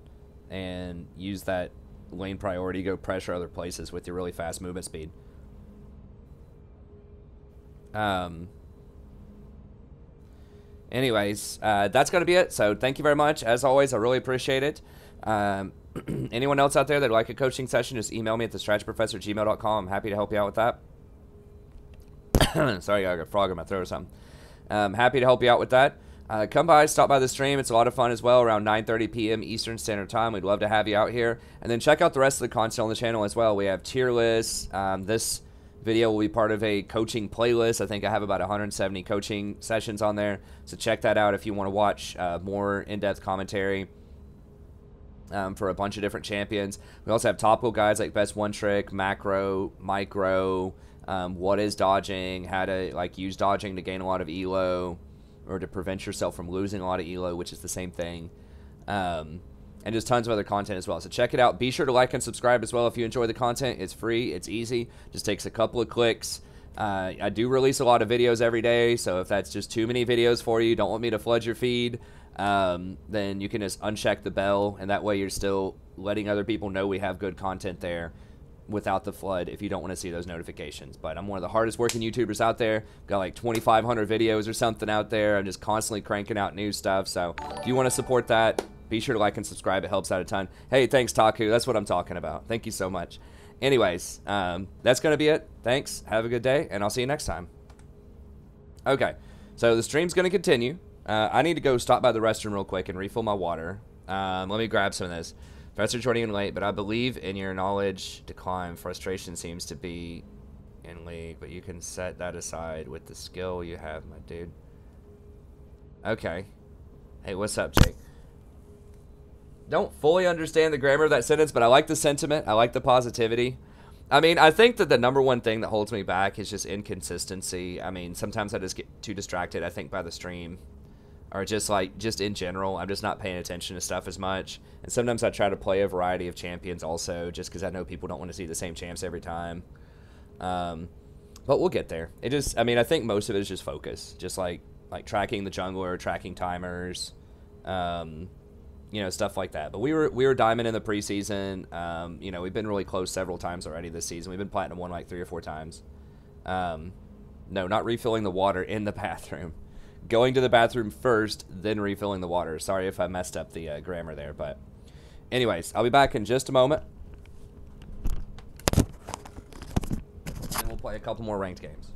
and used that lane priority, go pressure other places with your really fast movement speed. Anyways, that's going to be it. So thank you very much. As always, I really appreciate it. Anyone else out there that'd like a coaching session, just email me at thestrategyprofessor@gmail.com. I'm happy to help you out with that. Sorry, I got a frog in my throat or something. Happy to help you out with that. Come by, stop by the stream. It's a lot of fun as well, around 9:30 p.m. Eastern Standard Time. We'd love to have you out here. And then check out the rest of the content on the channel as well. We have tier lists. This video will be part of a coaching playlist. I think I have about 170 coaching sessions on there. So check that out if you want to watch more in-depth commentary for a bunch of different champions. We also have topical guides like best one trick, macro, micro, what is dodging, how to like use dodging to gain a lot of elo or to prevent yourself from losing a lot of elo, which is the same thing. And just tons of other content as well. So check it out. Be sure to like and subscribe as well if you enjoy the content. It's free. It's easy. Just takes a couple of clicks. I do release a lot of videos every day, so if that's just too many videos for you, don't want me to flood your feed, then you can just uncheck the bell, and that way you're still letting other people know we have good content there without the flood if you don't want to see those notifications. But I'm one of the hardest working YouTubers out there. Got like 2,500 videos or something out there. I'm just constantly cranking out new stuff. So if you want to support that, be sure to like and subscribe. It helps out a ton. Hey, thanks, Taku. That's what I'm talking about. Thank you so much. Anyways, that's going to be it. Thanks. Have a good day, and I'll see you next time. Okay, so the stream's going to continue. I need to go stop by the restroom real quick and refill my water. Let me grab some of this. Professor joining in late, but I believe in your knowledge decline. Frustration seems to be in league, but you can set that aside with the skill you have, my dude. Okay. Hey, what's up, Jake? Don't fully understand the grammar of that sentence, but I like the sentiment. I like the positivity. I mean, I think that the number one thing that holds me back is just inconsistency. I mean, sometimes I just get too distracted, I think, by the stream. Or just in general, I'm just not paying attention to stuff as much. And sometimes I try to play a variety of champions also, just because I know people don't want to see the same champs every time. But we'll get there. It just, I mean, I think most of it is just focus. Just like tracking the jungler, tracking timers, you know, stuff like that. But we were diamond in the preseason. You know, we've been really close several times already this season. We've been platinum 1 like 3 or 4 times. No, not refilling the water in the bathroom. Going to the bathroom first, then refilling the water. Sorry if I messed up the grammar there, but anyways, I'll be back in just a moment. And we'll play a couple more ranked games.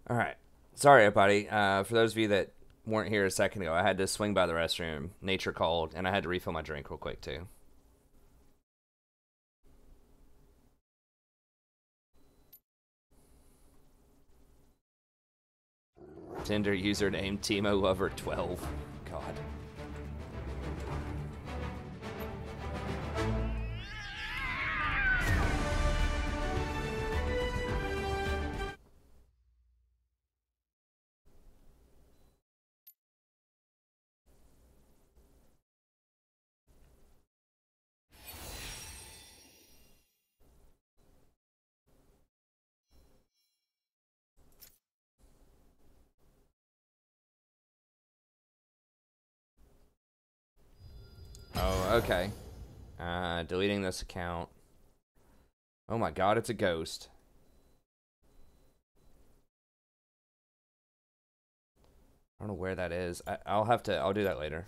All right. Sorry, everybody. For those of you that weren't here a second ago, I had to swing by the restroom. Nature called, and I had to refill my drink real quick, too. Tinder username Timo Lover 12. God. Oh, okay. Deleting this account. Oh my god, it's a ghost. I don't know where that is. I'll do that later.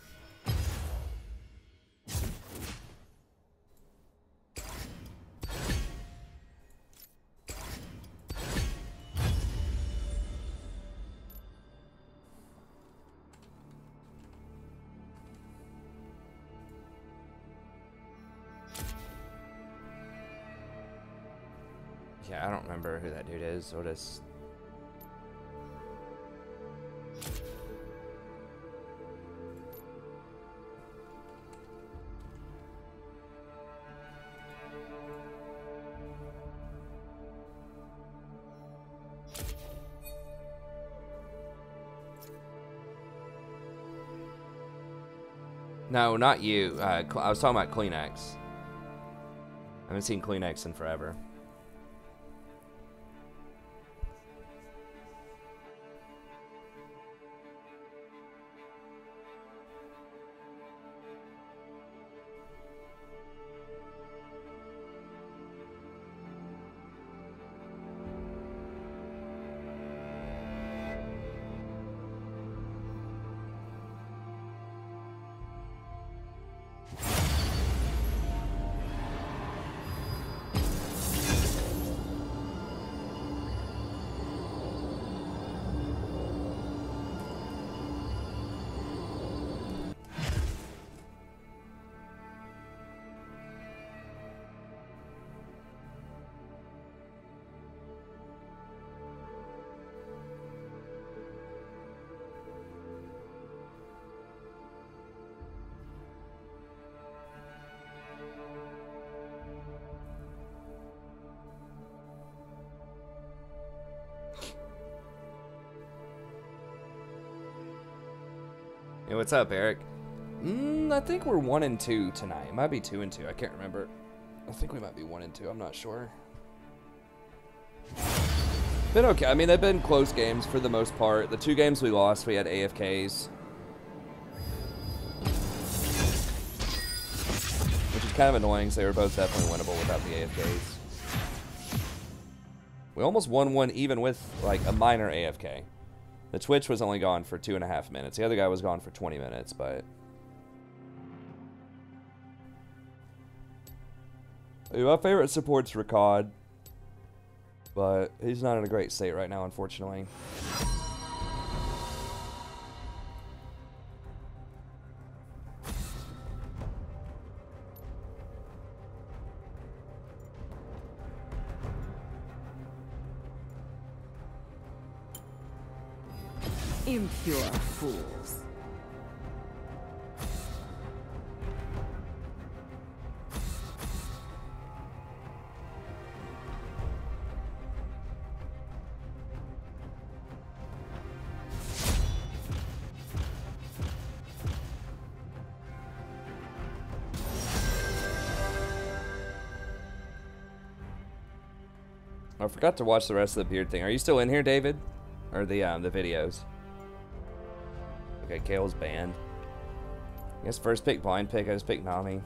Yeah, I don't remember who that dude is. Otis. No, not you. I was talking about Kleenex. I haven't seen Kleenex in forever. Hey, what's up, Eric? I think we're 1-2 tonight. It might be 2-2. I can't remember. I think we might be 1-2. I'm not sure. Been okay. I mean, they've been close games for the most part. The 2 games we lost, we had AFKs. Which is kind of annoying because they were both definitely winnable without the AFKs. We almost won one even with, like, a minor AFK. The Twitch was only gone for 2.5 minutes. The other guy was gone for 20 minutes, but... My favorite support's Ricard. But he's not in a great state right now, unfortunately. Impure fools. I forgot to watch the rest of the beard thing. Are you still in here, David? Or the videos? Okay, Kale's banned. I guess first pick, blind pick. I just picked Nami.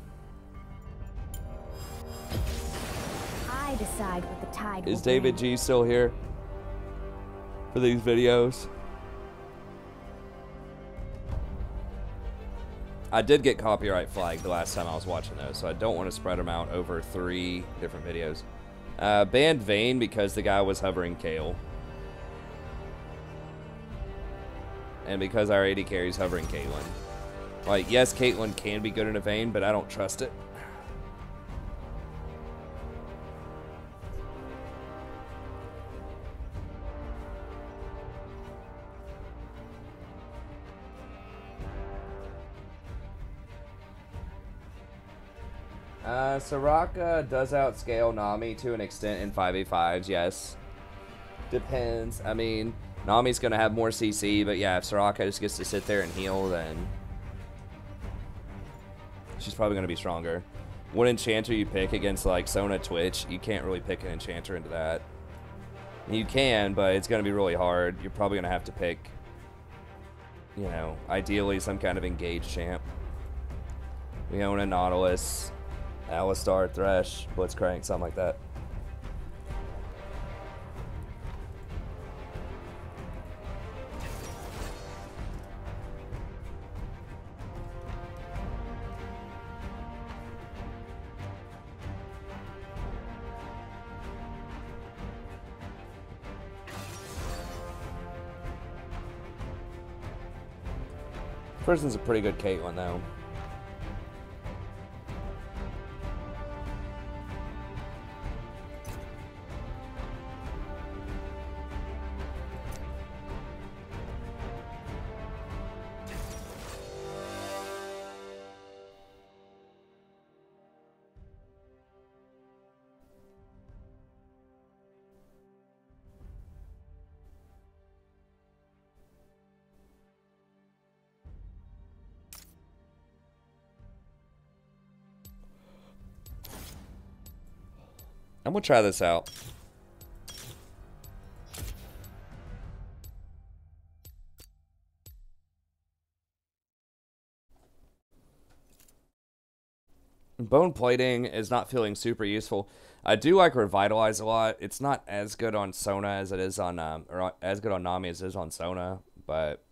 I decide what the tide Is will David bring. G still here for these videos? I did get copyright flagged the last time I was watching those, so I don't want to spread them out over 3 different videos. Banned Vayne because the guy was hovering Kale. and because our AD carries hovering Caitlyn. Like, yes, Caitlyn can be good in a Vayne, but I don't trust it. Soraka does outscale Nami to an extent in 5v5s, yes. Depends. I mean, Nami's going to have more CC, but yeah, if Soraka just gets to sit there and heal, then she's probably going to be stronger. What enchanter you pick against, like, Sona Twitch, you can't really pick an enchanter into that. You can, but it's going to be really hard. You're probably going to have to pick, you know, ideally some kind of engaged champ. We own a Nautilus, Alistar, Thresh, Blitzcrank, something like that. This person's a pretty good Caitlyn, though. I'm gonna try this out. Bone plating is not feeling super useful. I do like Revitalize a lot. It's not as good on Sona as it is on, or as good on Nami as it is on Sona, but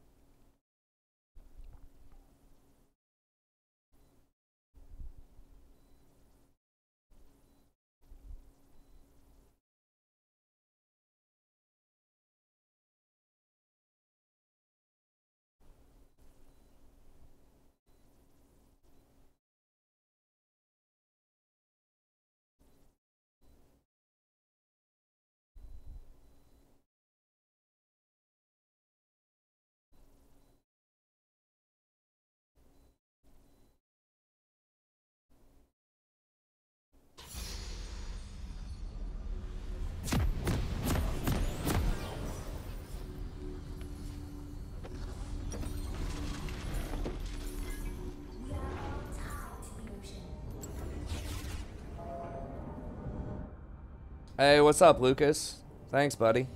hey, what's up, Lucas? Thanks, buddy.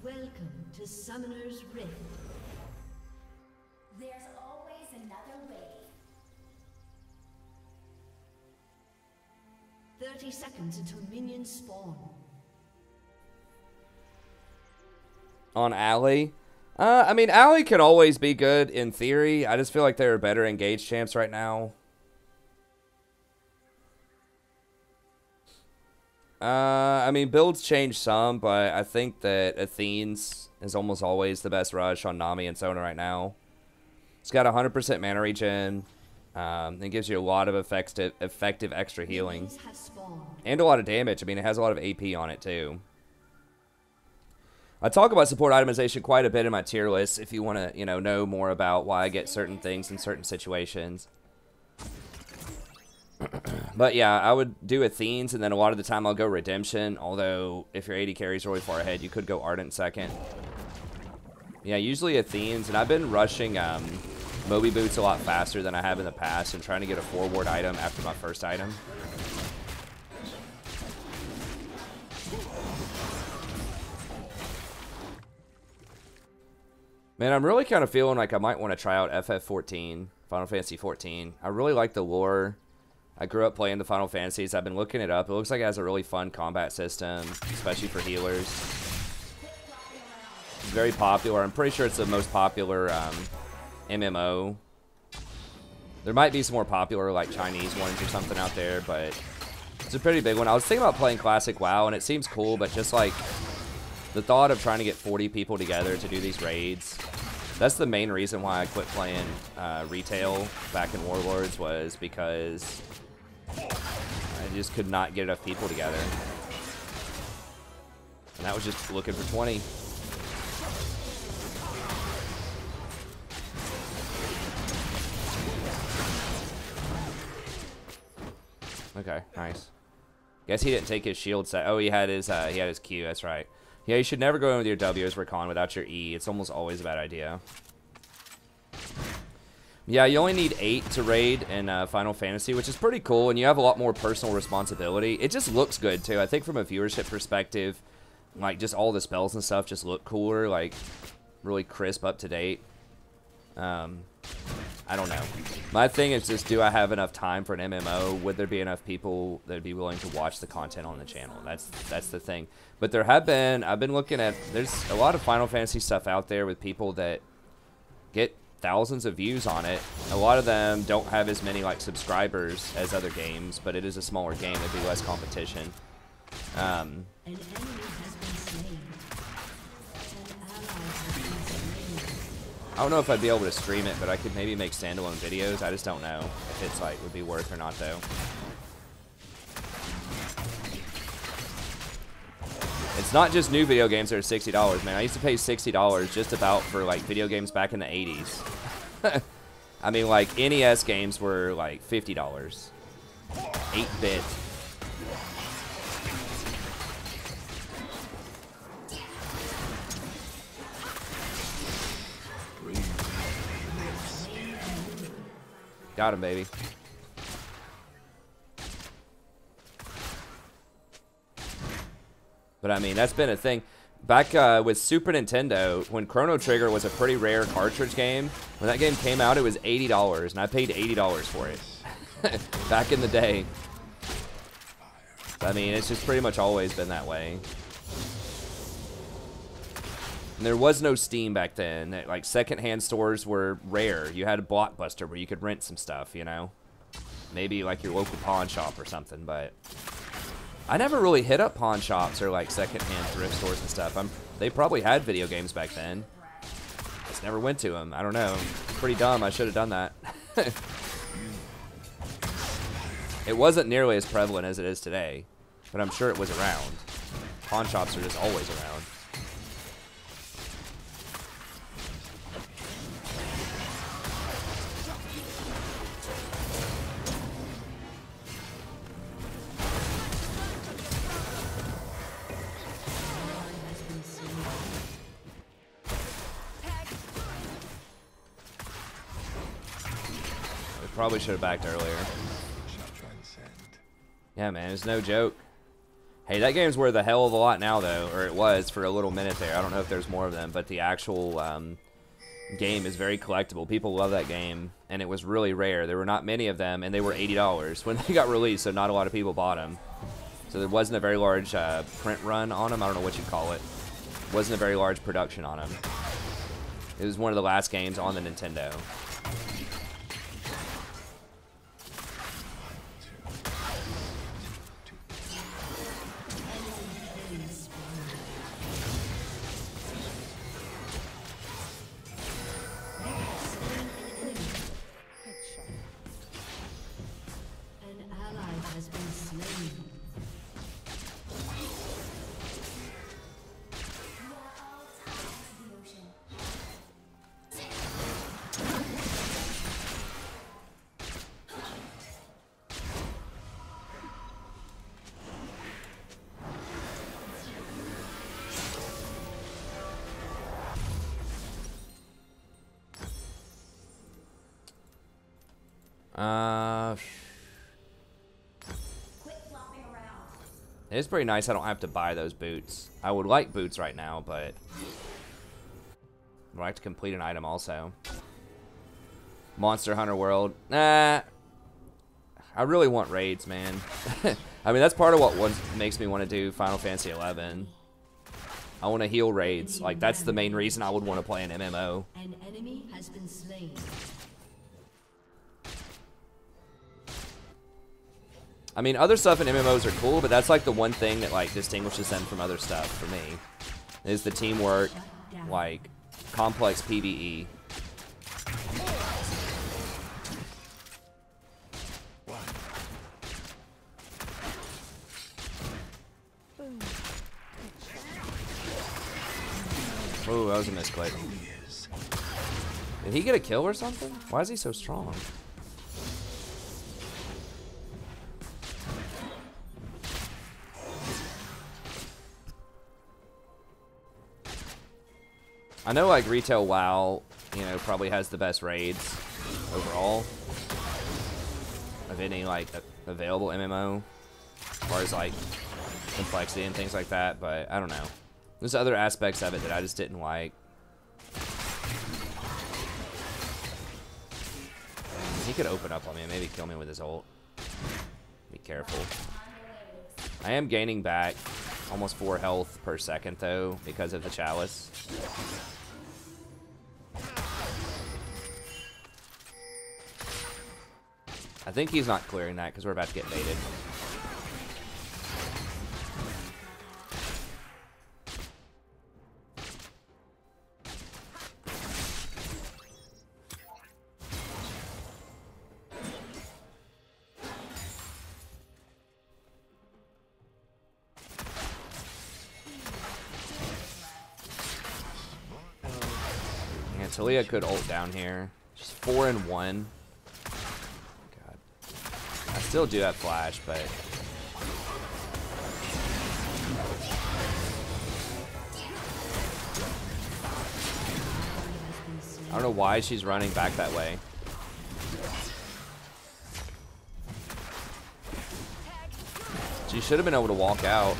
Welcome to Summoner's Rift. There's always another way. 30 seconds until minions spawn. On Alley? I mean, Alley can always be good in theory. I just feel like there are better engaged champs right now. I mean, builds change some, but I think that Athene's is almost always the best rush on Nami and Sona right now. It's got 100% mana regen. It gives you a lot of effective extra healing. And a lot of damage. I mean, it has a lot of AP on it, too. I talk about support itemization quite a bit in my tier list if you want to, you know more about why I get certain things in certain situations. But yeah, I would do Athene's, and then a lot of the time I'll go Redemption, although if your AD carries really far ahead, you could go Ardent second. Yeah, usually Athene's, and I've been rushing Moby Boots a lot faster than I have in the past and trying to get a forward item after my first item. Man, I'm really kind of feeling like I might want to try out FF14, Final Fantasy 14. I really like the lore. I grew up playing the Final Fantasies. I've been looking it up. It looks like it has a really fun combat system, especially for healers. It's very popular. I'm pretty sure it's the most popular MMO. There might be some more popular, like, Chinese ones or something out there, but It's a pretty big one. I was thinking about playing Classic WoW, and it seems cool, but just like the thought of trying to get 40 people together to do these raids, that's the main reason why I quit playing retail back in Warlords, was because I just could not get enough people together. And that was just looking for 20. Okay, nice. Guess he didn't take his shield set. Oh, he had his Q, that's right. Yeah, you should never go in with your W as Recon without your E. It's almost always a bad idea. Yeah, you only need 8 to raid in Final Fantasy, which is pretty cool, and you have a lot more personal responsibility. It just looks good, too. I think from a viewership perspective, like, just all the spells and stuff just look cooler, like, really crisp, up to date. I don't know. My thing is just, do I have enough time for an MMO? Would there be enough people that would be willing to watch the content on the channel? That's the thing. But there have been, I've been looking at, there's a lot of Final Fantasy stuff out there with people that get thousands of views on it. A lot of them don't have as many like subscribers as other games, but it is a smaller game. It'd be less competition. An enemy has been slain. An ally has been slain. I don't know if I'd be able to stream it, but I could maybe make standalone videos. I just don't know if it's like would be worth or not though. It's not just new video games that are $60, man. I used to pay $60 just about for like video games back in the 80s. I mean, like NES games were like $50. 8-bit. Got him, baby. But I mean, that's been a thing. Back with Super Nintendo, when Chrono Trigger was a pretty rare cartridge game, when that game came out, it was $80, and I paid $80 for it. Back in the day. I mean, it's just pretty much always been that way. And there was no Steam back then. Like, secondhand stores were rare. You had a Blockbuster where you could rent some stuff, you know? Maybe like your local pawn shop or something, but I never really hit up pawn shops or like secondhand thrift stores and stuff. They probably had video games back then. Just never went to them. I don't know. Pretty dumb. I should have done that. It wasn't nearly as prevalent as it is today, but I'm sure it was around. Pawn shops are just always around. Probably should have backed earlier. Yeah, man, it's no joke. Hey, that game's worth a hell of a lot now, though, or it was for a little minute there. I don't know if there's more of them, but the actual game is very collectible. People love that game, and it was really rare. There were not many of them, and they were $80 when they got released, so not a lot of people bought them. So there wasn't a very large print run on them. I don't know what you'd call it. Wasn't a very large production on them. It was one of the last games on the Nintendo. It's pretty nice I don't have to buy those boots. I would like boots right now, but I'd like to complete an item also. Monster Hunter World. Nah. I really want raids, man. I mean, that's part of what makes me want to do Final Fantasy 11. I want to heal raids. Like, that's the main reason I would want to play an MMO. An enemy has been slain. I mean, other stuff in MMOs are cool, but that's like the one thing that like distinguishes them from other stuff for me, is the teamwork, like complex PvE. Oh, that was a misclick. Did he get a kill or something? Why is he so strong? I know like retail WoW, you know, probably has the best raids overall of any like available MMO, as far as like complexity and things like that, but I don't know. There's other aspects of it that I just didn't like. He could open up on me and maybe kill me with his ult. Be careful. I am gaining back almost 4 health per second though because of the chalice. I think he's not clearing that because we're about to get baited. Yeah, Talia could ult down here. She's 4 and 1. I still do have flash, but I don't know why she's running back that way. She should have been able to walk out.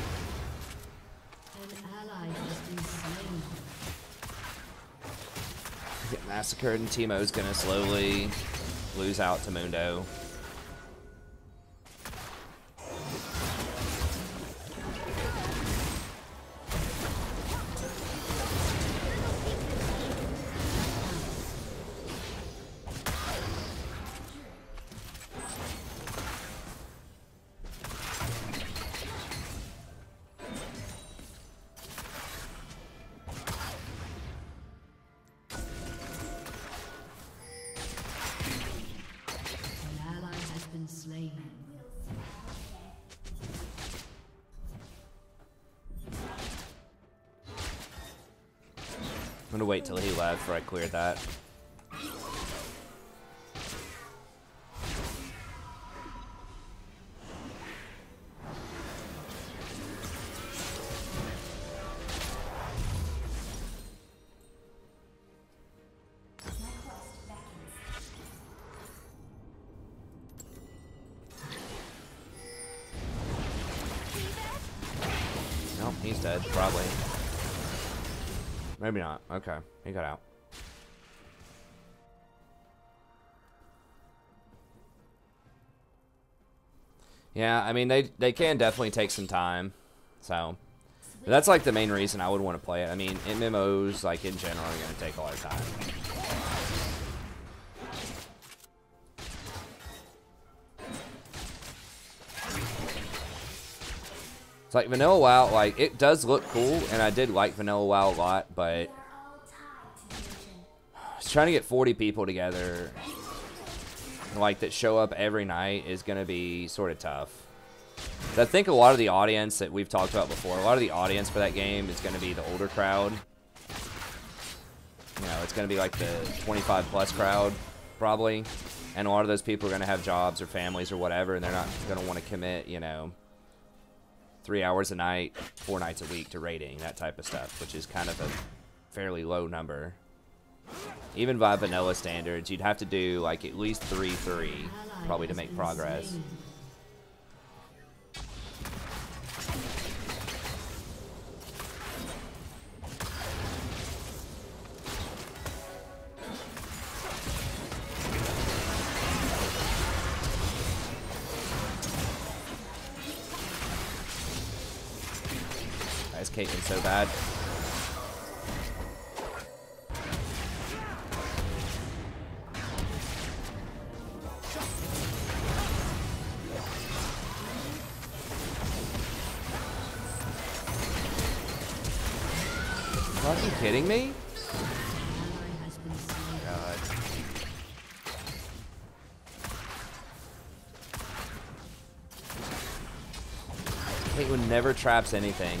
Get massacred, and Teemo's gonna slowly lose out to Mundo. I'm gonna wait till he left before I cleared that. Nope, he's dead, probably. Maybe not. Okay, he got out. Yeah, I mean, they can definitely take some time. So, that's like the main reason I would want to play it. I mean, MMOs, like in general, are going to take a lot of time. It's like Vanilla WoW, like, it does look cool, and I did like Vanilla WoW a lot, but just trying to get 40 people together, like, that show up every night is going to be sort of tough. I think a lot of the audience that we've talked about before, a lot of the audience for that game is going to be the older crowd. You know, it's going to be like the 25 plus crowd, probably. And a lot of those people are going to have jobs or families or whatever, and they're not going to want to commit, you know, 3 hours a night, 4 nights a week to raiding, that type of stuff, which is kind of a fairly low number. Even by vanilla standards, you'd have to do like at least 3-3 probably to make progress. Is Caitlyn so bad? fucking kidding me? God. Caitlyn never traps anything.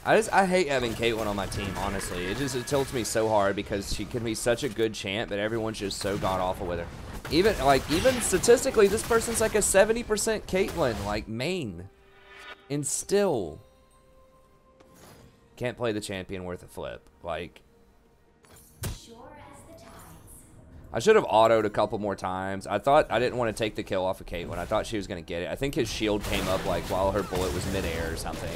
I hate having Caitlyn on my team, honestly. It tilts me so hard because she can be such a good champ, but everyone's just so god-awful with her. Even statistically, this person's like a 70% Caitlyn, like, main. And still can't play the champion worth a flip. Like, I should have autoed a couple more times. I didn't want to take the kill off of Caitlyn. I thought she was going to get it. I think his shield came up like while her bullet was midair or something.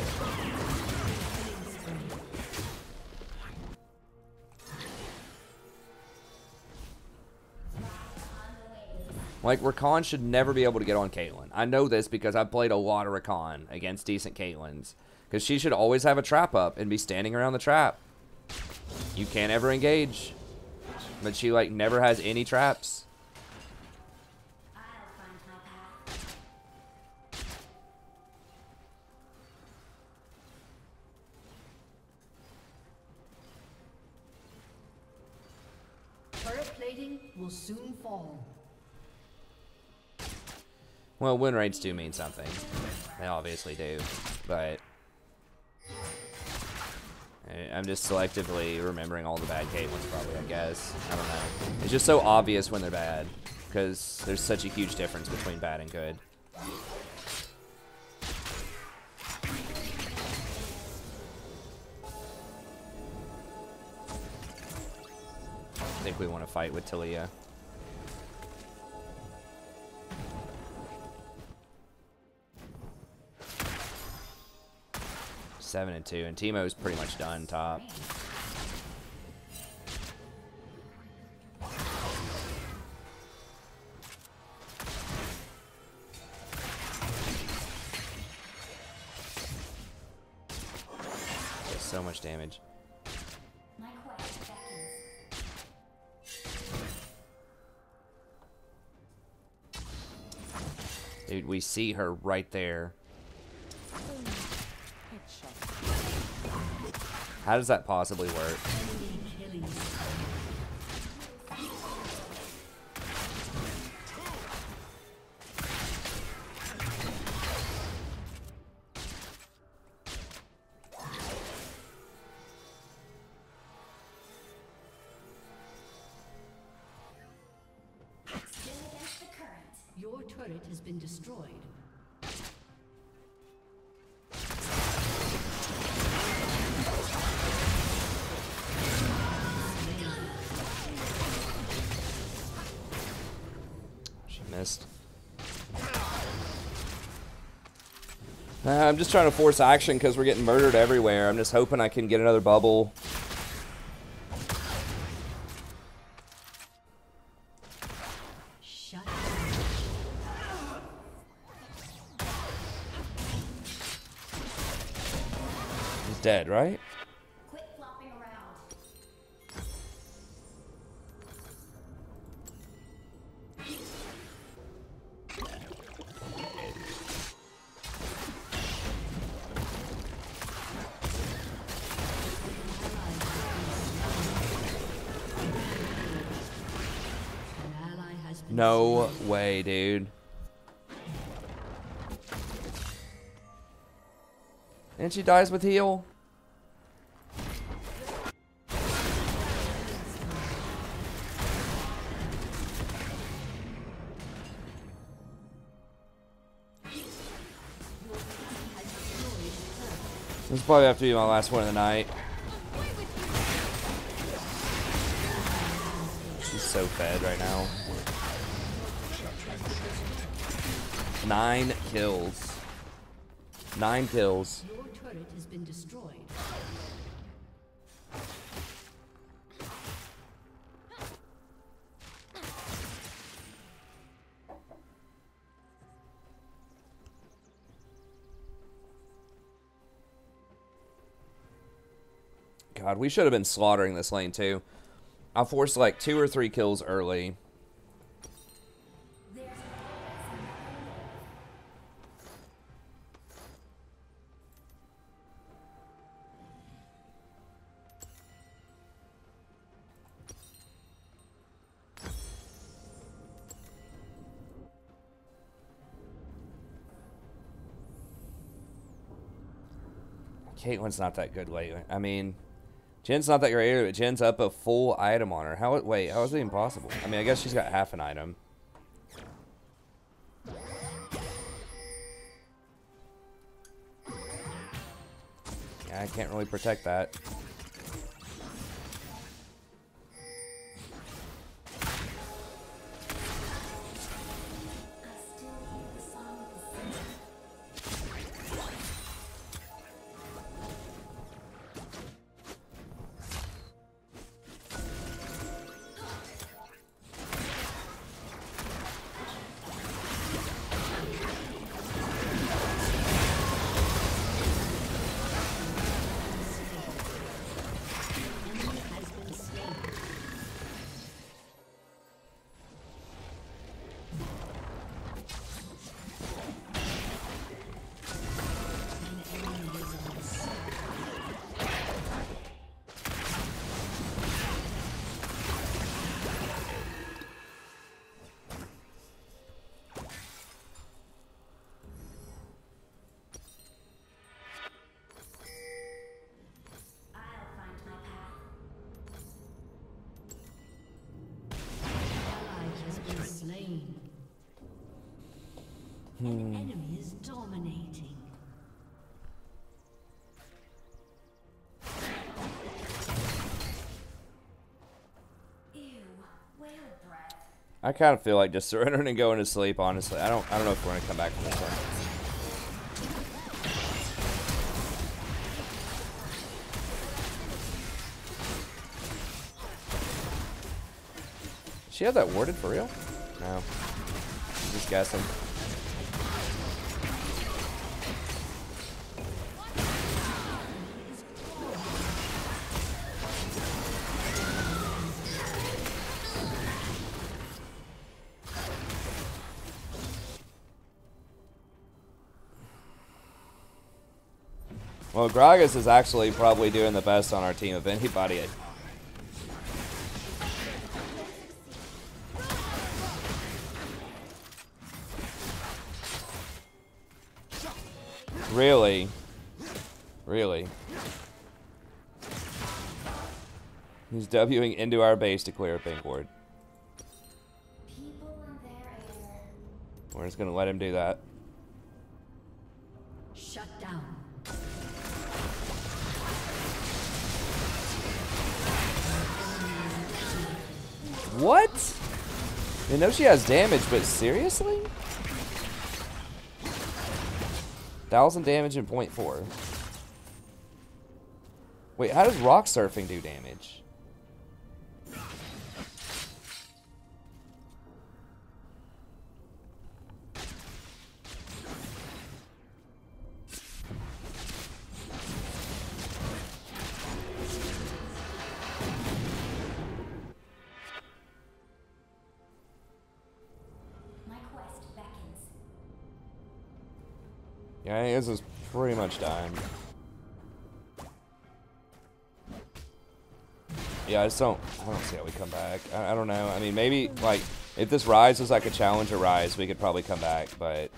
Like, Rakan should never be able to get on Caitlyn. I know this because I've played a lot of Rakan against decent Caitlyns. Because she should always have a trap up and be standing around the trap. You can't ever engage. But she, like, never has any traps. Turret plating will soon fall. Well, win rates do mean something. They obviously do. But I'm just selectively remembering all the bad Caitlyn's probably, I guess. I don't know. It's just so obvious when they're bad. Because there's such a huge difference between bad and good. I think we want to fight with Talia. 7-2, and Teemo's pretty much done top. So much damage. Dude, we see her right there. How does that possibly work? Your turret has been destroyed. She missed. I'm just trying to force action because we're getting murdered everywhere. I'm just hoping I can get another bubble. Dead, right? Quit flopping around. No way, dude. And she dies with heal. This will probably have to be my last one of the night. She's so fed right now. 9 kills. 9 kills. Your turret has been destroyed. God, we should have been slaughtering this lane too. I forced like 2 or 3 kills early. Caitlyn's not that good lately. I mean, Jen's not that great either, but Jen's up a full item on her. Wait, how is it even possible? I mean, I guess she's got half an item. Yeah, I can't really protect that. An enemy is dominating. Ew, whale breath. I kind of feel like just surrendering and going to sleep, honestly. I don't know if we're going to come back from this one. She had that warded for real? No. I'm just guessing. Well, Gragas is actually probably doing the best on our team of anybody. Really? Really? He's Wing into our base to clear a pink ward. We're just gonna let him do that. Shut down. What? I know she has damage, but seriously? 1,000 damage and 0.4. Wait, how does rock surfing do damage? Yeah, I think this is pretty much done. Yeah, I don't see how we come back. I don't know. I mean, maybe, like, if this Rise was like a Challenger Rise, we could probably come back, but...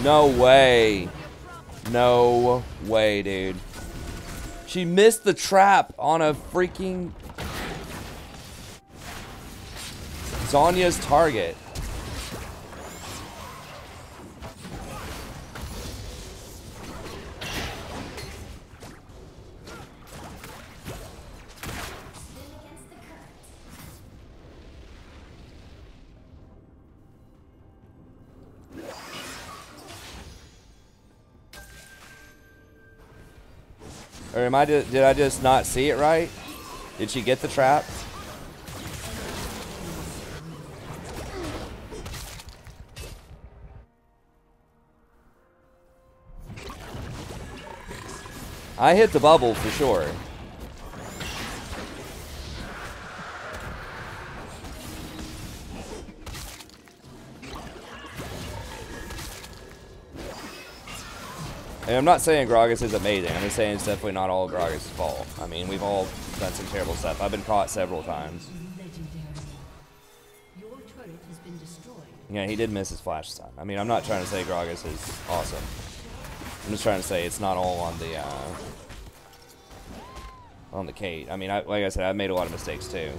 No way. No way, dude. She missed the trap on a freaking Zhonya's target. Or did I just not see it right? Did she get the trap? I hit the bubble for sure. And I'm not saying Gragas is amazing. I'm just saying it's definitely not all Gragas' fault. I mean, we've all done some terrible stuff. I've been caught several times. Your turret has been destroyed. Yeah, he did miss his flash stun. I mean, I'm not trying to say Gragas is awesome. I'm just trying to say it's not all on the Kate. I mean, like I said, I've made a lot of mistakes too.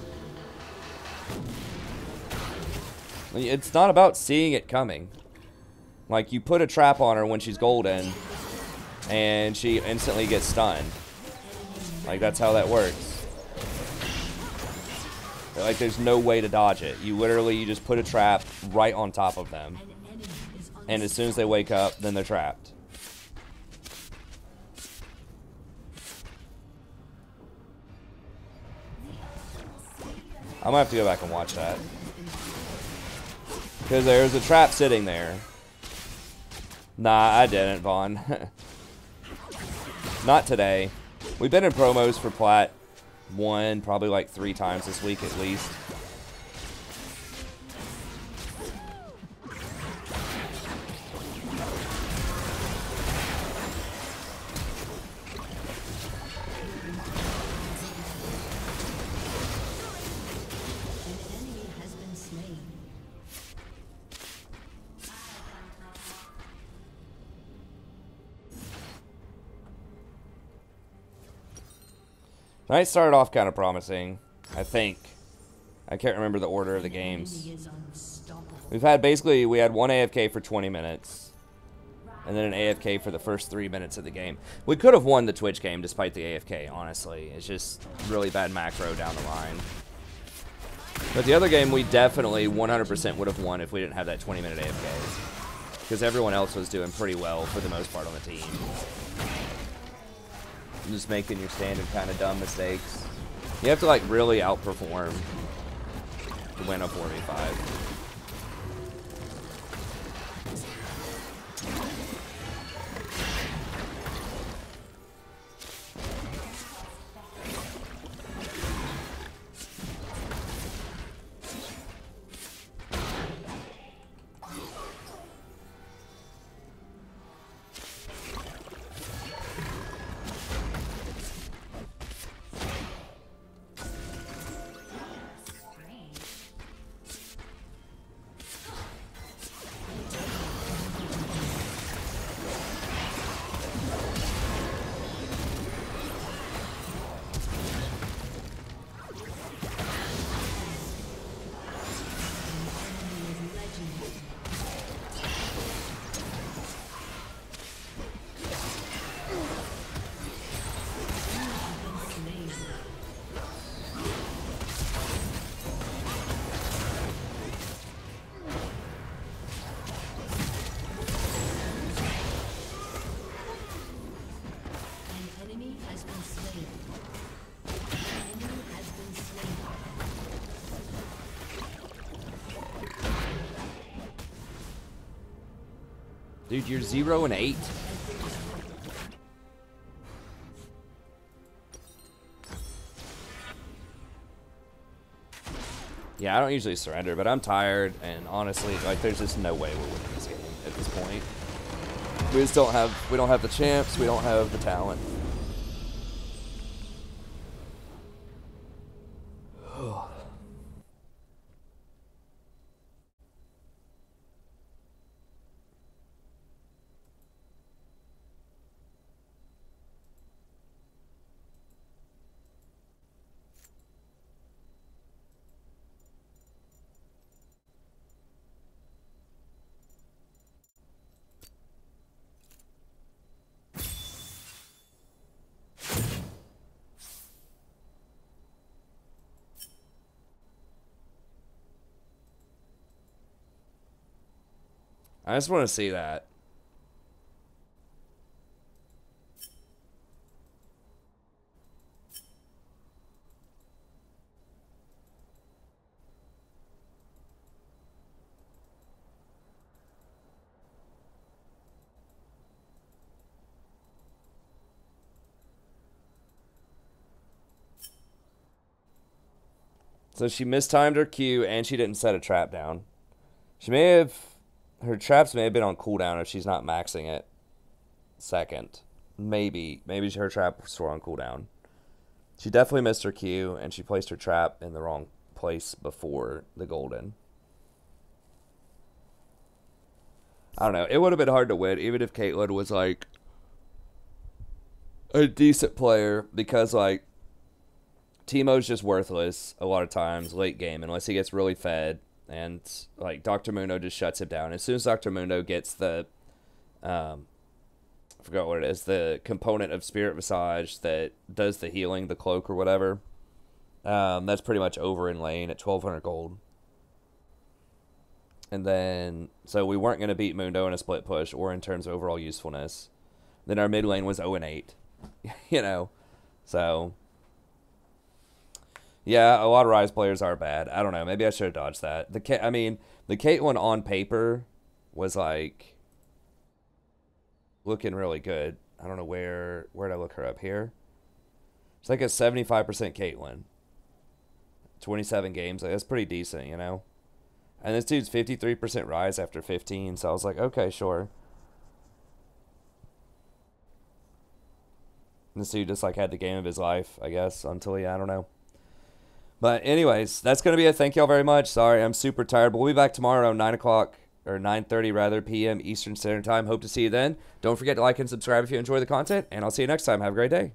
It's not about seeing it coming. Like, you put a trap on her when she's golden, and she instantly gets stunned. Like, that's how that works. Like, there's no way to dodge it. You just put a trap right on top of them. And as soon as they wake up, then they're trapped. I'm gonna have to go back and watch that. Because there's a trap sitting there. Nah, I didn't, Vaughn. Not today. We've been in promos for Plat 1 probably like 3 times this week at least. Night started off kind of promising, I think. I can't remember the order of the games. We had one AFK for 20 minutes. And then an AFK for the first 3 minutes of the game. We could have won the Twitch game despite the AFK, honestly. It's just really bad macro down the line. But the other game we definitely 100% would have won if we didn't have that 20-minute AFK. Because everyone else was doing pretty well for the most part on the team. Just making your standard kind of dumb mistakes. You have to like really outperform to win a 4v5. Dude, you're 0 and 8. Yeah, I don't usually surrender, but I'm tired, and honestly, like, there's just no way we're winning this game at this point. We just don't have the champs, we don't have the talent. I just want to see that. So she mistimed her Q, and she didn't set a trap down. She may have... Her traps may have been on cooldown if she's not maxing it. Second. Maybe. Maybe her traps were on cooldown. She definitely missed her Q, and she placed her trap in the wrong place before the golden. I don't know. It would have been hard to win, even if Caitlyn was, like, a decent player, because, like, Teemo's just worthless a lot of times late game unless he gets really fed, and like Dr. Mundo just shuts him down. As soon as Dr. Mundo gets the I forgot what it is, the component of Spirit Visage that does the healing, the cloak or whatever, that's pretty much over in lane at 1200 gold. And then so we weren't going to beat Mundo in a split push or in terms of overall usefulness. Then our mid lane was 0-8. You know. So yeah, a lot of Rise players are bad. I don't know. Maybe I should have dodged that. The Caitlyn on paper was like looking really good. I don't know where'd I look her up here. It's like a 75% Caitlyn. 27 games. Like, that's pretty decent, you know. And this dude's 53% Rise after 15. So I was like, okay, sure. And this dude just like had the game of his life, I guess, until I don't know. But anyways, that's going to be it. Thank y'all very much. Sorry, I'm super tired. But we'll be back tomorrow around 9 o'clock, or 9:30 rather, p.m. Eastern Standard Time. Hope to see you then. Don't forget to like and subscribe if you enjoy the content, and I'll see you next time. Have a great day.